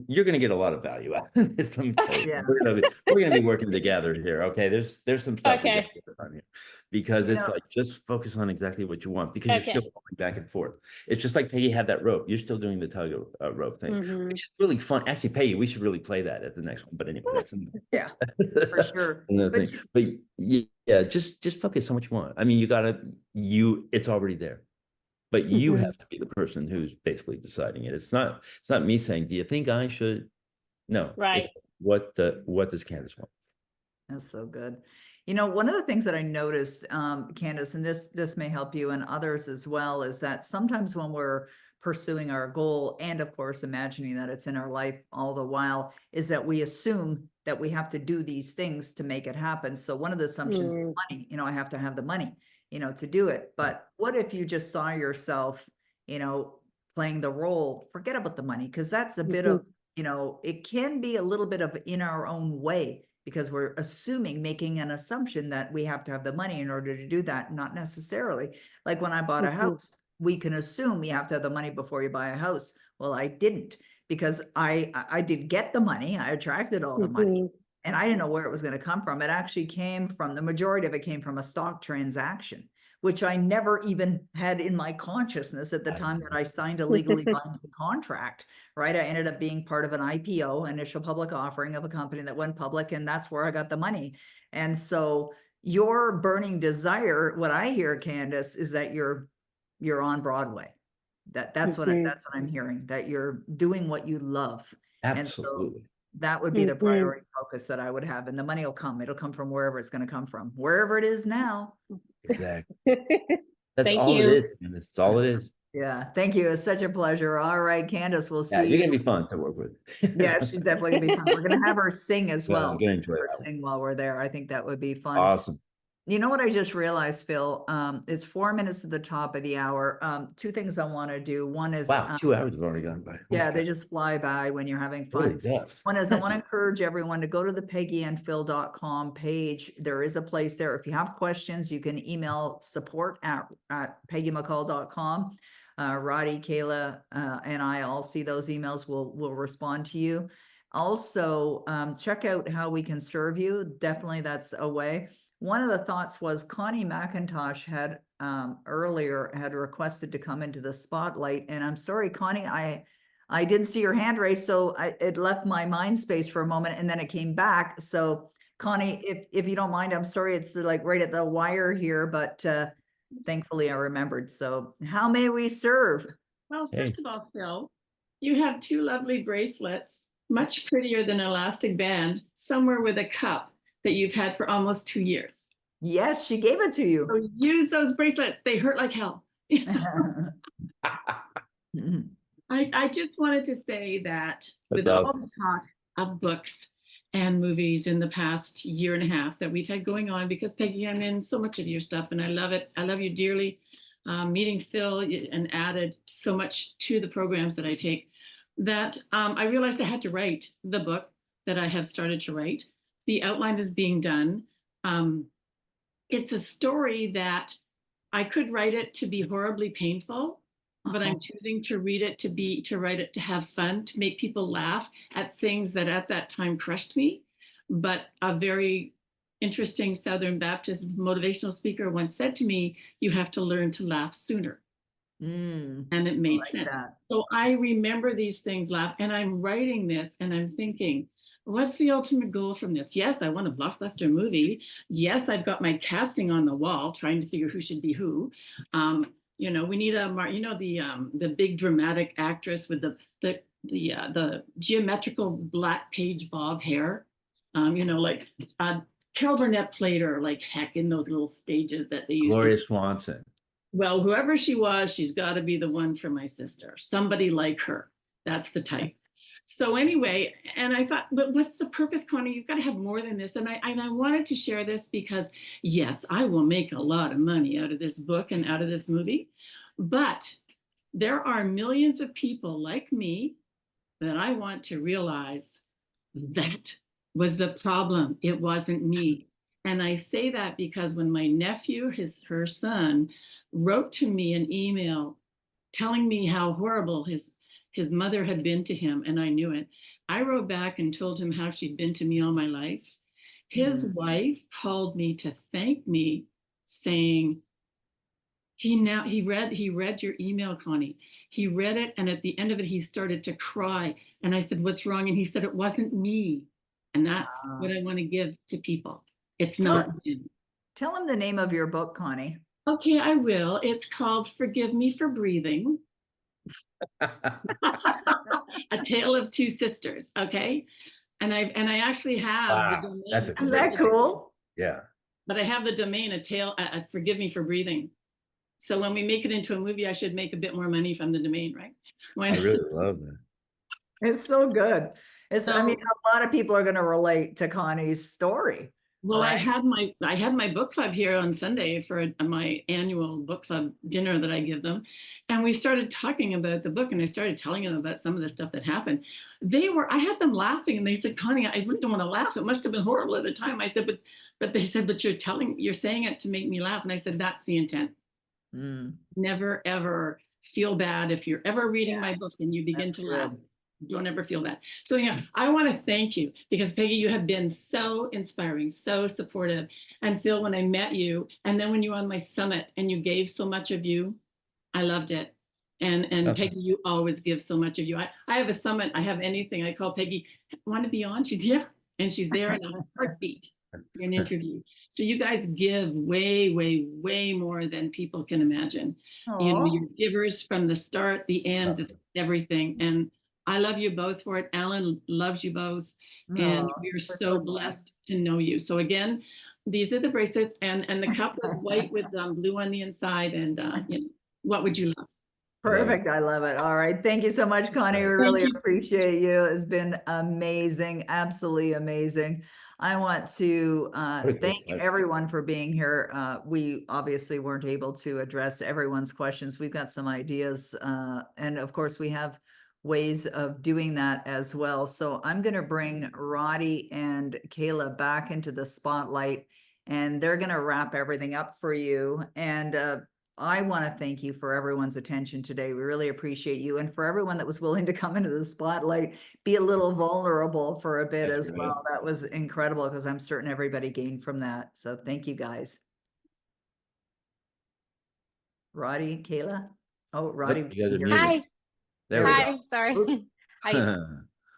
you're gonna get a lot of value out of this. Let me tell you, Yeah. we're gonna be working together here. Okay, there's some stuff we Okay. got to get on here because You it's know- like just focus on exactly what you want because you're Okay. still going back and forth. It's just like Peggy had that rope. You're still doing the tug of rope thing, Mhm. which is really fun. Actually, Peggy, we should really play that at the next one. But anyway, that's Yeah, for sure. another But thing. But yeah, just focus on what you want. I mean, it's already there. But you Mhm. have to be the person who's basically deciding it. It's not me saying, do you think I should? No, Right. it's what does Candace want? That's so good. You know, one of the things that I noticed, Candace, and this may help you and others as well, is that sometimes when we're pursuing our goal, and of course imagining that it's in our life all the while, is that we assume that we have to do these things to make it happen. So one of the assumptions is money. You know, I have to have the money, you know, to do it. But what if you just saw yourself, you know, playing the role? Forget about the money, because that's a bit of, you know, it can be a little bit of in our own way, because we're assuming, making an assumption that we have to have the money in order to do that. Not necessarily. Like when I bought a house, we can assume we have to have the money before you buy a house. Well, I didn't, because I did get the money. I attracted all the money, and I didn't know where it was going to come from. It actually came from, the majority of it came from a stock transaction, which I never even had in my consciousness at the time that I signed a legally binding contract, right? I ended up being part of an IPO, initial public offering of a company that went public, and that's where I got the money. And so your burning desire, what I hear, Candace, is that you're on Broadway. That's what I'm hearing, that you're doing what you love. And so Absolutely. that would be the priority focus that I would have. And the money will come. It'll come from wherever it's going to come from, wherever it is now. Exactly. That's Thank all you. it is. And it's all it is. Yeah. Thank you. It's such a pleasure. All right, Candace, we'll Yeah, see you're you. gonna be fun to work with. Yeah, she's definitely gonna be fun. We're gonna have her sing as Yeah, well. I'm gonna enjoy Have her that one. sing while we're there. I think that would be fun. Awesome. You know what I just realized, Phil? It's 4 minutes to the top of the hour. Two things I want to do. One is Wow, 2 hours have already gone by. yeah, they just fly by when you're having It really fun. does. One is I want to encourage everyone to go to the peggyandphil.com page. There is a place there. If you have questions, you can email support at peggymccall.com. Roddy, Kayla, and I all see those emails. We'll respond to you. Also, check out how we can serve you. Definitely that's a way. One of the thoughts was Connie McIntosh had earlier had requested to come into the spotlight. And I'm sorry, Connie, I didn't see your hand raised, so it left my mind space for a moment and then it came back. So Connie, if you don't mind, I'm sorry, it's like right at the wire here, but thankfully I remembered. So how may we serve? Well, Hey. first of all, Phil, you have 2 lovely bracelets, much prettier than an elastic band, somewhere with a cup that you've had for almost 2 years. Yes, she gave it to you. So use those bracelets. They hurt like hell. I just wanted to say that with all the talk of books and movies in the past year and a half that we've had going on, because Peggy, I'm in so much of your stuff and I love it. I love you dearly. Meeting Phil and added so much to the programs that I take, that I realized I had to write the book that I have started to write. The outline is being done. It's a story that I could write it to be horribly painful, but I'm choosing to write it to have fun, to make people laugh at things that at that time crushed me. But a very interesting Southern Baptist motivational speaker once said to me, you have to learn to laugh sooner. And it made sense. So I remember these things, and I'm writing this and I'm thinking, what's the ultimate goal from this? Yes, I want a blockbuster movie. Yes, I've got my casting on the wall, trying to figure who should be who. We need the big dramatic actress with the geometrical black page bob hair. Carol Burnett played her like heck in those little stages that they used Gloria to. Swanson. Well, whoever she was, she's got to be the one for my sister. Somebody like her. That's the type. So anyway, and I thought, but what's the purpose, Connie? You've got to have more than this. And I wanted to share this because, yes, I will make a lot of money out of this book and out of this movie. But there are millions of people like me that I want to realize that was the problem. It wasn't me. And I say that because when my nephew, her son, wrote to me an email telling me how horrible His mother had been to him, and I knew it. I wrote back and told him how she'd been to me all my life. His wife called me to thank me, saying, he read your email, Connie. He read it, and at the end of it, he started to cry. And I said, "What's wrong?" And he said, "It wasn't me." And that's what I want to give to people. It's not him. Tell him the name of your book, Connie. Okay, I will. It's called Forgive Me for Breathing. A Tale of Two Sisters. Okay. And I actually have the domain. That's a Isn't that cool? Yeah. But I have the domain, Forgive Me for Breathing. So when we make it into a movie, I should make a bit more money from the domain, right? I really love that. It's so good. I mean, a lot of people are going to relate to Connie's story. Well, right? I had my book club here on Sunday for my annual book club dinner that I give them. And we started talking about the book, and I started telling them about some of the stuff that happened. I had them laughing, and they said, "Connie, I really don't want to laugh. It must have been horrible at the time." I said, but they said, "But you're saying it to make me laugh." And I said, "That's the intent." Never, ever feel bad if you're ever reading my book and you begin to laugh. Don't ever feel bad. So yeah, I want to thank you, because Peggy, you have been so inspiring, so supportive. And Phil, when I met you, and then when you were on my summit and you gave so much of you, I loved it. And Peggy, you always give so much of you. I have a summit, I have anything, I call Peggy, "Want to be on?" She's, "Yeah." And she's there in a heartbeat for an interview. So you guys give way, way, way more than people can imagine. You know, you're givers from the start, the end, everything. And I love you both for it. Alan loves you both. And we're so blessed to know you. So again, these are the bracelets, and the cup was white with blue on the inside. And you know, what would you love? Perfect. I love it. All right. Thank you so much, Connie. We really appreciate you. It's been amazing. Absolutely amazing. I want to thank everyone for being here. We obviously weren't able to address everyone's questions. We've got some ideas. And of course, we have ways of doing that as well. So I'm going to bring Roddy and Kayla back into the spotlight, and they're going to wrap everything up for you. And I want to thank you for everyone's attention today. We really appreciate you. And for everyone that was willing to come into the spotlight, be a little vulnerable for a bit as well. That was incredible, because I'm certain everybody gained from that. So thank you guys. Roddy, Kayla. Oh, Roddy. Hi. There we go. Sorry. Hi.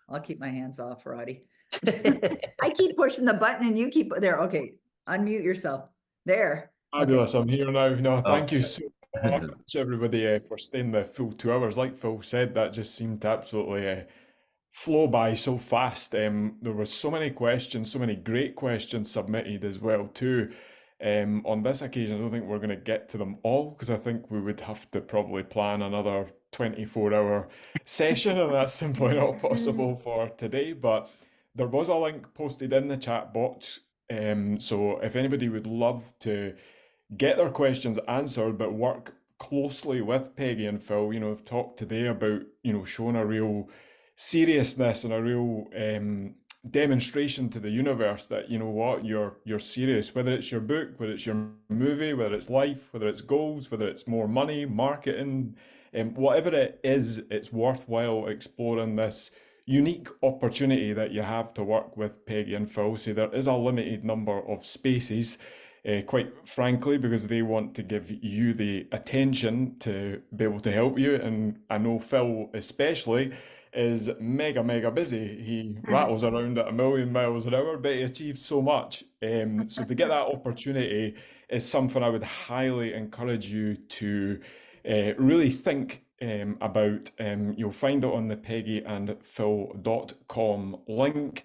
I'll keep my hands off, Roddy. I keep pushing the button and you keep there. Okay. Unmute yourself. There. Fabulous. I'm here now. No, thank you so much, everybody, for staying the full 2 hours. Like Phil said, that just seemed to absolutely flow by so fast. There was so many questions, so many great questions submitted as well too. On this occasion, I don't think we're going to get to them all, because I think we would have to probably plan another 24-hour session, and that's simply not possible for today. But there was a link posted in the chat box. So if anybody would love to get their questions answered, but work closely with Peggy and Phil, you know, I've talked today about, you know, showing a real seriousness and a real demonstration to the universe that, you know what, you're serious, whether it's your book, whether it's your movie, whether it's life, whether it's goals, whether it's more money, marketing, whatever it is, it's worthwhile exploring this unique opportunity that you have to work with Peggy and Phil. So there is a limited number of spaces, quite frankly, because they want to give you the attention to be able to help you. And I know Phil especially is mega busy. He rattles around at 1,000,000 miles an hour, but he achieves so much. So to get that opportunity is something I would highly encourage you to really think about. You'll find it on the peggyandphil.com link.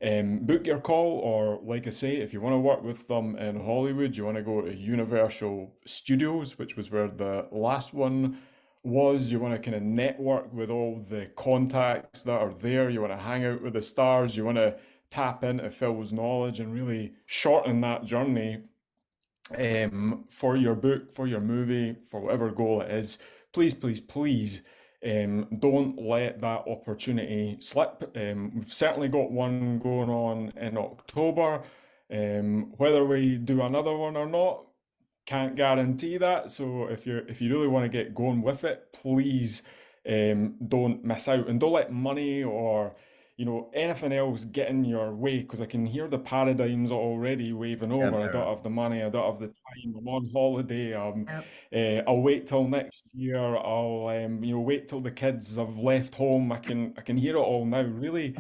Book your call, or like I say, if you want to work with them in Hollywood, you want to go to Universal Studios, which was where the last one was. You want to kind of network with all the contacts that are there. You want to hang out with the stars. You want to tap into Phil's knowledge and really shorten that journey for your book, for your movie, for whatever goal it is. Please don't let that opportunity slip. We've certainly got one going on in October. Whether we do another one or not, can't guarantee that. So if you really want to get going with it, please don't miss out, and don't let money or anything else get in your way, because I can hear the paradigms already waving over. I don't have the money, I don't have the time, I'm on holiday, I'll wait till next year, I'll wait till the kids have left home. I can hear it all now. Really,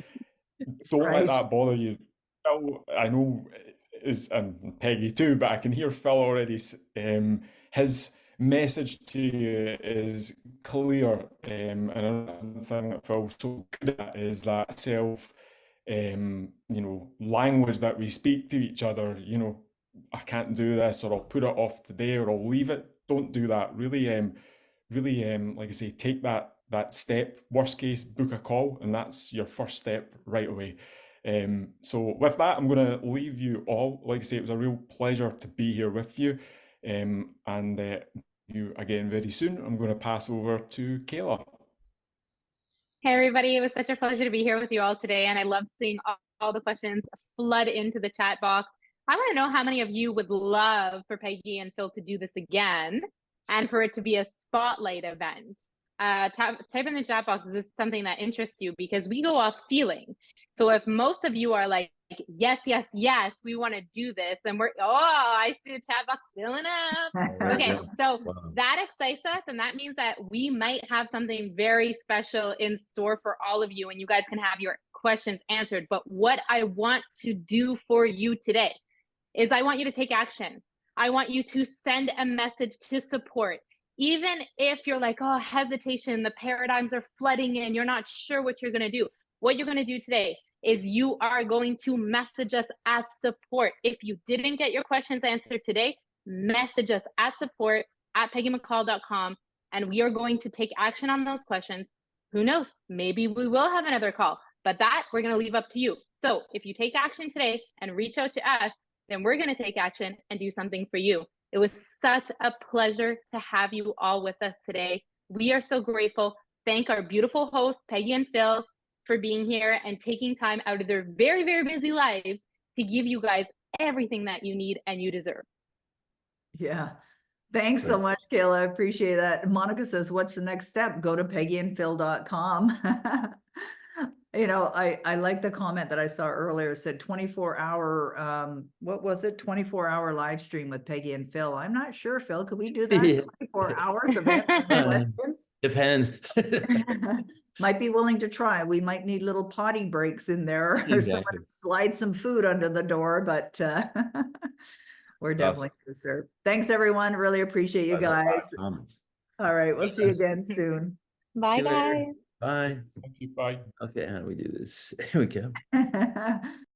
don't let that bother you. Phil, I know and Peggy too, but I can hear Phil already. His message to you is clear, and another thing that Phil's so good at is that self, language that we speak to each other. I can't do this, or I'll put it off today, or I'll leave it. Don't do that. Really, like I say, take that step. Worst case, book a call, and that's your first step right away. So with that, I'm going to leave you all. Like I say, it was a real pleasure to be here with you, and you again very soon. I'm going to pass over to Kayla. Hey everybody, it was such a pleasure to be here with you all today, and I loved seeing all the questions flood into the chat box. I want to know how many of you would love for Peggy and Phil to do this again, and for it to be a spotlight event. Type in the chat box, is this something that interests you? Because we go off feeling. So if most of you are like, yes, yes, yes, we want to do this, and I see the chat box filling up. Okay, so that excites us, and that means that we might have something very special in store for all of you, and you guys can have your questions answered. But what I want to do for you today is I want you to take action. I want you to send a message to support. Even if you're like, oh, hesitation, the paradigms are flooding in, you're not sure what you're going to do. What you're going to do today is you are going to message us at support. If you didn't get your questions answered today, message us at support@peggymccall.com, and we are going to take action on those questions. Who knows? Maybe we will have another call, but that we're going to leave up to you. So if you take action today and reach out to us, then we're going to take action and do something for you. It was such a pleasure to have you all with us today. We are so grateful. Thank our beautiful hosts, Peggy and Phil, for being here and taking time out of their very, very busy lives to give you guys everything that you need and you deserve. Yeah. Thanks so much, Kayla. I appreciate that. Monica says, what's the next step? Go to peggyandphil.com. I like the comment that I saw earlier. It said 24-hour, what was it? 24-hour live stream with Peggy and Phil. I'm not sure, Phil. Could we do that? 24 hours of answering questions? Depends. Might be willing to try. We might need little potty breaks in there, or someone slide some food under the door, but we're definitely going to serve. Thanks, everyone. Really appreciate you guys. All right. We'll see you again soon. Bye, guys. Bye. Thank you. Bye. Okay, how do we do this? Here we go.